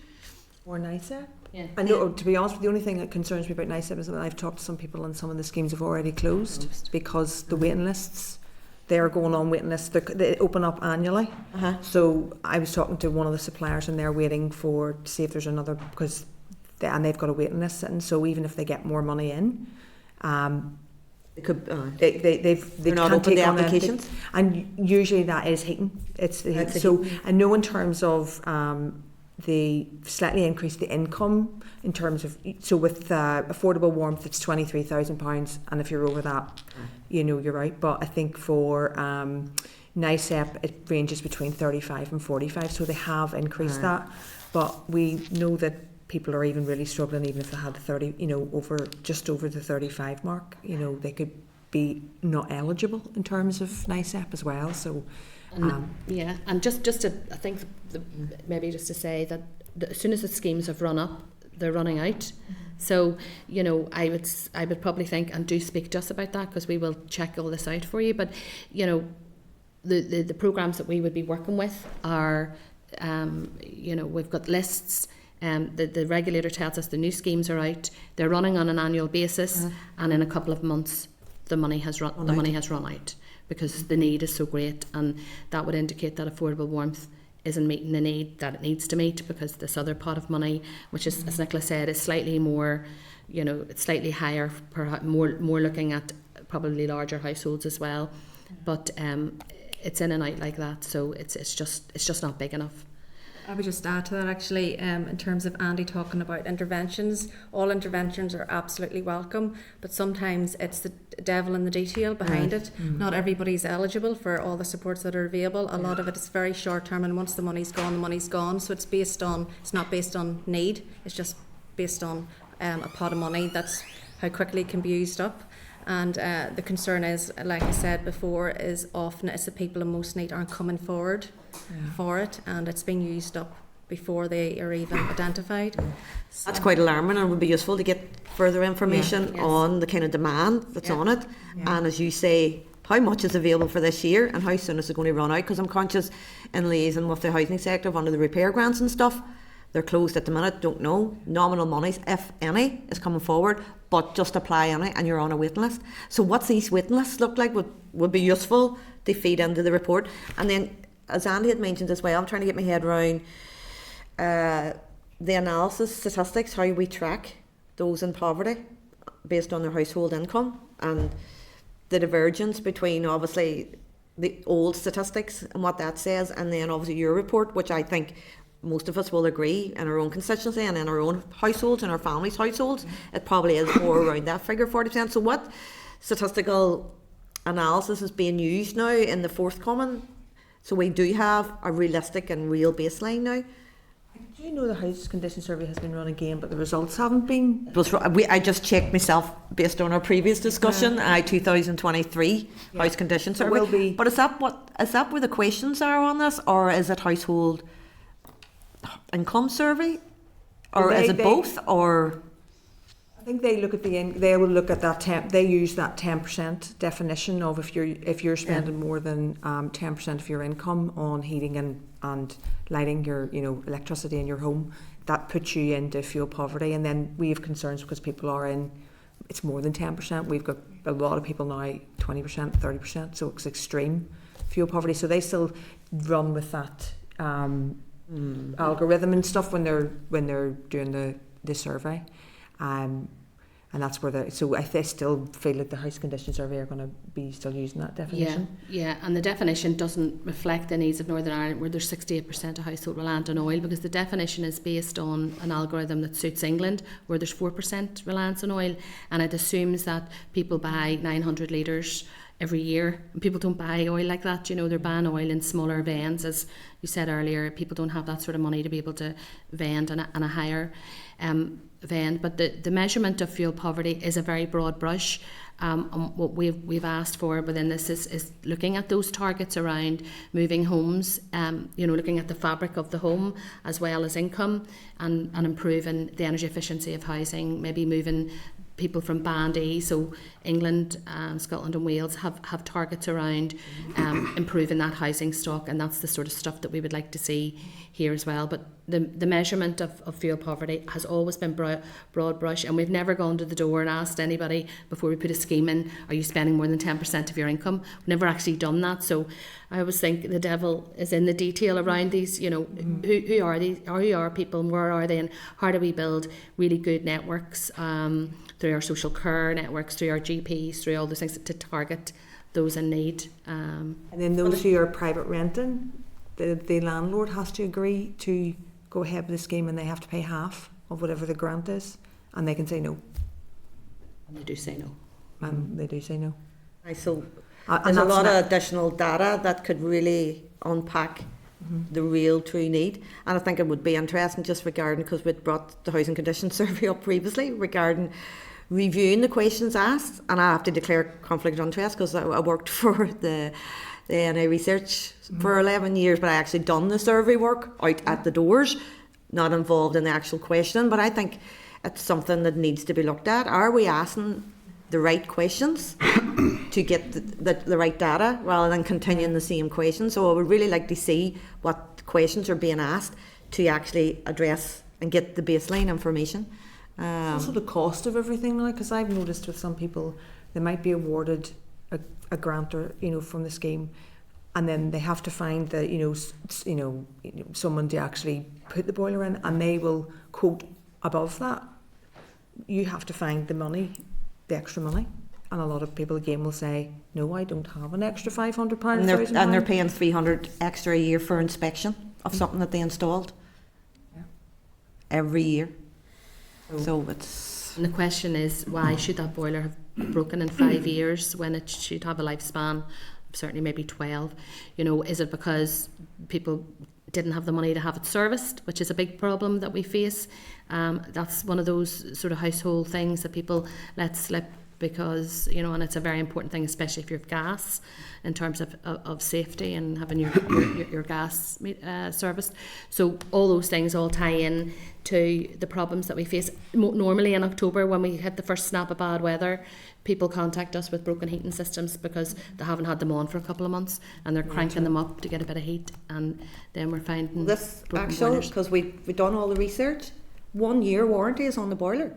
Or NICEP? Yeah. I know, to be honest, the only thing that concerns me about NICEP is that I've talked to some people and some of the schemes have already closed because the waiting lists, they're going on waiting lists, they open up annually. So I was talking to one of the suppliers and they're waiting to see if there's another, because they've got a waiting list sitting, so even if they get more money in, It could, they're not open the applications, and usually that is heating. I know in terms of they slightly increased the income in terms of, so with affordable warmth it's £23,000, and if you're over that, you're right. But I think for NICEP it ranges between 35 and 45, so they have increased that. But we know that people are even really struggling, even if they had the 30, just over the 35 mark, they could be not eligible in terms of NICEP as well. So, and just to, I think maybe just to say that as soon as the schemes have run up, they're running out. So, I would probably think, and do speak just about that, because we will check all this out for you. But, the programs that we would be working with are, we've got lists. The regulator tells us the new schemes are out. They're running on an annual basis, and in a couple of months, the money has run out, because the need is so great, and that would indicate that affordable warmth isn't meeting the need that it needs to meet, because this other pot of money, which is, as Nicola said, is slightly more, it's slightly higher, perhaps more looking at probably larger households as well, but it's in and out like that, so it's just not big enough. I would just add to that actually, in terms of Andy talking about interventions, all interventions are absolutely welcome, but sometimes it's the devil in the detail behind it. Not everybody's eligible for all the supports that are available. A lot of it is very short term, and once the money's gone. So it's not based on need, it's just based on a pot of money. That's how quickly it can be used up. And the concern is, like I said before, is often it's the people in most need aren't coming forward for it, and it's being used up before they are even identified. So that's quite alarming, and it would be useful to get further information on the kind of demand that's on it, and as you say, how much is available for this year and how soon is it going to run out, because I'm conscious in liaison with the housing sector under the repair grants and stuff, they're closed at the minute, don't know. Nominal monies, if any, is coming forward, but just apply any and you're on a waiting list. So what's these waiting lists look like would be useful to feed into the report. And then, as Andy had mentioned as well, I'm trying to get my head around the analysis, statistics, how we track those in poverty based on their household income, and the divergence between obviously the old statistics and what that says, and then obviously your report, which I think most of us will agree in our own constituency and in our own households and our families' households, it probably is more around that figure, 40%. So what statistical analysis is being used now in the forthcoming, so we do have a realistic and real baseline now? Do you know the house condition survey has been run again, but the results haven't been? I just checked myself based on our previous discussion. 2023 house condition survey. But is that where the questions are on this, or is it household income survey, or Well, is it both, or? I think they look at they will look at that they use that 10% definition of if you're spending more than 10% of your income on heating and lighting, your electricity in your home, that puts you into fuel poverty. And then we have concerns because people are in, it's more than 10%. We've got a lot of people now 20%, 30%, so it's extreme fuel poverty. So they still run with that algorithm and stuff when they're doing the survey. And that's where I still feel that the House Condition Survey are going to be still using that definition. Yeah, and the definition doesn't reflect the needs of Northern Ireland, where there's 68% of household reliant on oil, because the definition is based on an algorithm that suits England, where there's 4% reliance on oil, and it assumes that people buy 900 litres every year. And people don't buy oil like that, they're buying oil in smaller vans. As you said earlier, people don't have that sort of money to be able to vend on a higher van. But the measurement of fuel poverty is a very broad brush. What we've asked for within this is looking at those targets around moving homes, looking at the fabric of the home as well as income, and improving the energy efficiency of housing, maybe moving people from Band E, so England, Scotland and Wales have targets around improving that housing stock, and that's the sort of stuff that we would like to see here as well. But the measurement of fuel poverty has always been broad brush, and we've never gone to the door and asked anybody before we put a scheme in, are you spending more than 10% of your income? We've never actually done that. So I always think the devil is in the detail around these, who are these, or who are people, and where are they, and how do we build really good networks through our social care networks, through our GPs, through all those things to target those in need. And then those who are private renting, the landlord has to agree to go ahead with the scheme, and they have to pay half of whatever the grant is, and they can say no. And they do say no. And they do say no. So there's a lot of additional data that could really unpack the real true need, and I think it would be interesting just regarding, because we'd brought the Housing Condition Survey up previously, regarding reviewing the questions asked. And I have to declare conflict of interest because I worked for the NA Research for 11 years, but I actually done the survey work out at the doors, not involved in the actual questioning. But I think it's something that needs to be looked at. Are we asking the right questions to get the right data rather than continuing the same questions? So I would really like to see what questions are being asked to actually address and get the baseline information. Also the cost of everything now, because I've noticed with some people, they might be awarded a grant or from the scheme, and then they have to find someone to actually put the boiler in, and they will quote above that. You have to find the extra money, and a lot of people again will say, no, I don't have an extra £500. And they're paying $300 extra a year for inspection of something that they installed every year. So it's... And the question is, why should that boiler have broken in 5 years when it should have a lifespan, certainly maybe 12? Is it because people didn't have the money to have it serviced, which is a big problem that we face? That's one of those sort of household things that people let slip, because and it's a very important thing, especially if you have gas, in terms of safety and having your gas serviced. So all those things all tie in to the problems that we face. Normally in October, when we hit the first snap of bad weather, people contact us with broken heating systems because they haven't had them on for a couple of months, and they're cranking them up to get a bit of heat, and then we're finding this actual, because we've done all the research, 1 year warranty is on the boiler.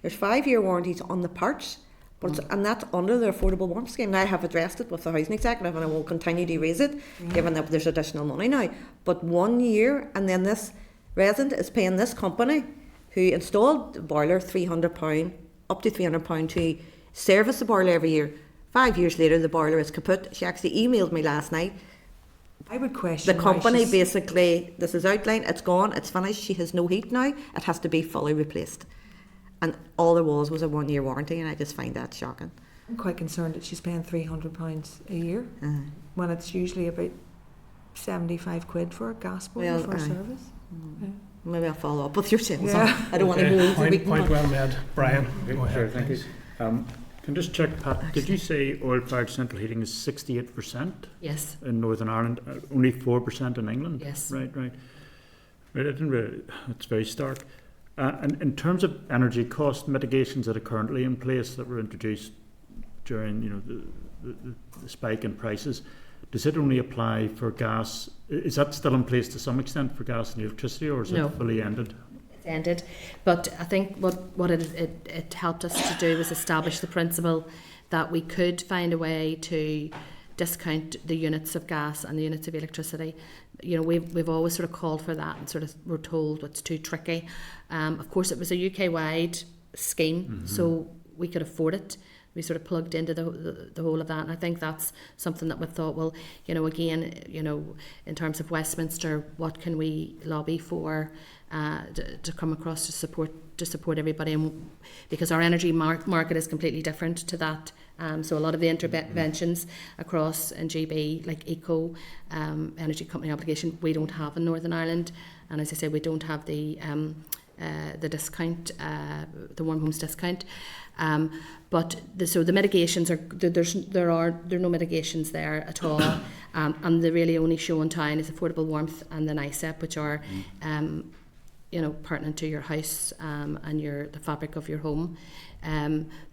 There's 5 year warranties on the parts. And that's under the Affordable Warmth Scheme. Now I have addressed it with the Housing Executive, and I will continue to raise it, given that there's additional money now. But 1 year, and then this resident is paying this company who installed the boiler £300, up to £300 to service the boiler every year. 5 years later, the boiler is kaput. She actually emailed me last night. I would question the company. Basically, this is outlined. It's gone. It's finished. She has no heat now. It has to be fully replaced. And all there was a 1 year warranty, and I just find that shocking. I'm quite concerned that she's paying £300 a year when it's usually about £75 for a gas boiler for a service. Maybe I'll follow up with your sales. I don't want to move. Point well made, Brian. Go ahead. Sure, thank you. Can just check, Pat, did you say oil-fired central heating is 68%? Yes. In Northern Ireland, only 4% in England? Yes. Right. Right, it's very stark. And in terms of energy cost mitigations that are currently in place that were introduced during the spike in prices, does it only apply for gas? Is that still in place to some extent for gas and electricity, or is it fully ended? It's ended, but I think what it helped us to do was establish the principle that we could find a way to discount the units of gas and the units of electricity. We've always sort of called for that and sort of were told it's too tricky. Of course, it was a UK-wide scheme, so we could afford it. We sort of plugged into the whole of that, and I think that's something that we thought, well, again, in terms of Westminster, what can we lobby for to come across to support everybody, and because our energy market is completely different to that. So a lot of the interventions across in GB, like eco, energy company obligation, we don't have in Northern Ireland, and as I say, we don't have the discount, the warm homes discount. But the mitigations there are no mitigations there at all, and the really only show in town is affordable warmth and the NICEP, which are pertinent to your house and the fabric of your home.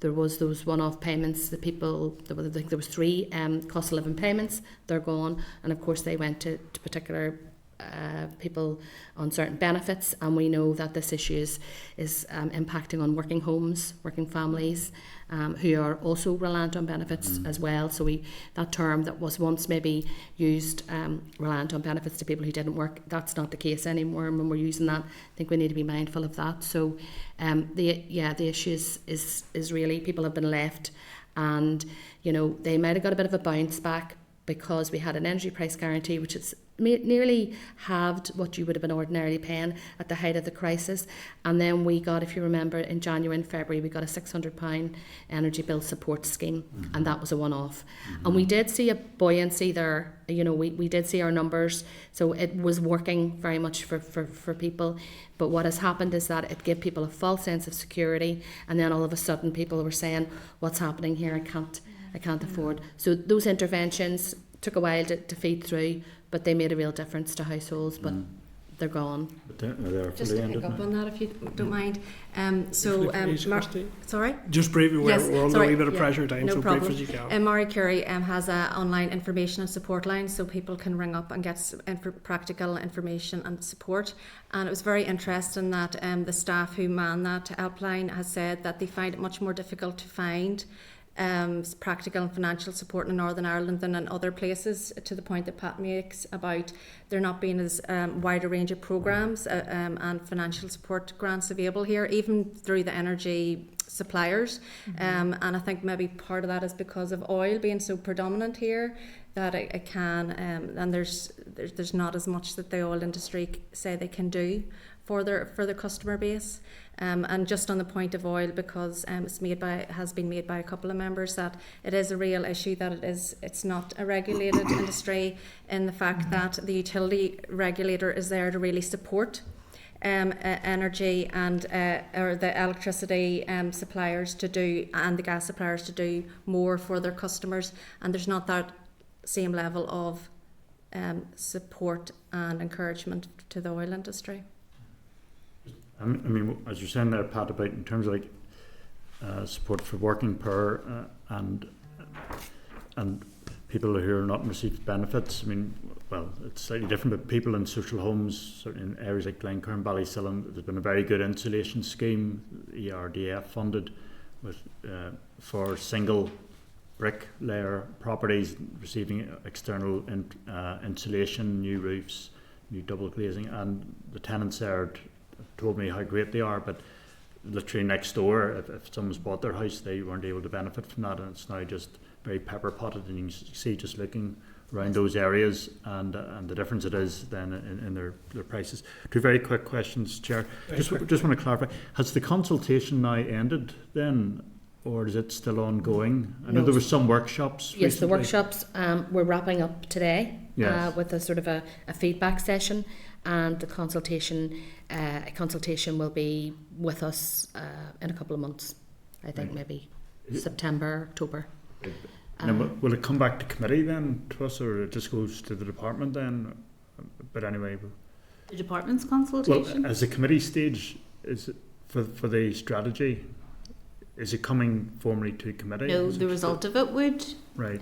There was those one-off payments. I think there was 3 cost of living payments. They're gone, and of course they went to particular people on certain benefits, and we know that this issue is impacting on working homes, working families, who are also reliant on benefits as well. So that term that was once maybe used, reliant on benefits to people who didn't work, that's not the case anymore. And when we're using that, I think we need to be mindful of that. So the issue is really people have been left, and they might have got a bit of a bounce back because we had an energy price guarantee, which is nearly halved what you would have been ordinarily paying at the height of the crisis. And then we got, if you remember, in January and February, we got a £600 energy bill support scheme, and that was a one-off. And we did see a buoyancy there. We did see our numbers, so it was working very much for people. But what has happened is that it gave people a false sense of security, and then all of a sudden people were saying, what's happening here? I can't afford. So those interventions took a while to feed through, but they made a real difference to households, but they're gone. But they're Just to pick up on that, if you don't mind. Sorry? Just briefly, we're under a wee bit of pressure time, no so problem. brief as you can. Marie Curie has an online information and support line, so people can ring up and get practical information and support. And it was very interesting that the staff who man that helpline has said that they find it much more difficult to find practical and financial support in Northern Ireland than in other places, to the point that Pat makes about there not being as wide a range of programmes and financial support grants available here, even through the energy suppliers. And I think maybe part of that is because of oil being so predominant here, that it can, and there's not as much that the oil industry say they can do for their customer base. And just on the point of oil, because has been made by a couple of members, that it is a real issue, that it's not a regulated industry, in the fact that the utility regulator is there to really support energy and or the electricity suppliers to do, and the gas suppliers to do more for their customers, and there's not that same level of support and encouragement to the oil industry. I mean, as you're saying there, Pat, about in terms of support for working poor and people who are not receiving benefits. I mean, well, it's slightly different, but people in social homes, certainly in areas like Glencoe and Ballysillan, there's been a very good insulation scheme, ERDF funded, with for single brick layer properties receiving external insulation, new roofs, new double glazing, and the tenants there told me how great they are, but literally next door, if someone's bought their house, they weren't able to benefit from that, and it's now just very pepper potted, and you can see just looking around those areas and the difference it is then in their prices. 2 very quick questions, Chair. Just want to clarify, has the consultation now ended then, or is it still ongoing? I know there were some workshops. Yes, recently. the workshops we're wrapping up today with a sort of a feedback session, and the consultation will be with us in a couple of months. I think maybe September, October. And will it come back to committee then to us, or it just goes to the department then? But anyway, The department's consultation? Well, as a committee stage, is it for the strategy, is it coming formally to committee? No, the result of it would. Right.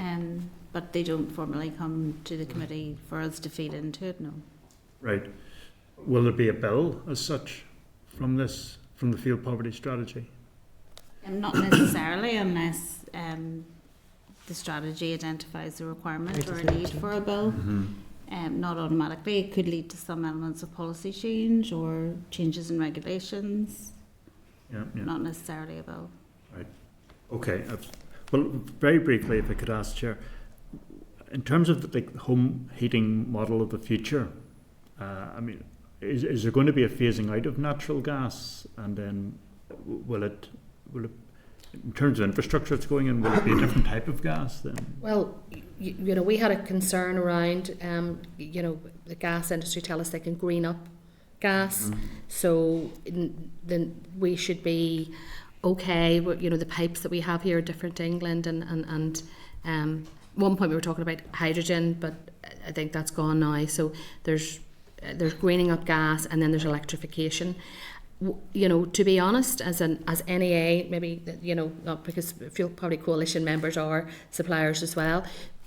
But they don't formally come to the committee for us to feed into it, no. Right. Will there be a bill as such from the field poverty strategy? Not necessarily, unless the strategy identifies a requirement or a need for a bill. Not automatically. It could lead to some elements of policy change or changes in regulations. Yeah. Not necessarily a bill. Right. Okay. Well, very briefly, if I could ask, Chair, in terms of the home heating model of the future, I mean, is there going to be a phasing out of natural gas, and then will it, in terms of infrastructure that's going in, will it be a different type of gas then? Well, you know, we had a concern around, you know, the gas industry tell us they can green up gas, so then we should be okay. You know, the pipes that we have here are different to England, and one point we were talking about hydrogen, but I think that's gone now. So there's greening up gas, and then there's electrification. You know, to be honest, as NEA, maybe, you know, not because Fuel Poverty Coalition members are suppliers as well,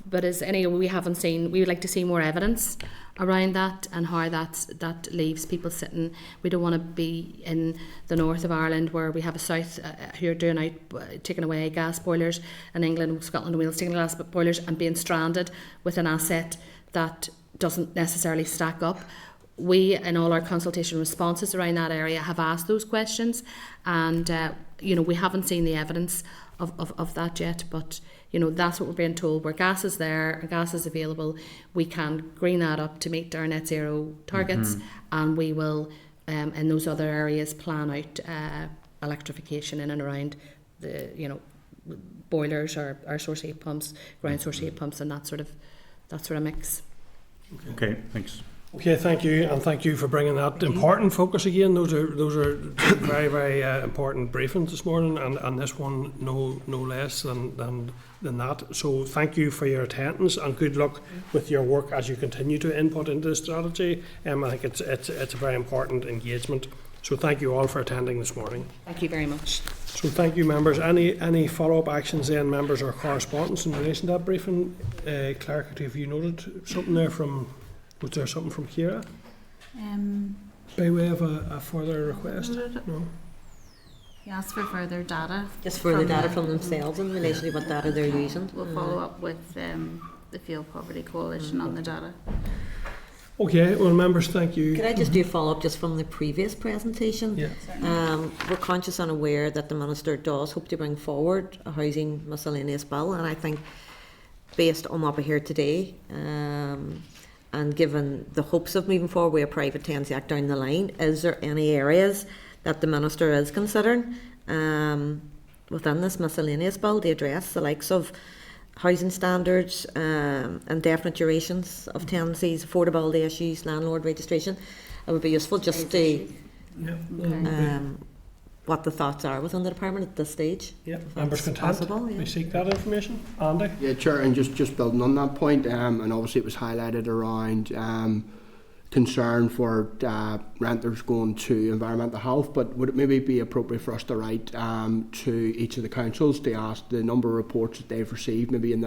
but as NEA, we would like to see more evidence around that and how that leaves people sitting. We don't want to be in the north of Ireland where we have a south who are doing out, taking away gas boilers, and England, Scotland and Wales taking gas boilers and being stranded with an asset that doesn't necessarily stack up. We, in all our consultation responses around that area, have asked those questions, and you know, we haven't seen the evidence of that yet, but you know, that's what we're being told. Where gas is there and gas is available, we can green that up to meet our net zero targets, and we will, in those other areas, plan out electrification in and around the, you know, boilers or source heat pumps, ground source heat pumps, and that sort of mix. Okay, thanks. Okay, thank you, and thank you for bringing that important focus again. Those are very, very important briefings this morning, and this one no less than that. So thank you for your attendance, and good luck with your work as you continue to input into the strategy. I think it's a very important engagement. So thank you all for attending this morning. Thank you very much. So thank you, members. Any follow-up actions then, members, or correspondence in relation to that briefing? Clerk, have you noted something there from? Was there something from Ciara? By way of a further request? No? He asked for further data. Just further data from themselves in relation to what data they're using. We'll follow up with the Fuel Poverty Coalition on the data. Okay, well, members, thank you. Could I just do a follow-up just from the previous presentation? Yeah. We're conscious and aware that the Minister does hope to bring forward a housing miscellaneous bill, and I think based on what we hear today, and given the hopes of moving forward with a Private Tenancy Act down the line, is there any areas that the Minister is considering within this miscellaneous bill to address the likes of housing standards, indefinite durations of tenancies, affordability issues, landlord registration? It would be useful just to what the thoughts are within the department at this stage. Yeah, members content. We seek that information. Andy? Yeah, Chair, and just building on that point, and obviously it was highlighted around concern for renters going to environmental health, but would it maybe be appropriate for us to write to each of the councils to ask the number of reports that they've received maybe in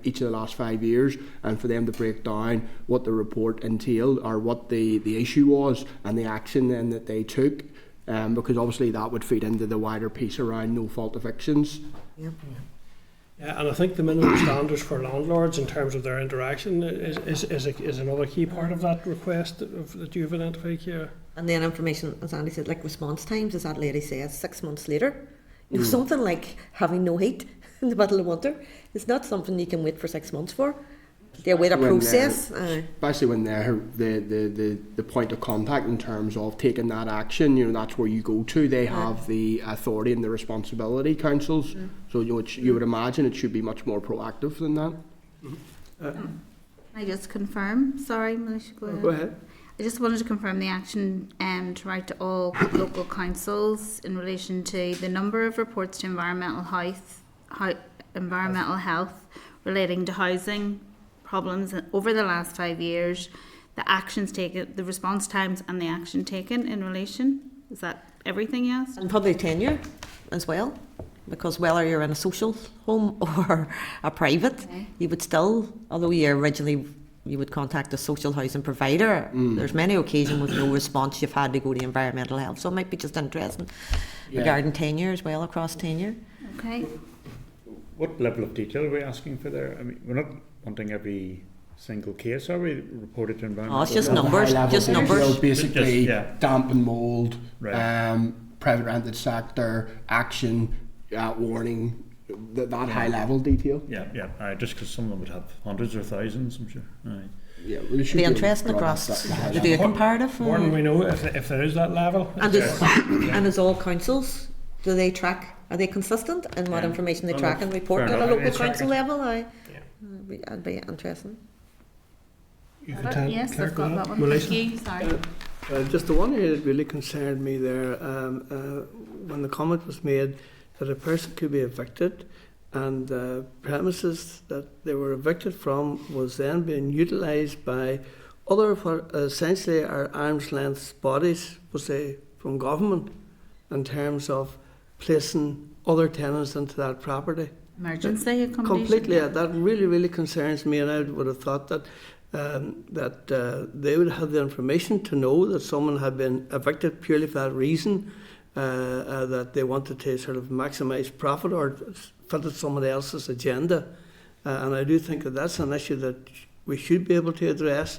each of the last 5 years, and for them to break down what the report entailed or what the issue was and the action then that they took? Because obviously that would feed into the wider piece around no-fault evictions. Yep. Yeah, and I think the minimum standards for landlords in terms of their interaction is another key part of that request that you've identified here. And then information, as Andy said, like response times, as that lady says, 6 months later. You know, something like having no heat in the middle of winter, it's not something you can wait for 6 months for. They're with a process. Especially when they're the point of contact in terms of taking that action, you know, that's where you go to. They have the authority and the responsibility, councils. So you would imagine it should be much more proactive than that. I just confirm. Sorry, Militia, go ahead. Go ahead. I just wanted to confirm the action to write to all local councils in relation to the number of reports to environmental health relating to housing problems over the last 5 years, the actions taken, the response times and the action taken in relation? Is that everything you asked? And probably tenure as well, because whether you're in a social home or a private, you would still, although you would contact a social housing provider, there's many occasions with no response you've had to go to environmental health. So it might be just interesting regarding tenure as well, across tenure. Okay. What level of detail are we asking for there? I mean, we're not wanting every single case, are we, reported to environmental? Oh, it's just numbers, just numbers. Basically, Just, damp and mould, Right. private rented sector, action, warning, that high level detail. Just because some of them would have hundreds or thousands, I'm sure. Right. Yeah, well, it should Be interesting across to do a comparative. More than we know if there is that level. And as all councils, do they track? Are they consistent in what information they track and report at a local council level? I'd be interested. You could tell yes, Claire I've got that one. Melissa? Thank you. Sorry. Just the one area that really concerned me there, when the comment was made that a person could be evicted and the premises that they were evicted from was then being utilised by other, what essentially are arm's length bodies, was say, from government, in terms of placing other tenants into that property. Emergency accommodation. Completely, that really, really concerns me, and I would have thought that they would have the information to know that someone had been evicted purely for that reason, that they wanted to sort of maximise profit or fitted somebody else's agenda. And I do think that that's an issue that we should be able to address,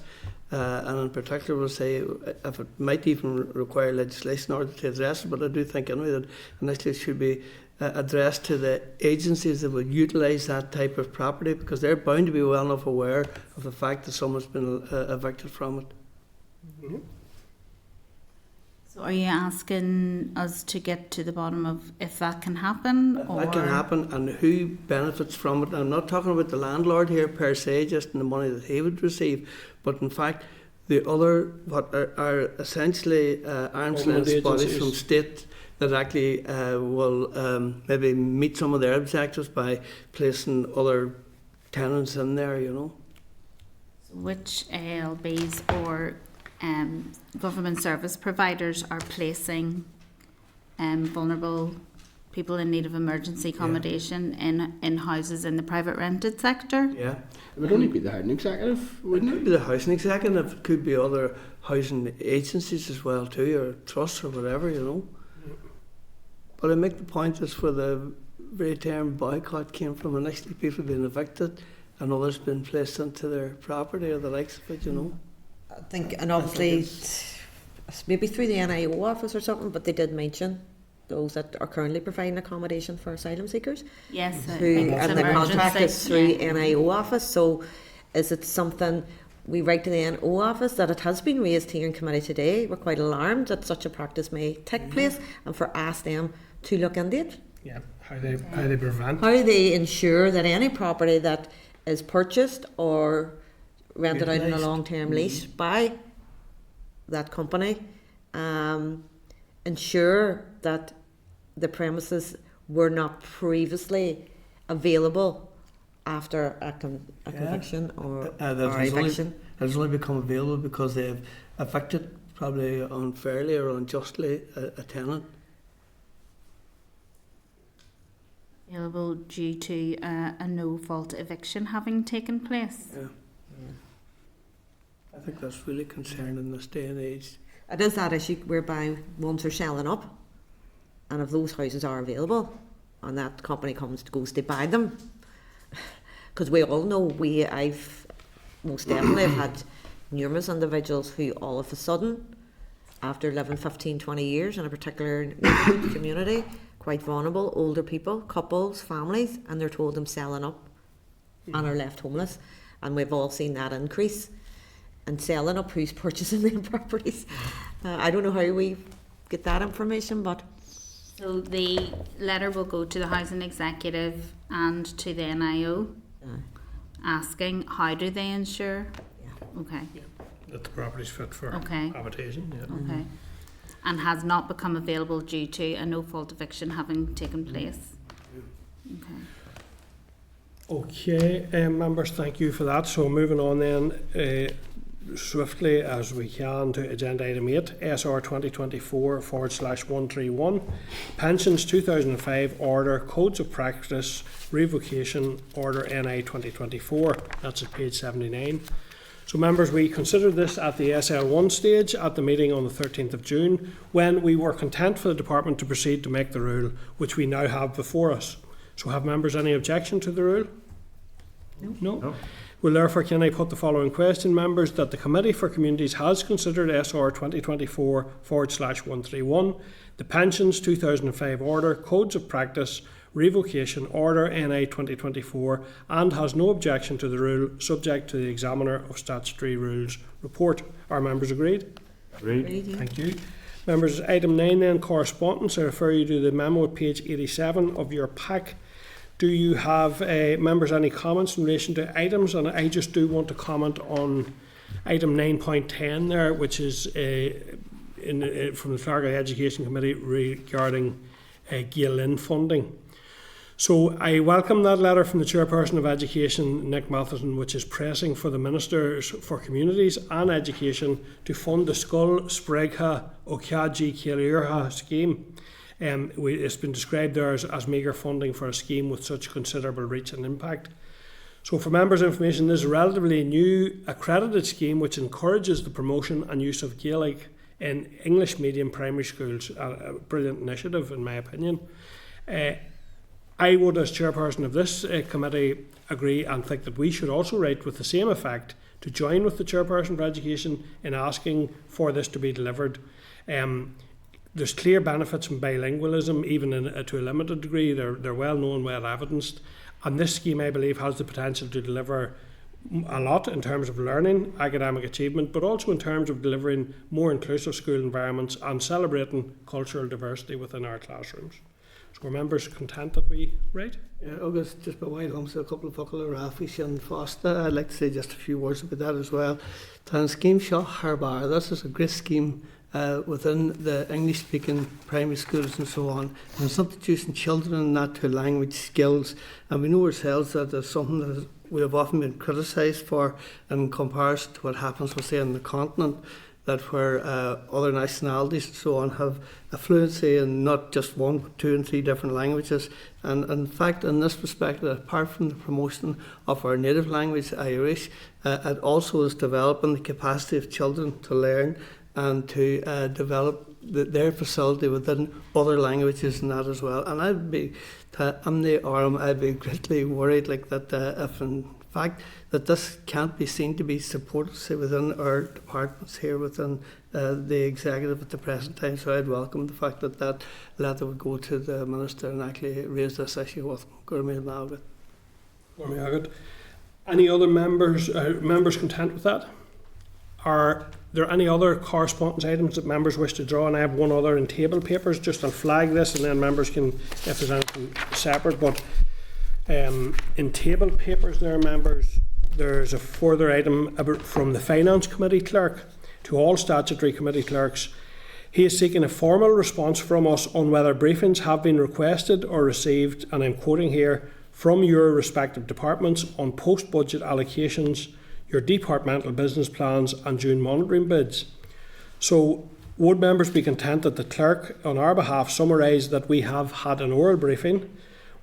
and in particular we'll say if it might even require legislation in order to address it, but I do think anyway that an issue should be addressed to the agencies that will utilise that type of property, because they're bound to be well enough aware of the fact that someone's been evicted from it. Mm-hmm. So are you asking us to get to the bottom of if that can happen? That can happen, and who benefits from it. I'm not talking about the landlord here per se, just in the money that he would receive, but in fact the other, what are essentially arm's length bodies from state that actually will maybe meet some of their objectives by placing other tenants in there, you know. So which ALBs or government service providers are placing vulnerable people in need of emergency accommodation in houses in the private rented sector? Yeah. It would only be the housing executive, wouldn't it? Could be the housing executive, it could be other housing agencies as well too, or trusts or whatever, you know. But I make the point that's where the very term boycott came from, and actually people being evicted and others being placed into their property or the likes of it, you know. I think, and obviously, maybe through the NIO office or something, but they did mention those that are currently providing accommodation for asylum seekers. Yes, and the contract is through NIO office. So, is it something we write to the NIO office that it has been raised here in committee today? We're quite alarmed that such a practice may take place, and for ask them to look into it. Yeah, how they prevent. How they ensure that any property that is purchased or rented out on a long-term lease by that company, ensure that the premises were not previously available after a conviction or eviction. It has only become available because they have evicted, probably unfairly or unjustly, a tenant. Available due to a no-fault eviction having taken place. Yeah. I think that's really concerning in this day and age. It is that issue whereby ones are selling up, and if those houses are available and that company goes to buy them, because we all know I've most definitely have had numerous individuals who all of a sudden, after living 15, 20 years in a particular community, quite vulnerable, older people, couples, families, and they're told them selling up and are left homeless, and we've all seen that increase. And selling up who's purchasing their properties. I don't know how we get that information, but... So the letter will go to the housing executive and to the NIO, asking how do they ensure? Okay. Yeah. That the property is fit for habitation. Yeah. Okay. And has not become available due to a no-fault eviction having taken place. Okay. Okay, members, thank you for that. So moving on then, swiftly as we can to agenda item 8, SR 2024/131, Pensions 2005 Order, Codes of Practice, Revocation Order NI 2024. That's at page 79. So members, we considered this at the SL1 stage at the meeting on the 13th of June, when we were content for the department to proceed to make the rule, which we now have before us. So have members any objection to the rule? No. Well, therefore, can I put the following question, members, that the Committee for Communities has considered SR 2024/131, the Pensions 2005 Order, Codes of Practice, Revocation Order NI 2024, and has no objection to the rule, subject to the Examiner of Statutory Rules report. Are members agreed? Agreed. Thank you. Members, item 9 then, correspondence. I refer you to the memo at page 87 of your pack. Do you have, members, any comments in relation to items? And I just do want to comment on item 9.10 there, which is from the Clerk of the Education Committee regarding Gael Lynn funding. So I welcome that letter from the Chairperson of Education, Nick Matheson, which is pressing for the Ministers for Communities and Education to fund the Skull Sprigha Okaji Kilirha scheme. It's been described there as meagre funding for a scheme with such considerable reach and impact. So for members' information, this is a relatively new accredited scheme which encourages the promotion and use of Gaelic in English medium primary schools. A brilliant initiative, in my opinion. I would, as chairperson of this committee, agree and think that we should also write with the same effect to join with the chairperson for education in asking for this to be delivered. There's clear benefits from bilingualism, even to a limited degree. They're well known, well evidenced. And this scheme, I believe, has the potential to deliver a lot in terms of learning, academic achievement, but also in terms of delivering more inclusive school environments and celebrating cultural diversity within our classrooms. So are members content that we write? Yeah, August, just by way of home, so a couple of focal Rafish and Foster. I'd like to say just a few words about that as well. Tan scheme Shaw Harbar, this is a great scheme within the English-speaking primary schools and so on, and substituting children and that to language skills. And we know ourselves that there's something that we have often been criticised for in comparison to what happens, we'll say, on the continent, that where other nationalities and so on have a fluency in not just one, but 2 and 3 different languages. And in fact, in this perspective, apart from the promotion of our native language, Irish, it also is developing the capacity of children to learn and to develop their facility within other languages and that as well. And I'd be greatly worried like that if in fact that this can't be seen to be supported, say, within our departments here within the executive at the present time. So I'd welcome the fact that that letter would go to the Minister and actually raise this issue with him. Any other members content with that? Are there any other correspondence items that members wish to draw? And I have one other in table papers, just I'll flag this and then members can, if there's anything separate, but in table papers there, members, there's a further item from the Finance Committee Clerk to all statutory committee clerks. He is seeking a formal response from us on whether briefings have been requested or received, and I'm quoting here, from your respective departments on post-budget allocations, your departmental business plans and June monitoring bids. So would members be content that the clerk on our behalf summarise that we have had an oral briefing,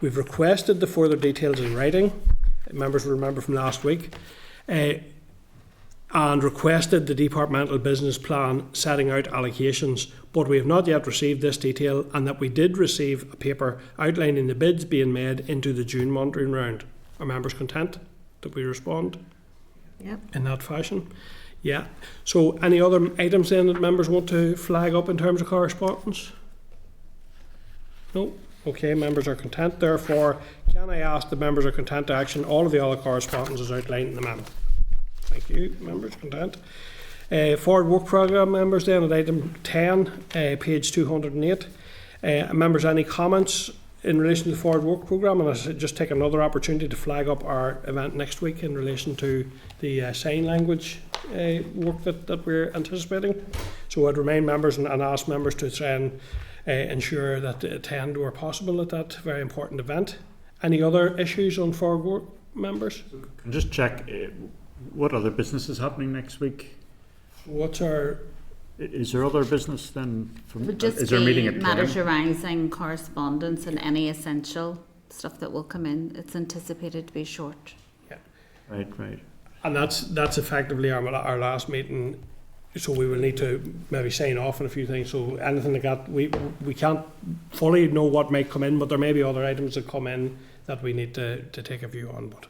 we've requested the further details in writing, members will remember from last week, and requested the departmental business plan setting out allocations, but we have not yet received this detail, and that we did receive a paper outlining the bids being made into the June monitoring round. Are members content that we respond? Yep. In that fashion? Yeah. So any other items then that members want to flag up in terms of correspondence? No? Okay, members are content. Therefore, can I ask the members are content to action all of the other correspondence is outlined in the memo? Thank you, members, content. Forward work programme, members, then at item 10, page 208. Members, any comments in relation to the forward work programme? And I'll just take another opportunity to flag up our event next week in relation to the sign language work that we're anticipating. So I'd remind members and ask members to try and ensure that they attend where possible at that very important event. Any other issues on forward work, members? Can just check, What other business is happening next week? What's our... Is there other business then? It would just is there a meeting be at 10? matters arising, correspondence and any essential stuff that will come in. It's anticipated to be short. Right. And that's effectively our last meeting, so we will need to maybe sign off on a few things. So anything like that, we can't fully know what might come in, but there may be other items that come in that we need to take a view on. But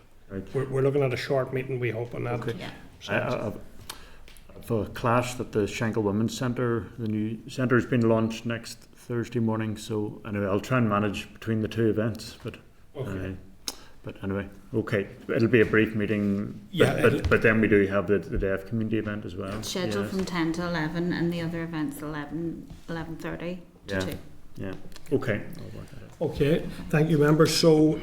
we're looking at a short meeting, we hope, on that. Okay. I've a clash that the Shankill Women's Centre, the new centre, has been launched next Thursday morning. So anyway, I'll try and manage between the two events. But anyway, okay, it'll be a brief meeting. But then we do have the deaf community event as well. It's scheduled from 10 to 11, and the other events 11:30 to 2. Yeah. Okay. I'll work that out. Okay. Thank you, members. So,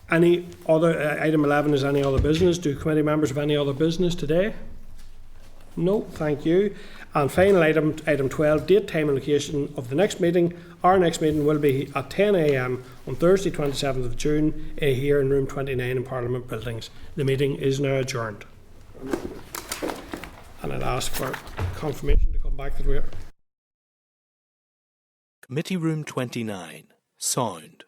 any other item 11 is any other business? Do committee members have any other business today? No, thank you. And final item 12, date, time and location of the next meeting. Our next meeting will be at 10 a.m. on Thursday 27th of June here in room 29 in Parliament Buildings. The meeting is now adjourned. And I'd ask for confirmation to come back that we are... Committee room 29, sound.